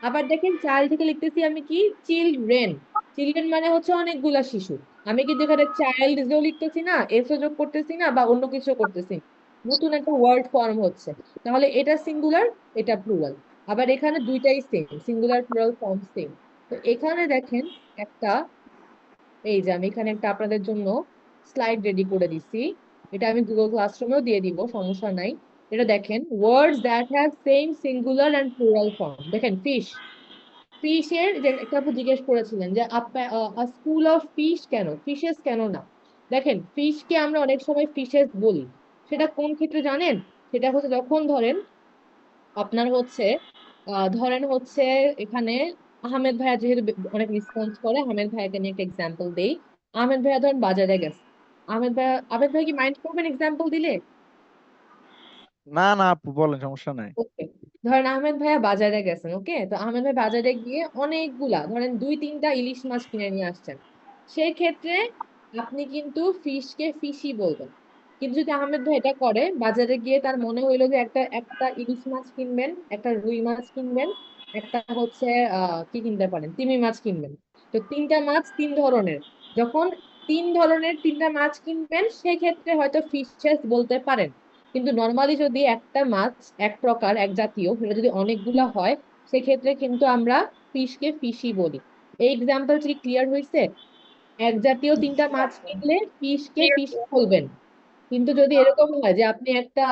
আবার দেখেন চাইল্ড থেকে লিখতেছি আমি কি? চিলড্রেন, চিলড্রেন মানে হচ্ছে অনেকগুলা শিশু। আমি কিন্তু এখানে চাইল্ড যেও লিখতেছি না, এসও যোগ করতেছি না, বা অন্য কিছু করতেছি না। নতুন একটা ওয়ার্ড ফর্ম হচ্ছে। তাহলে এটা সিঙ্গুলার, এটা প্লুরাল। আবার এখানে দুইটাই same, singular plural form same. তো এখানে দেখেন একটা, এই যে আমি এখানে একটা আপনাদের জন্য স্লাইড রেডি করে দিছি, এটা আমি গুগল ক্লাসরুমেও দিয়ে দিব, সমস্যা নাই। এটা দেখেন, words that have same singular and plural form. দেখেন ফিশ, ফিশের যে একটা আপু জিজ্ঞেস করেছিলেন যে স্কুল অফ ফিশ কেন, ফিশেস কেন না? দেখেন, ফিশকে আমরা অনেক সময় ফিশেস বলি, সেটা কোন ক্ষেত্রে জানেন? সেটা হচ্ছে যখন ধরেন আপনার হচ্ছে ধরেন হচ্ছে এখানে আহমেদ ভাইয়া যেহেতু অনেক রেসপন্স করে, আহমেদ ভাইয়াকে নিয়ে একটা এক্সাম্পল দেই। আহমেদ ভাইয়া ধরেন বাজারে গেছে, আহমেদ ভাইয়া কি মাইন্ড করবেন এক্সাম্পল দিলে? না না আপু বলেন, সমস্যা নাই। ওকে, ধরেন আহমেদ ভাইয়া বাজারে গেছেন। ওকে, তো আহমেদ ভাই বাজারে গিয়ে অনেকগুলা ধরেন 2-3টা ইলিশ মাছ কিনে নিয়ে আসছেন। সেই ক্ষেত্রে আপনি কিন্তু ফিশকে ফিশই বলবেন। কিন্তু যদি আহমেদ ভাই এটা করে, বাজারে গিয়ে তার মনে হইলো যে একটা একটা ইলিশ মাছ কিনবেন, একটা রুই মাছ কিনবেন, একটা হচ্ছে কি কিনতে পারেন, তিমি মাছ কিনবেন। তো 3টা মাছ 3 ধরনের, যখন 3 ধরনের 3টা মাছ কিনবেন, সেক্ষেত্রে হয়তো ফিশেস বলতে পারেন। কিন্তু নর্মালি যদি একটা মাছ এক প্রকার এক জাতীয়, সেটা যদি অনেকগুলা হয়, সেক্ষেত্রে কিন্তু আমরা ফিশকে ফিশই বলি। এই এক্সাম্পলটি ক্লিয়ার হয়েছে? এক জাতীয় 3টা মাছ কিনলে ফিশকে ফিশ বলবেন। কিন্তু যদি এরকম হয় যে আপনি একটা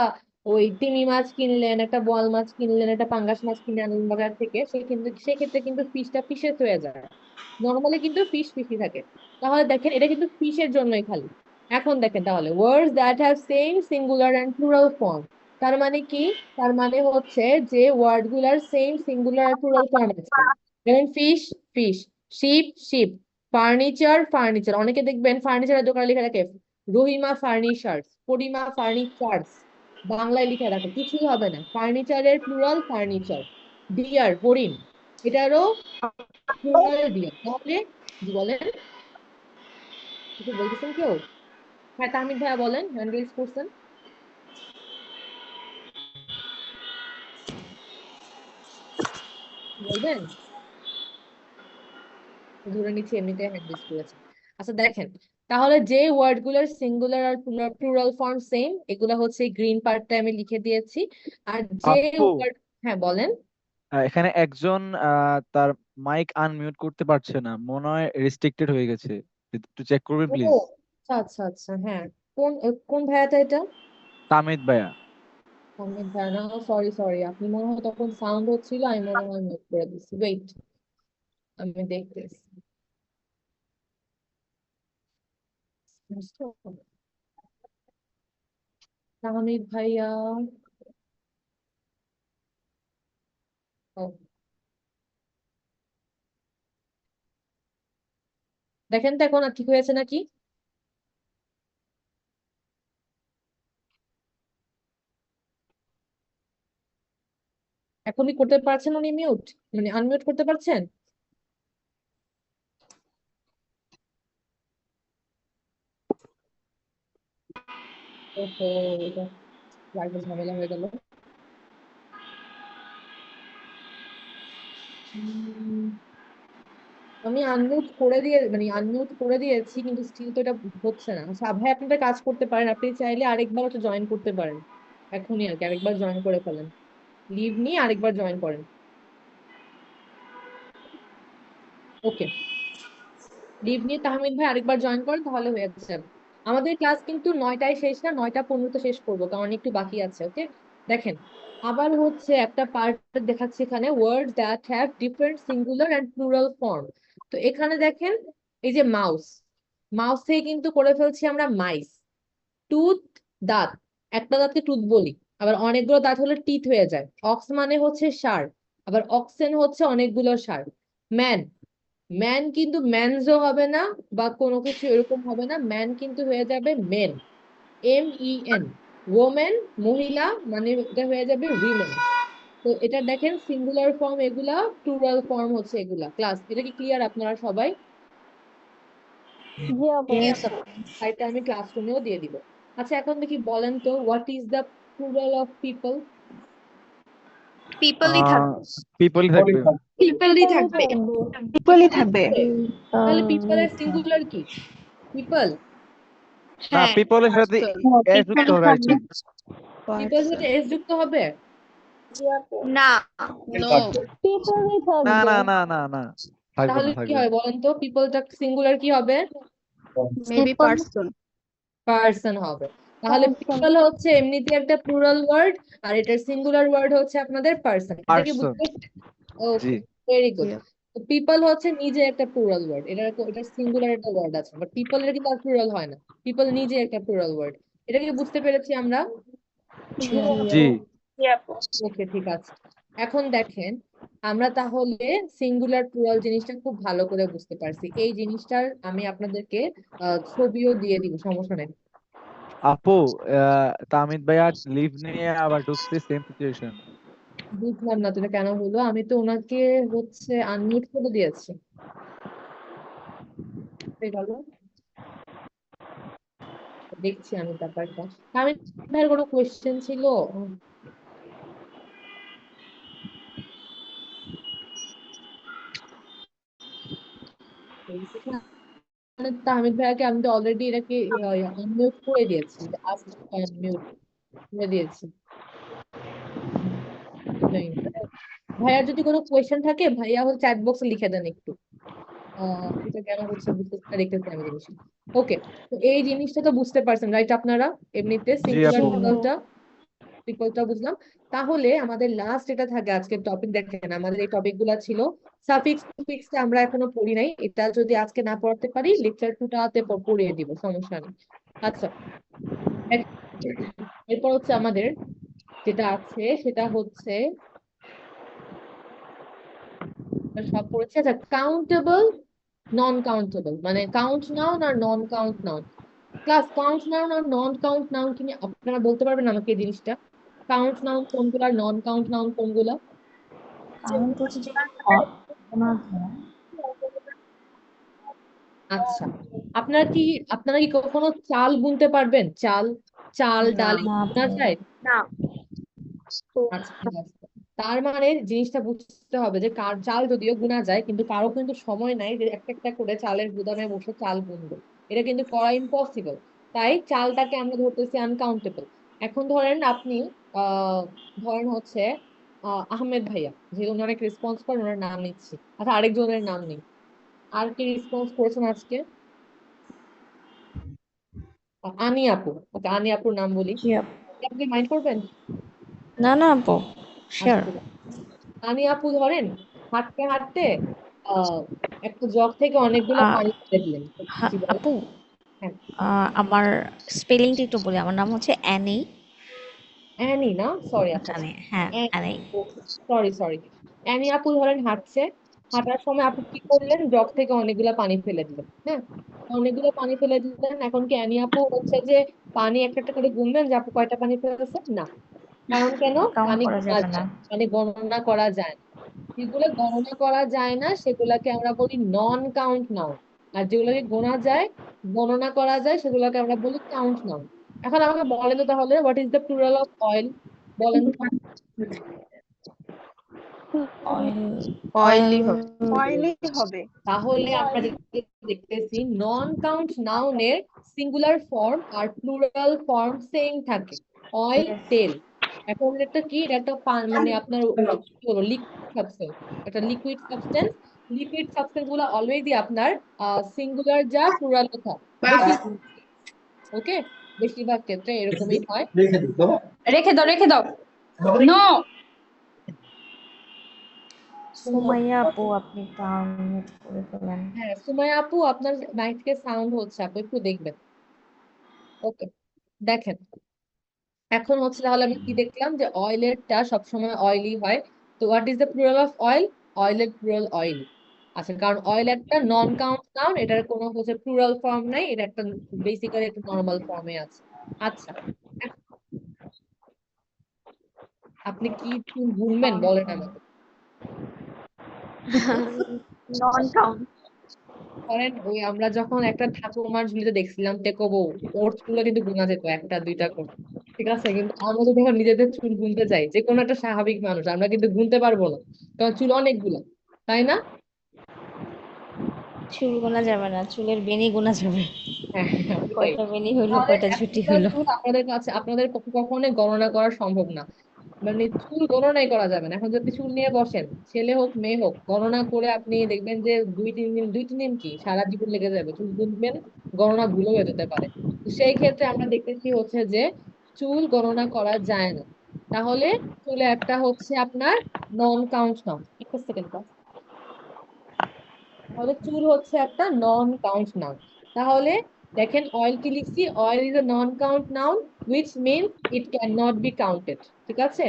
ওই তিমি মাছ কিনলেন, একটা বোয়াল মাছ কিনলেন, একটা পাঙ্গাস মাছ কিনে আনলেন বাজার থেকে, সে কিন্তু সেক্ষেত্রে কিন্তু ফিশটা ফিশেস হয়ে যায়। নর্মালি কিন্তু ফিশ ফিশই থাকে। তাহলে দেখেন এটা কিন্তু ফিশের জন্যই খালি। এখন দেখেন তাহলে words that have same singular and plural form, তার মানে কি? তার মানে হচ্ছে যে ওয়ার্ড গুলার সেম সিঙ্গুলার আর প্লুরাল ফর্ম আছে। যেমন fish fish, ship ship, furniture furniture. অনেকে দেখবেন ফার্নিচারের দোকানে লেখা থাকে রহিমা ফার্নিচার্স, পরিমা ফার্নিচার্স, বাংলায় লিখে রাখে, কিছুই হবে না। ফার্নিচারের প্লুরাল ফার্নিচার। ডিয়ার হরিণ, এটারও প্লুরাল ডিয়ার। তাহলে জি বলেন, কিছু বলতেছেন কেউ? হ্যাঁ, তাহমিদ ভাইয়া বলেন, হ্যান্ড রেজ করছেন, বলবেন? ধরে নিচ্ছি এমনিতে হ্যান্ড রেজ করেছেন। আচ্ছা দেখেন, তাহলে যে ওয়ার্ড গুলোর সিঙ্গুলার আর প্লুরাল ফর্ম সেম, এগুলো হচ্ছে গ্রিন পার্টটা আমি লিখে দিয়েছি। আর যে আপু ওয়ার্ড, হ্যাঁ বলেন। এখানে একজন তার মাইক আনমিউট করতে পারছে না, মনে হয় রেস্ট্রিক্টেড হয়ে গেছে। একটু চেক করবেন ও প্লিজ। আচ্ছা আচ্ছা আচ্ছা, হ্যাঁ। কোন কোন ভাইয়াটা এটা? তামিদ ভাইয়া। তামিদ ভাইয়া না, সরি সরি, আপনি মনে হয় তখন সাউন্ড হচ্ছিল, আমি মনে হয় মিউট করে দিচ্ছি। ওয়েট, আমি দেখতেছি। তাহমিদ ভাইয়া, ও, দেখেন তো এখন আর ঠিক হয়েছে নাকি? এখন কি করতে পারছেন উনি মিউট, মানে আনমিউট করতে পারছেন? ওহো, এটা লাগবে, ঝামেলা হয়ে গেল। উম, আমি আনমিউট করে দিয়ে, মানে আনমিউট করে দিয়েছি, কিন্তু স্টিল তো এটা হচ্ছে না। আচ্ছা ভাই, আপনি একটা কাজ করতে পারেন, আপনি চাইলে আরেকবার ওটা জয়েন করতে পারেন। এখনই আর কি আরেকবার জয়েন করে ফেলেন, লিভ নিয়ে আরেকবার জয়েন করেন। ওকে, লিভ নিয়ে তাহমিদ ভাই আরেকবার জয়েন করেন, তাহলে হয়ে যাবে। আমাদের ক্লাস কিন্তু 9টায় শেষ না, 9টা 15 শেষ করবো, কারণ একটু বাকি আছে। ওকে, দেখেন, আবার হচ্ছে একটা পার্ট দেখাচ্ছি এখানে, word that have different singular and plural form. তো এখানে দেখেন, এই যে মাউস, মাউস থেকে কিন্তু করে ফেলছি আমরা মাইস। টুথ, দাঁত, একটা দাঁতকে টুথ বলি। আবার অনেকগুলো দাঁত হলে টিথ হয়ে যায়। অক্স মানে হচ্ছে ষাঁড়, আবার অক্সেন হচ্ছে অনেকগুলো ষাঁড়। ম্যান, ম্যান কিন্তু ম্যানজো হবে না, বা কোনো কিছু এরকম হবে না, ম্যান কিন্তু হয়ে যাবে মেন, MEN। ওমেন, মহিলা, মানে এটা হয়ে যাবে উইমেন। তো এটা দেখেন সিঙ্গুলার ফর্ম এগুলা, প্লুরাল ফর্ম হচ্ছে এগুলা। ক্লাস, এটা কি ক্লিয়ার আপনারা সবাই? জি আপু। এটা আমি ক্লাসরুমেও দিয়ে দিব। আচ্ছা এখন দেখি, বলেন তো, what is the plural of people? পিপলই থাকবে। পিপলই থাকবে। পিপলই থাকবে। ইকুয়ালি থাকবে। তাহলে পিপলের সিঙ্গুলার কি? পিপল। না, হ্যাঁ, পিপলের সাথে এস যুক্ত হবে আই থিঙ্ক। পিপল সাথে এস যুক্ত হবে? না, নো। পিপলই না থাকবে। না না না না, থাকবে তাহলে না, কি থাকবে হবে না। বলেন তো, পিপলটা সিঙ্গুলার কি হবে? Maybe people person. পার্সন হবে। তাহলে পারসন। পিপল হচ্ছে এমনিতে একটা প্লুরাল ওয়ার্ড, আর এটার সিঙ্গুলার ওয়ার্ড হচ্ছে আপনাদের পার্সন। এটা কি পার্সন। বুঝতে? জি। ওকে, ভেরি গুড। পিপল হচ্ছে নিজে একটা প্লুরাল ওয়ার্ড, এটার সিঙ্গুলার একটা ওয়ার্ড আছে, বাট পিপলের কিন্তু আর প্লুরাল হয় না। পিপল নিজে একটা প্লুরাল ওয়ার্ড। এটা কি বুঝতে পেরেছি আমরা? জি। ওকে, ঠিক আছে। এখন দেখেন, আমরা তাহলে সিঙ্গুলার প্লুরাল জিনিসটা খুব ভালো করে বুঝতে পারছি। এই জিনিসটার আমি আপনাদেরকে ছবিও দিয়ে দিব, সমস্যা নেই। আপু, তামিদ ভাইয়া লিভ নিয়ে আবার ঢুকছে, সেম সিচুয়েশন। বুঝলাম না তো এটা কেন হলো, আমি তো ওনাকে হচ্ছে আনমিউট করে দিয়েছি। হয়ে গেল, দেখছি আমি ব্যাপারটা। আমি ভাইয়ের কোনো কোয়েশ্চেন ছিল? মানে তাহমিদ ভাইয়াকে আমি তো অলরেডি এটাকে আনমিউট করে দিয়েছি, আনমিউট করে দিয়েছি। নেই। ভাইয়ার যদি কোনো কোয়েশ্চেন থাকে ভাইয়া হচ্ছে চ্যাট বক্সে লিখে দেন একটু। এটা কেন হচ্ছে বুঝতে দেখতেছি আমি জিনিসটা। ওকে, তো এই জিনিসটা তো বুঝতে পারছেন রাইট আপনারা? এমনিতে জি সিঙ্গুলার আপু। প্লুরালটা বুঝলাম। তাহলে আমাদের লাস্ট এটা থাকে আজকের টপিক, দেখেন আমাদের এই টপিক গুলা ছিল সাফিক্স প্রিফিক্স, আমরা এখনো পড়ি নাই। এটা যদি আজকে না পড়তে পারি লেকচার টুটাতে পড়িয়ে দিব, সমস্যা নেই। আচ্ছা, এরপর হচ্ছে আমাদের যেটা আছে সেটা হচ্ছে সব পড়েছি। আচ্ছা, কাউন্টেবল নন কাউন্টেবল, মানে কাউন্ট নাউন আর non count noun. Class, count noun আর নন কাউন্ট নাউন কি আপনারা বলতে পারবেন আমাকে এই জিনিসটা? কাউন্ট নাউন কোনগুলো আর নন কাউন্ট নাউন কোনগুলো? কাউন্ট হচ্ছে যে গোনা যায়। আচ্ছা, আপনারা কি আপনারা কি কখনো চাল গুনতে পারবেন? চাল, চাল না ডাল না গুনা আপু। যায়? না। আচ্ছা, ঠিক আছে। তার মানে জিনিসটা বুঝতে হবে যে কার চাল যদিও গুনা যায়, কিন্তু কারো কিন্তু সময় নাই যে একটা একটা করে চালের গুদামে বসে চাল গুনবে। এটা কিন্তু করা ইম্পসিবল। তাই চালটাকে আমরা ধরতেছি আনকাউন্টেবল। এখন ধরেন আপনি আহ ধরেন হচ্ছে আহমেদ ভাইয়া, যেহেতু উনি অনেক রেসপন্স করেন ওনার নাম নিচ্ছি। আচ্ছা, আরেকজনের নাম নেই। আর কি রেসপন্স করেছেন আজকে? আনি আপু। ওকে, আনি আপুর নাম বলি। জি আপু। আপনি মাইন্ড করবেন? না না আপু, আচ্ছা, শিওর। ঠিক আছে। আনি আপু ধরেন হাঁটতে হাঁটতে আহ একটা জগ থেকে অনেকগুলো পানি ফেলে দিলেন। জি বলেন। আপু, হ্যাঁ, আমার স্পেলিংটা একটু বলি। আমার নাম হচ্ছে অ্যানি। অ্যানি না, সরি আপু। জানি, হ্যাঁ অ্যানি। Sorry sorry. অ্যানি আপু ধরেন হাঁটছে, হাঁটার সময় আপু কি করলেন, জগ থেকে অনেকগুলো পানি ফেলে দিলেন। হ্যাঁ, অনেকগুলো পানি ফেলে দিলেন। এখন কি অ্যানি আপু হচ্ছে যে পানি একটা একটা করে গুনবেন যে আপু কয়টা পানি ফেলেছে? না। কারণ কেন? কাউন্ট পানি করা গোনা যাবে না। যায়, মানে গণনা করা যায় না। যেগুলো গণনা করা যায় না সেগুলোকে আমরা বলি নন কাউন্ট নাউন। আর যেগুলোকে গোনা যায়, গণনা করা যায়, সেগুলোকে আমরা বলি কাউন্ট নাউন। এখন আমাকে বলেন তো তাহলে, what is the plural of oil? বলেন তো। অয়েল। Oily oil. হবে। অয়েলি হবে। তাহলে আমরা দেখতেছি নন কাউন্ট নাউনের সিঙ্গুলার ফর্ম আর প্লুরাল ফর্ম সেম থাকে। অয়েল, তেল। এখন এটা কি, এটা একটা মানে আপনার কি বলবো, লিকুইড সাবস্টেন্স। একটা লিকুইড সাবস্টেন্স। লিকুইড সাবস্টেন্স গুলো অলওয়েজই আপনার সিঙ্গুলার যা প্লুরাল তা, বেশি। ওকে, বেশিরভাগ ক্ষেত্রে এরকমই হয়। রেখে দাও, রেখে দাও। নো। সুমাইয়া আপু, আপনি একটু আনমিউট করে ফেলেন। হ্যাঁ, সুমাইয়া আপু আপনার মাইক থেকে সাউন্ড হচ্ছে, আপু একটু দেখবেন। ওকে, দেখেন এখন হচ্ছে তাহলে আমি কি দেখলাম যে অয়েলেরটা সবসময় অয়েলি হয়। তো what is the plural of oil? অয়েলের প্লুরাল অয়েলি। আচ্ছা, কারণ অয়েল একটা নন কাউন্ট নাউন, এটার কোনো হচ্ছে প্লুরাল ফর্ম নাই, এটা একটা বেসিক্যালি একটা নর্মাল ফর্মে আছে। আচ্ছা, আপনি কি চুল গুনবেন বলেন আমাকে। Non count. ধরেন ওই আমরা যখন একটা ঠাকুমার ঝুলিতে দেখছিলাম টেকো বউ, ওর চুলও কিন্তু গুনা যেত একটা দুইটা করে। ঠিক আছে, কিন্তু আমরা যদি এখন নিজেদের চুল গুনতে যাই, যে কোনো একটা স্বাভাবিক মানুষ, আমরা কিন্তু গুনতে পারবো না, কারণ চুল অনেকগুলো, তাই না? চুল গোনা যাবে না, চুলের বেনি গোনা যাবে। হ্যাঁ, ওইটাই। কয়টা বেনি হইলো, তাহলে কয়টা ছুটি এতটা হইলো। চুল আপনাদের কাছে, আপনাদের পক্ষে কখনোই গণনা করা সম্ভব না। মানে চুল গণনাই করা যাবে না। এখন যদি চুল নিয়ে বসেন, ছেলে হোক মেয়ে হোক, গণনা করে আপনি দেখবেন যে 2-3 দিন, 2-3 দিন কি সারা জীবন লেগে যাবে। চুল গুনবেন, গণনা ভুল হয়ে যেতে পারে। তো সেই ক্ষেত্রে আমরা দেখতেছি হচ্ছে যে চুল গণনা করা যায় না। তাহলে চুলে একটা হচ্ছে আপনার নন কাউন্ট নাউন। একটা সেকেন্ড, তাহলে চুল হচ্ছে একটা নন কাউন্ট নাউন। তাহলে দেখেন অয়েল কি লিখছি, oil is a non count noun which means it can not be counted. ঠিক আছে,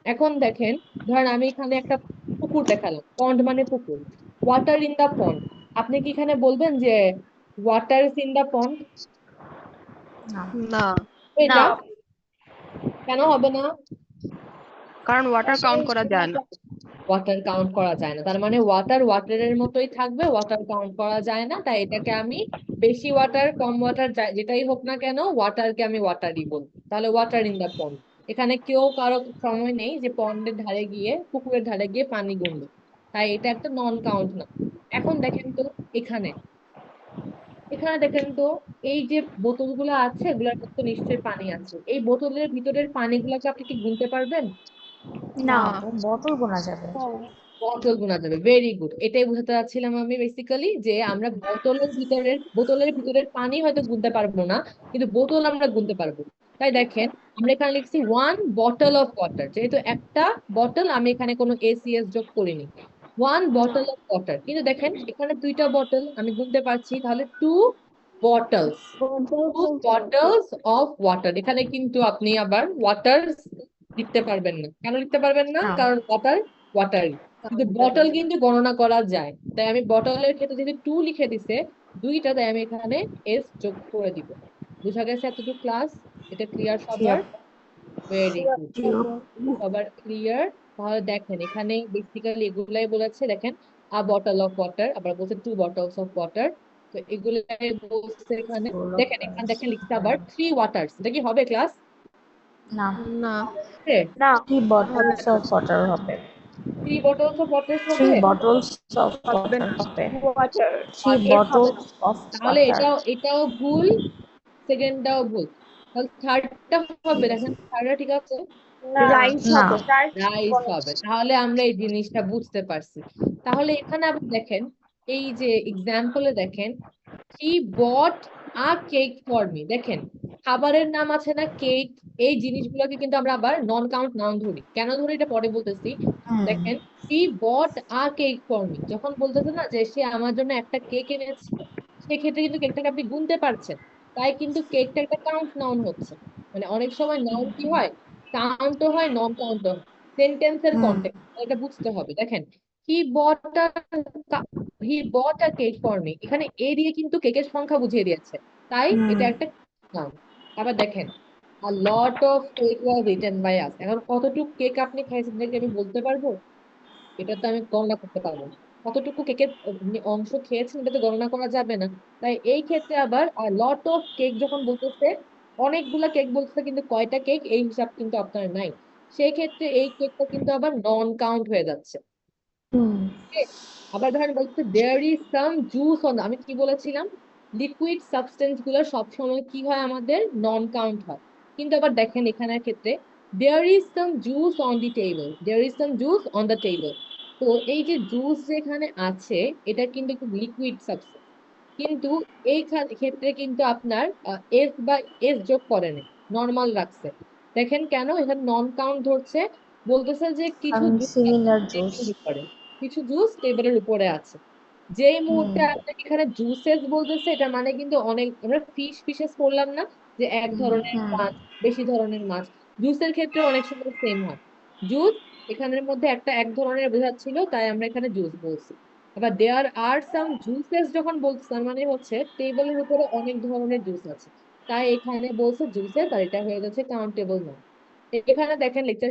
এখন দেখেন ধরেন আমি এখানে একটা পুকুর দেখালাম, পন্ড মানে পুকুর, ওয়াটার ইন দা পন্ড। আপনি কি এখানে বলবেন যে ওয়াটার ইজ ইন দা পন্ড? না। না। না এটা কেন হবে না? কারণ ওয়াটার কাউন্ট করা যায় না। ওয়াটার কাউন্ট করা যায় না, তার মানে ওয়াটার ওয়াটারের মতোই থাকবে, ওয়াটার কাউন্ট করা যায় না, তাই এটাকে আমি বেশি ওয়াটার কম ওয়াটার যেটাই হোক না কেন ওয়াটারকে আমি ওয়াটারই বলবো। তাহলে ওয়াটার ইন দা পন্ড, এখানে কেউ কারো সময় নেই যে পন্ডের ধারে গিয়ে পুকুরের ধারে গিয়ে পানি গুনবে, তাই এটা একটা নন কাউন্ট না। এখন দেখেন তো এখানে এখানে দেখেন তো এই যে বোতলগুলো আছে এগুলোর মধ্যে নিশ্চয়ই পানি আছে, এই বোতলের ভিতরের পানিগুলোকে আপনি কি গুনতে পারবেন? না বটল গোনা যাবে। বটল গোনা যাবে, ভেরি গুড, এটাই বোঝাতে চাচ্ছিলাম আমি বেসিক্যালি, যে আমরা বোতলের ভিতরের পানি হয়তো গুনতে পারবো না, কিন্তু বোতল আমরা গুনতে পারবো। তাই দেখেন আমরা এখানে লিখছি 1 bottle of water, যেহেতু একটা বটল, আমি এখানে কোনো এসিএস যোগ করিনি, 1 bottle of water, কিন্তু দেখেন এখানে 2টা বটল আমি গুনতে পারছি, তাহলে 2 bottles, 2 bottles of water, এখানে কিন্তু আপনি আবার ওয়াটার লিখতে পারবেন না। কেন লিখতে পারবেন না? কারণ ওয়াটার ওয়াটারই, কিন্তু বটল কিন্তু গণনা করা যায়, তাই আমি বটলের ক্ষেত্রে যদি 2 লিখে দিছে দুইটা, তাই আমি এখানে এস যোগ করে দিব। বুঝা গেছে এতটুকু ক্লাস? এটা ক্লিয়ার সবার? ভেরি গুড, সবার ক্লিয়ার? তাহলে দেখেন এখানে বেসিক্যালি এগুলাই বলেছে, দেখেন আ বটল অফ ওয়াটার, আবার বলছে 2 bottles of water, তো এগুলাই বলছে এখানে। দেখেন এখানে দেখেন লিখছে আবার 3 waters, এটা কি হবে ক্লাস? না, না 3 bottles of water হবে। 3 bottles of water 3 হবে? bottles of হবে water না হবে। ওয়াটার 3 এফ হবে bottles of তাহলে water। এটাও ভুল, সেকেন্ডটাও ভুল, তাহলে থার্ডটা হবে, দেখেন থার্ডটা ঠিক আছে? না রাইস না, হবে রাইস রাইস হবে, তাহলে আমরা এই জিনিসটা বুঝতে পারছি। তাহলে এখানে আবার দেখেন এই যে এক্সাম্পলে দেখেন হি বট আ কেক ফর মি, দেখেন খাবারের নাম আছে না কেক, এই জিনিসগুলোকে কিন্তু আমরা আবার নন কাউন্ট নাউন ধরি, কেন ধরি এটা পরে বলতেছি। দেখেন হি বট আ কেক ফর মি, যখন বলতেছে না যে সে আমার জন্য একটা কেক এনেছে, সেক্ষেত্রে কিন্তু কেকটাকে আপনি গুনতে পারছেন, তাই কিন্তু কেকটা একটা কাউন্ট নাউন হচ্ছে। মানে অনেক সময় নাউন কি হয়, কাউন্টও হয় নন কাউন্টও হয়, সেন্টেন্সের কন্টেক্সট এটা বুঝতে হবে। দেখেন হি বট আ হি বট আ কেক ফর মি, এখানে এ দিয়ে কিন্তু কেকের সংখ্যা বুঝিয়ে দিয়েছে, তাই এটা একটা নাউন। আবার দেখেন a lot of cake was eaten by us, এখন কতটুকু কেক আপনি খাইছেন দেখে আমি বলতে পারবো? এটা তো আমি গণনা করতে পারবো না। কতটুকু কেকের অংশ খেয়েছেন এটা তো গণনা করা যাবে না, তাই এই ক্ষেত্রে আবার লট অফ কেক যখন বলতেছে, অনেকগুলা কেক বলতেছে কিন্তু কয়টা কেক এই হিসাব কিন্তু আপনার নাই, সেই ক্ষেত্রে এই কেকটা কিন্তু আবার নন কাউন্ট হয়ে যাচ্ছে। Okay? আবার ধরেন বলছে there is some juice on, আমি কি বলেছিলাম, লিকুইড সাবস্টেন্স গুলো সবসময় কি হয় আমাদের নন কাউন্ট হয়, কিন্তু আবার দেখেন এখানের ক্ষেত্রে there is some juice on the table, there is some juice on the table, তো এই যে জুস যেখানে আছে এটা কিন্তু একটু লিকুইড সাবস্টেন্স, কিন্তু এই ক্ষেত্রে কিন্তু আপনার এস বা এস যোগ করেনি, নর্মাল রাখছে। দেখেন কেন এখানে নন কাউন্ট ধরছে, বলতেছে যে কিছু জুস Similar juice। টেবিলের উপরে, কিছু জুস টেবিলের উপরে আছে, যেই মুহূর্তে আপনাকে এখানে জুসেস বলতেছে এটা মানে কিন্তু অনেক, আমরা ফিশেস করলাম না যে এক ধরনের মাছ, বেশি ধরনের মাছ, জুসের ক্ষেত্রে অনেক সময় সেম হয়, জুস এখানের মধ্যে একটা এক ধরনের বোঝাচ্ছিল তাই আমরা এখানে জুস বলছি। আবার দেয়ার আর সাম জুসেস যখন বলছে তার মানে হচ্ছে টেবিলের উপরে অনেক ধরনের জুস আছে, তাই এখানে বলছে জুসেস, আর এটা হয়ে যাচ্ছে কাউন্টেবল নাউন। এখানে দেখেন লেকচার,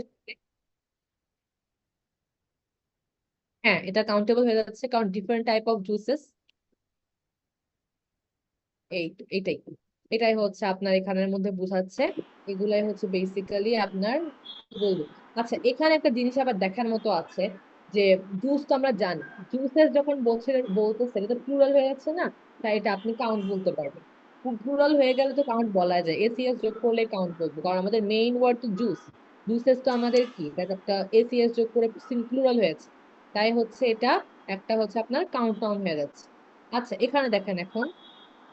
হ্যাঁ এটা কাউন্টেবল হয়ে যাচ্ছে কারণ ডিফারেন্ট টাইপ অফ জুসেস, এইটাই এটাই হচ্ছে আপনার এখানের মধ্যে বোঝাচ্ছে, এগুলাই হচ্ছে বেসিক্যালি আপনার কি বলবো। আচ্ছা এখানে একটা জিনিস আবার দেখার মতো আছে, যে জুস তো আমরা জানি, জুসেস যখন বলতেছে এটা তো প্লুরাল হয়ে যাচ্ছে না, তাই এটা আপনি কাউন্ট বলতে পারবেন, প্লুরাল হয়ে গেলে তো কাউন্ট বলা যায়, এসিএস যোগ করলে কাউন্ট বলবো, কারণ আমাদের মেইন ওয়ার্ড তো জুস, জুসেস তো আমাদের কি এটা একটা এসিএস যোগ করে প্লুরাল হয়েছে, তাই হচ্ছে এটা একটা হচ্ছে আপনার কাউন্ট নাউন হয়ে যাচ্ছে। আচ্ছা এখানে দেখেন এখন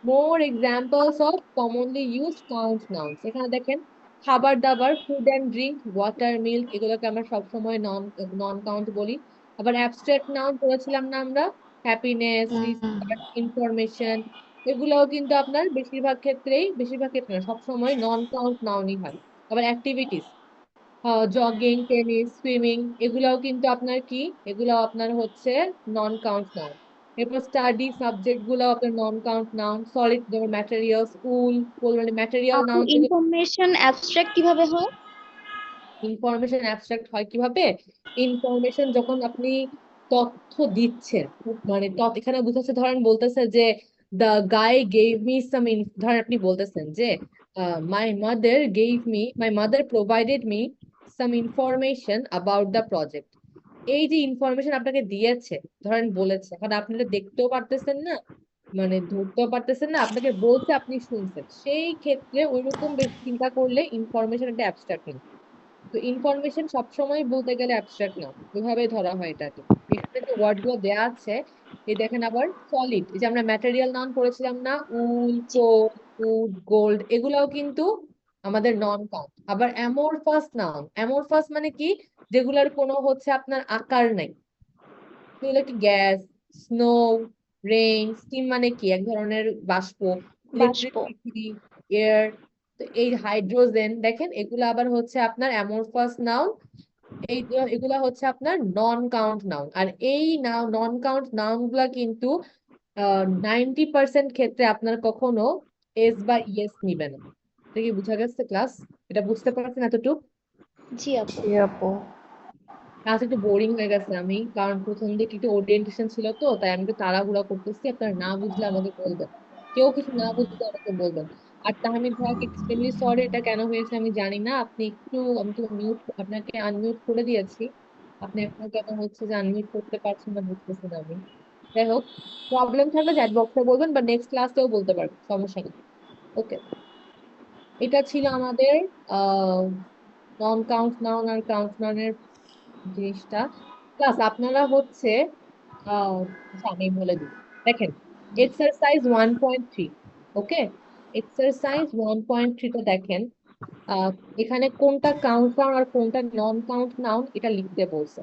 more examples of commonly used count nouns, এখানে দেখেন খাবার দাবার, food and drink, water, milk, এগুলোকে আমরা সবসময় নন নন কাউন্ট বলি। আবার অ্যাবস্ট্রাক্ট নাউন করেছিলাম না আমরা, হ্যাপিনেস, রিসার্চ, ইনফরমেশন, এগুলোও কিন্তু আপনার বেশিরভাগ ক্ষেত্রে না সবসময় নন কাউন্ট নাউনই হয়। আবার অ্যাক্টিভিটিস, জগিং, টেনিস, সুইমিং, এগুলাও কিন্তু আপনার কি, এগুলাও আপনার হচ্ছে নন কাউন্ট নাউন। এরপর স্টাডি সাবজেক্ট গুলো আপনার নন কাউন্ট নাউন। সলিড যেমন ম্যাটেরিয়াল, স্কুল, মানে ম্যাটেরিয়াল আপু নাউন থেকে ইনফরমেশন অ্যাবস্ট্রাক্ট কিভাবে হয়? ইনফরমেশন অ্যাবস্ট্রাক্ট হয় কিভাবে? ইনফরমেশন যখন আপনি তথ্য দিচ্ছেন, মানে এখানে বুঝাচ্ছে, ধরেন বলতেছে যে the guy gave me some, ধরেন আপনি বলতেছেন যে my mother provided me some information about the project. এই যে ইনফরমেশন আপনাকে দিয়েছে, ধরেন বলেছে, এখন আপনি এটা দেখতেও পারতেছেন না, মানে ধরতেও পারতেছেন না, আপনাকে বলছে, আপনি শুনছেন, সেই ক্ষেত্রে ওইরকম বেশি চিন্তা করলে ইনফরমেশন একটা অ্যাবস্ট্রাক্ট। তো ইনফরমেশন সবসময় বলতে গেলে অ্যাবস্ট্রাক্ট না, ওইভাবে ধরা হয় এটাকে। এখানে যে ওয়ার্ড গুলো দেওয়া আছে, এই দেখেন আবার সলিড, এই যে আমরা ম্যাটেরিয়াল নাউন পড়েছিলাম না, উল, কোল, উড, গোল্ড, এগুলাও কিন্তু আমাদের নন কাউন্ট। আবার অ্যামোরফাস নাউন, অ্যামোরফাস মানে কি? যেগুলোর কোনো হচ্ছে আপনার আকার নাই, যেগুলো কি গ্যাস, স্নো, রেইন, স্টিম মানে কি এক ধরনের বাষ্প, বাষ্প। Electricity, air. তো এই হাইড্রোজেন দেখেন, এগুলো আবার হচ্ছে আপনার অ্যামোরফাস নাউন। এগুলা হচ্ছে আপনার নন কাউন্ট নাউন। আর এই নন কাউন্ট নাউন গুলা কিন্তু 90% ক্ষেত্রে আপনার কখনো এস বা ইয়েস নিবে না। এটা কি বুঝা গেছে ক্লাস? এটা বুঝতে পারছেন এতটুকু? জি আপু। জি আপু। ক্লাস একটু বোরিং হয়ে গেছে, আমি কারণ প্রথম দিকে একটু ওরিয়েন্টেশন ছিল, তো তাই আমি একটু তাড়াহুড়া করতেছি। আপনারা না বুঝলে আমাকে বলবেন, কেউ কিছু না বুঝলে আমাকে বলবেন। আর তাহমিদ ভাইয়াকে এক্সট্রিমলি সরি, এটা কেন হয়েছে আমি জানি না। আপনি একটু, আমি তো আপনাকে আনমিউট করে দিয়েছি, আপনি এখন কেন হচ্ছে যে আনমিউট করতে পারছেন না বুঝতেছি না আমি। যাই হোক, প্রবলেম থাকলে চ্যাট বক্সে বলবেন বা নেক্সট ক্লাসেও বলতে পারবেন, সমস্যা নেই। ওকে, এটা ছিল আমাদের আহ নন কাউন্ট নাউন আর কাউন্ট নাউনের জিনিসটা। প্লাস আপনারা হচ্ছে আচ্ছা, আমি বলে দিই, দেখেন এক্সারসাইজ 1.3। ওকে, এক্সারসাইজ 1.3তে দেখেন, আহ, এখানে কোনটা কাউন্ট নাউন আর কোনটা নন কাউন্ট নাউন এটা লিখতে বলছে।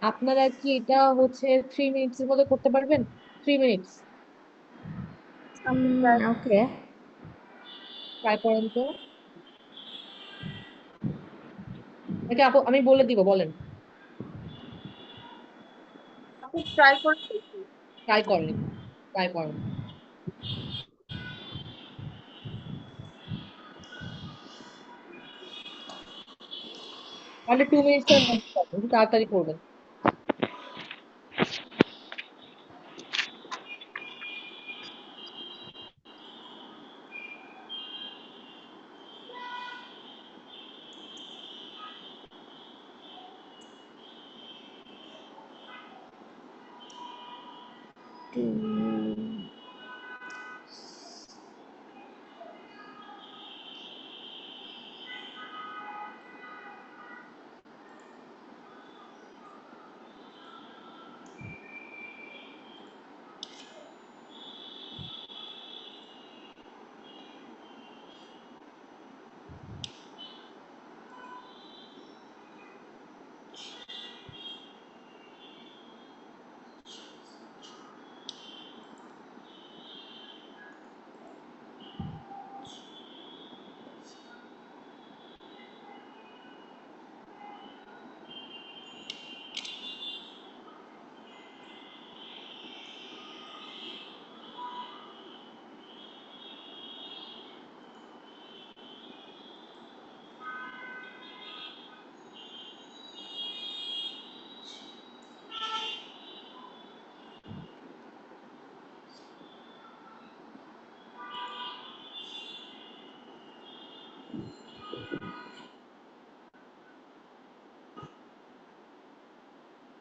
আপনারা কি এটা হচ্ছে 3 মিনিটস এর মধ্যে করতে পারবেন? 3 মিনিটস ওকে। ট্রাই করেন তো। নাকি আপু আমি বলে দিব, বলেন। আপু ট্রাই করে দেখি। ট্রাই করেন, ট্রাই করেন। তাহলে 2 মিনিটস এর মধ্যে করবেন, একটু তাড়াতাড়ি করবেন।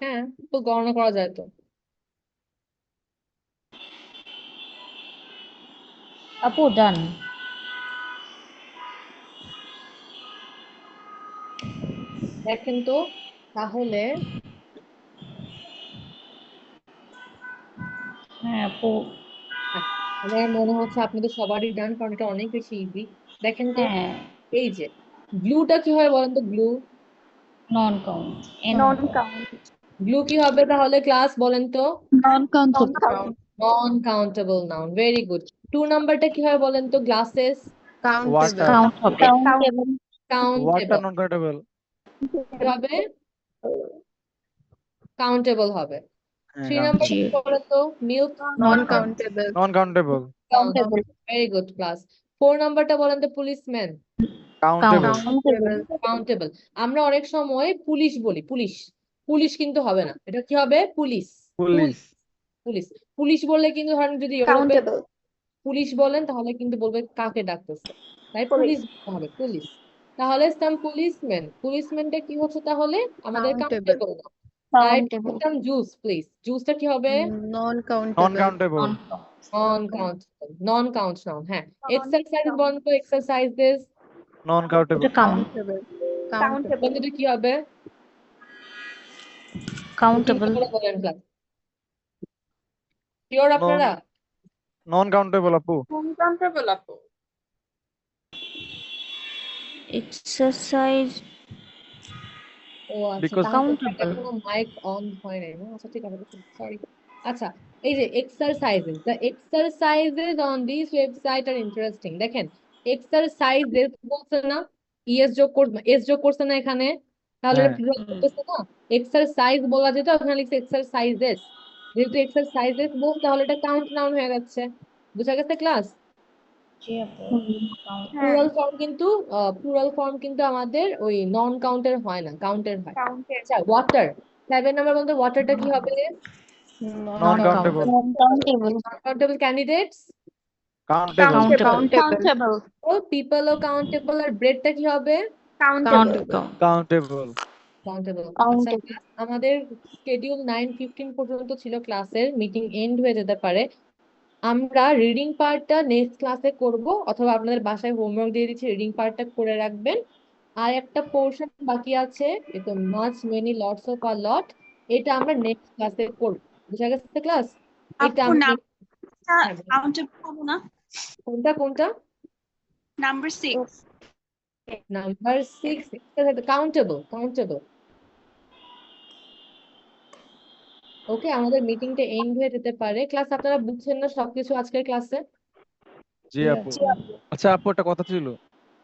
হ্যাঁ, তো গণনা করা যায় তো। আপু ডান। দেখেন তো তাহলে, হ্যাঁ আপু। হ্যাঁ, আমার মনে হচ্ছে আপনাদের সবারই ডান, কারণ এটা অনেক বেশি ইজি। দেখেন তো, হ্যাঁ, এই যে গ্লুটা কি হয় বলেন তো? Glue, non count, an non count. Glue কি হবে তাহলে ক্লাস বলেন তো? Non non countable. Count. Non countable noun, very good. 2 নাম্বারটা কি হয় বলেন তো? Glasses, countable. ওয়াটার, কাউন্ট হবে। Countable. Water countable non countable. হবে, কাউন্টেবল হবে। হ্যাঁ 3 নাম্বার জি বলেন তো, milk non countable. Non countable countable, very good class. 4 নাম্বারটা বলেন তো, পুলিশম্যান কাউন্টেবল কাউন্টেবল। কাউন্টেবল। আমরা অনেক সময় পুলিশ বলি, পুলিশ, পুলিশ কিন্তু হবে না, এটা কি হবে? পুলিশ, পুলিশ পুলিশ, পুলিশ বললে কিন্তু ধরেন যদি ইউরোপে কাউন্টেবল। পুলিশ বলেন তাহলে কিন্তু বলবে কাকে ডাকতেছে, তাই পুলিশ বলতে হবে, পুলিশ। তাহলে সাম পুলিশম্যান, পুলিশম্যানটা কি হচ্ছে তাহলে? আমাদের কাউন্টেবল। কাউন্টেবল না, তাই কাউন্টেবল। সাম জুস প্লিজ, জুসটা কি হবে? Non non countable. Countable non countable, non count noun. হ্যাঁ, এক্সারসাইজ বলেন তো, এক্সারসাইজেস নন কাউন্টেবল এটা কাউন্ট কাউন্টেবল। কাউন্টেবল। বন্ধুটা কি হবে? কাউন্টেবল বলেন ক্লাস, শিওর নন আপনারা? নন কাউন্টেবল আপু কাউন্টেবল আপু। এক্সারসাইজ ও আচ্ছা, বিকজ তাহলে কাউন্টেবল কোনো মাইক অন হয় নাই না? আচ্ছা ঠিক আছে, সরি। আচ্ছা, এই যে exercises, the exercises on this website are interesting. দেখেন, এক্সারসাইজেস বলছে না, এস যোগ করছে না এখানে, তাহলে এটা হ্যাঁ প্লুরাল করতেছে না। এক্সারসাইজ বলা যেত, ওখানে লিখছে এক্সারসাইজেস, যেহেতু এক্সারসাইজেস বলছে তাহলে এটা কাউন্ট নাউন হয়ে যাচ্ছে। বুঝা গেছে ক্লাস? হ্যাঁ। প্লুরাল ফর্ম কিন্তু আমাদের ওই নন কাউন্টের হয় না, কাউন্টের হয়। কাউন্টেড। আচ্ছা, ওয়াটার, 7 নাম্বার বলতে ওয়াটারটা কি হবে? Non non countable countable. Countable candidates, countable countable countable. ও পিপল ও কাউন্টেবল, আর ব্রেডটা কি হবে? কাউন্টেবল। Countable countable. আচ্ছা কাউন্টেবল। class, আমাদের শিডিউল 9:15 পর্যন্ত ছিল ক্লাসের, মিটিং এন্ড হয়ে যেতে পারে। আমরা রিডিং পার্টটা নেক্সট ক্লাসে করব, অথবা আপনাদের বাসায় হোমওয়ার্ক দিয়ে দিচ্ছি, রিডিং পার্টটা করে রাখবেন। আর একটা পোর্শন বাকি আছে, এটা much many lots of a lot, এটা আমরা নেক্সট ক্লাসে করব। বুঝা গেছে ক্লাস? এটা আপু আমি নাম্বারটা হ্যাঁ, বলুন। কাউন্টেবল হবো না? কোনটা কোনটা? Number 6। Number 6 countable, countable. Okay, আমাদের মিটিংটা এন্ড হয়ে যেতে পারে। ক্লাস আপনারা বুঝছেন না সবকিছু আজকের ক্লাসে? জি আপু আচ্ছা আপু একটা কথা ছিল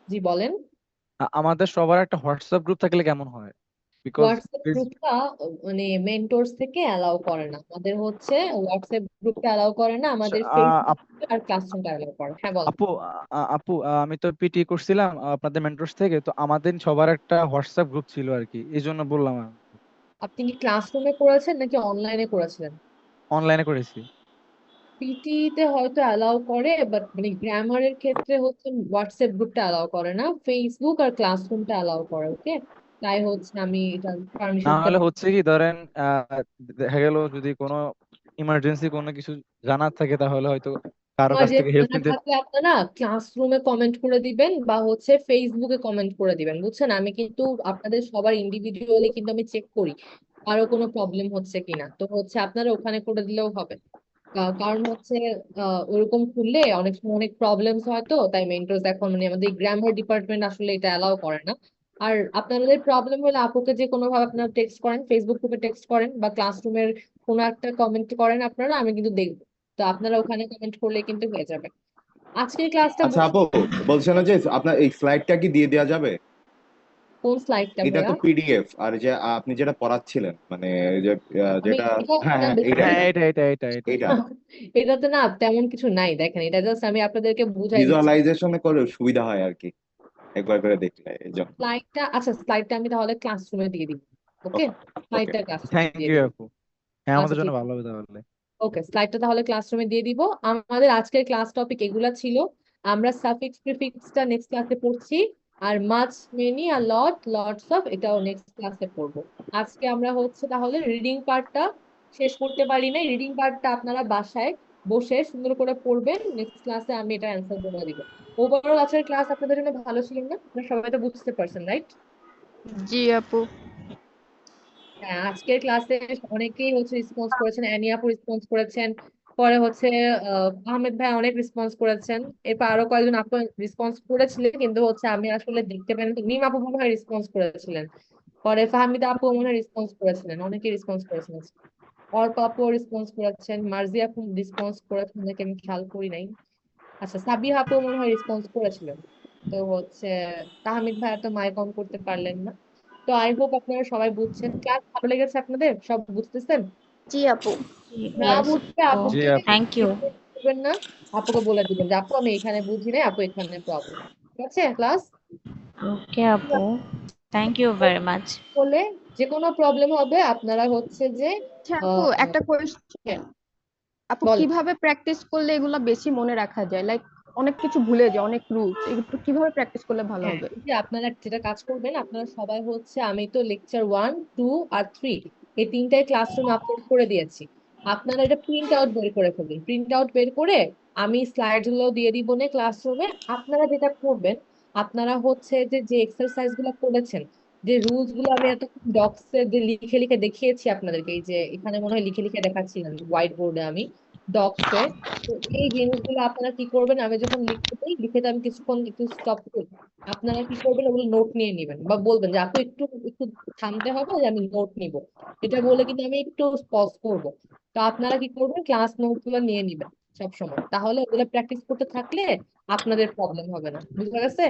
জি বলেন। আমাদের সবার একটা হোয়াটসঅ্যাপ গ্রুপ থাকলে কেমন হয় বিকজ হোয়াটসঅ্যাপ গ্রুপটা মানে মেন্টরস থেকে অ্যালাউ করে না, আমাদের হচ্ছে হোয়াটসঅ্যাপ গ্রুপটা অ্যালাউ করে না, আমাদের ফেসবুক আর ক্লাসরুমটা অ্যালাউ করে। হ্যাঁ বলেন। আপু আপু আমি তো পিটি করছিলাম আপনাদের মেন্টরস থেকে, তো আমাদের সবার একটা হোয়াটসঅ্যাপ গ্রুপ ছিল আর কি, এই জন্য বললাম। আপনি কি ক্লাসরুমে করেছেন নাকি অনলাইনে করেছিলেন? অনলাইনে করেছি। পিটি তে হয়তো অ্যালাউ করে, বাট মানে গ্রামারের ক্ষেত্রে হচ্ছে হোয়াটসঅ্যাপ গ্রুপটা অ্যালাউ করে না, ফেসবুক আর ক্লাসরুমটা অ্যালাউ করে। ওকে, তাই হচ্ছে আমি এটা না পারমিশনটা। হলে হচ্ছে কি ধরেন দেখা গেল যদি কোনো ইমার্জেন্সি কোনো কিছু জানার থাকে তাহলে হয়তো কারো কাছ থেকে হেল্প জানা নিতে। থাকলে আপনারা ক্লাসরুমে কমেন্ট করে দিবেন বা হচ্ছে ফেসবুকে কমেন্ট করে দিবেন, বুঝছেন? আমি কিন্তু আপনাদের সবার ইন্ডিভিজুয়ালি কিন্তু আমি চেক করি কারো কোনো প্রবলেম হচ্ছে কিনা, তো হচ্ছে আপনারা ওখানে করে দিলেও হবে। কারণ হচ্ছে ওরকম খুললে অনেক সময় অনেক প্রবলেমস হয়, তো তাই মেন্টরস এখন মানে আমাদের গ্রামার ডিপার্টমেন্ট আসলে এটা অ্যালাউ করে না। আর আপনাদের প্রবলেম হলে আপুকে যে কোনো ভাবে আপনারা টেক্সট করেন, ফেসবুক গ্রুপে টেক্সট করেন বা ক্লাসরুমের কোনো একটা কমেন্ট করেন আপনারা, আমি কিন্তু দেখবো। তো আপনারা ওখানে কমেন্ট করলে কিন্তু হয়ে যাবে। আজকের ক্লাসটা আচ্ছা আপু, বলছেন না যে আপনার এই স্লাইডটা কি দিয়ে দেওয়া যাবে? কোন স্লাইডটা এটা ভাইয়া? তো পিডিএফ, আর যে আপনি যেটা পড়াচ্ছিলেন মানে যে আমি যেটা, এটা হ্যাঁ না হ্যাঁ এইটা হ্যাঁ basically এটা এইটা এটাতে না তেমন কিছু নাই, দেখেন এটা জাস্ট আমি আপনাদেরকে বুঝাই দিচ্ছি ভিজুয়ালাইজেশনে করে সুবিধা হয় আর কি, একবার করে দেখলে এই জন্য। স্লাইডটা। আচ্ছা, স্লাইডটা আমি তাহলে ক্লাসরুমে দিয়ে দিব। ওকে, ওকে, স্লাইডটা ক্লাসরুমে থ্যাংক দিয়ে ইউ দিব। আপু। হ্যাঁ আচ্ছা আমাদের জন্য ঠিক ভালো আছে, হবে তাহলে। ওকে, স্লাইডটা তাহলে ক্লাসরুমে দিয়ে দিব। আমাদের আজকের ক্লাস টপিক এগুলা ছিল। আমরা সাফিক্স প্রিফিক্সটা নেক্সট ক্লাসে পড়ছি, আর much many are lots of এটাও নেক্সট ক্লাসে পড়বো। আজকে আমরা হচ্ছে তাহলে রিডিং পার্টটা শেষ করতে পারি না, রিডিং পার্টটা আপনারা বাসায় বসে সুন্দর করে পড়বেন, নেক্সট ক্লাসে আমি এটা অ্যান্সার বলে দিব। ওভারঅল আজকের ক্লাস আপনাদের জন্য ভালো ছিল না? আপনারা সবাই তো বুঝতে পারছেন, রাইট? জি আপু। হ্যাঁ, আজকের ক্লাসে অনেকেই হচ্ছে রেসপন্স করেছেন, অ্যানি আপু রেসপন্স করেছেন, পরে হচ্ছে আহমেদ ভাই অনেক রেসপন্স করেছেন, এরপর আরো কয়েকজন আপু রেসপন্স করেছিলেন, কিন্তু হচ্ছে আমি আসলে দেখতে পাইনি। মিম আপু মনে হয় রেসপন্স করেছিলেন, পরে ফাহমিদা আপু মনে হয় রেসপন্স করেছিলেন, অনেকে রেসপন্স করেছিলেন। অর্ক আপু রেসপন্স করেছেন, মার্জি আপু রেসপন্স করেছেন নাকি আমি খেয়াল করি নাই। আচ্ছা, সাবিহা আপু মনে হয় রেসপন্স করেছিলেন। তো হচ্ছে তাহমিদ ভাইয়া তো মাইক অন করতে পারলেন না। তো আই হোপ আপনারা সবাই বুঝছেন, ক্লাস ভালো লেগেছে আপনাদের, সব বুঝতেছেন? জি আপু। না Yes, বুঝলে আপু. আপুকে জি আপু। Thank you. করবেন না, আপুকে বলে দিবেন যে আপু আমি এখানে বুঝি নাই, আপু এখানে প্রবলেম। ঠিক আছে ক্লাস? Okay, আপু. Thank you very much. বলে যে কোনো প্রবলেম হবে আপনারা হচ্ছে যে আচ্ছা আপু, একটা কোয়েশ্চেন, আপু বল। কিভাবে প্র্যাকটিস করলে এগুলা বেশি মনে রাখা যায়? লাইক অনেক কিছু ভুলে যায়, অনেক রুলস, এগুলো কিভাবে প্র্যাকটিস করলে ভালো হ্যাঁ, হবে? এই যে আপনারা যেটা কাজ করবেন, আপনারা সবাই হচ্ছে, আমি তো লেকচার 1, 2 আর 3 এই তিনটাই ক্লাসরুমে আপলোড করে দিয়েছি। আপনারা এটা প্রিন্ট আউট বের করে ফেলবেন। প্রিন্ট আউট বের করে আমি স্লাইড গুলো দিয়ে দিব না ক্লাসরুমে। আপনারা যেটা করবেন, আপনারা হচ্ছে যে যে এক্সারসাইজ গুলো করেছেন, যে রুলস গুলো আমি এত ডক্সে যে লিখে লিখে দেখিয়েছি আপনাদেরকে, এই যে এখানে মনে হয় লিখে লিখে দেখাচ্ছিলাম হোয়াইট বোর্ডে আমি ডক্সে। তো এই জিনিসগুলো আপনারা কি করবেন, আমি যখন লিখতে দিই, লিখে তো আমি কিছুক্ষণ একটু স্টপ করি, আপনারা কি করবেন ওগুলো নোট নিয়ে নেবেন, বা বলবেন যে আপু একটু একটু থামতে হবে, যে আমি নোট নিব। এটা বলে কিন্তু আমি একটু পজ করব। তো আপনারা কি করবেন, ক্লাস নোট গুলো নিয়ে নিবেন সব সময়, তাহলে ওগুলো প্র্যাকটিস করতে থাকলে আপনাদের প্রবলেম হবে না। বুঝতে গেছে?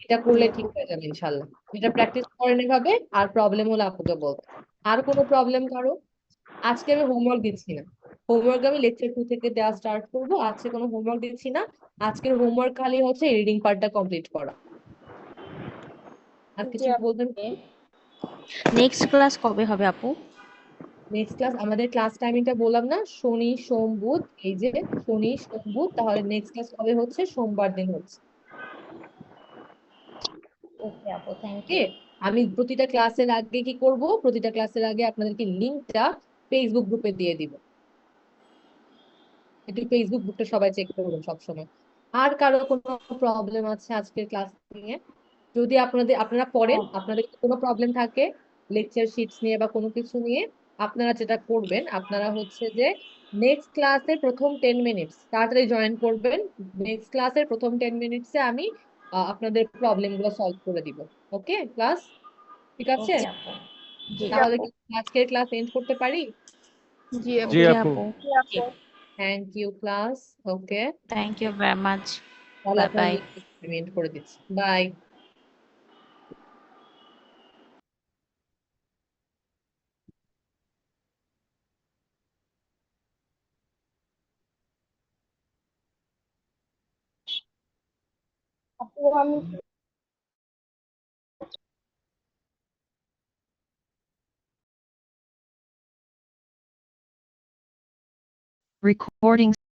এটা করলে ঠিক হয়ে যাবে ইনশাল্লাহ। এটা প্র্যাকটিস করেন এভাবে, আর প্রবলেম হলে আপুকে বলবেন। আর কোনো প্রবলেম কারো? আজকে আমি হোমওয়ার্ক দিচ্ছি না। হোমওয়ার্ক আমি লেকচার 2 থেকে দেওয়া স্টার্ট করব। আজকে কোনো হোমওয়ার্ক দিচ্ছি না। আজকের হোমওয়ার্ক খালি হচ্ছে রিডিং পার্টটা কমপ্লিট করা। আর জি কিছু আপু। বলবেন? Next class কবে হবে আপু? নেক্সট ক্লাস, আমাদের ক্লাস টাইমিংটা বললাম না, শনি সোম বুধ, এই যে শনি সোম বুধ, তাহলে নেক্সট ক্লাস কবে হচ্ছে? সোমবার দিন হচ্ছে। ওকে আপু, থ্যাংক ওকে, ইউ. আমি প্রতিটা ক্লাসের আগে কি করব, প্রতিটা ক্লাসের আগে আপনাদেরকে লিংকটা ফেসবুক গ্রুপে দিয়ে দিব। একটু ফেসবুক গ্রুপটা সবাই চেক করবেন সবসময়। আর কারো কোনো প্রবলেম আছে আজকের ক্লাস নিয়ে? যদি আপনারা পড়েন, আপনাদের যদি কোনো প্রবলেম থাকে লেকচার শিটস নিয়ে বা কোনো কিছু নিয়ে, আপনারা যেটা করবেন, আপনারা হচ্ছে যে নেক্সট ক্লাসের প্রথম 10 মিনিটস তাড়াতাড়ি জয়েন করবেন। নেক্সট ক্লাসের প্রথম 10 মিনিটসে আমি আপনাদের প্রবলেম গুলো সলভ করে দিব। ওকে ক্লাস? ঠিক আছে? ওকে আপু. জি. জি তাহলে আপু। কি আজকের ক্লাস এন্ড করতে পারি? জি জি আপু। ওকে আপু। আপু. জি আপু। Thank you class. Okay, Thank you very much. তাহলে Bye আপনার bye. লিঙ্ক পেমেন্ট করে দিচ্ছি। বাই। আপু আমি Recording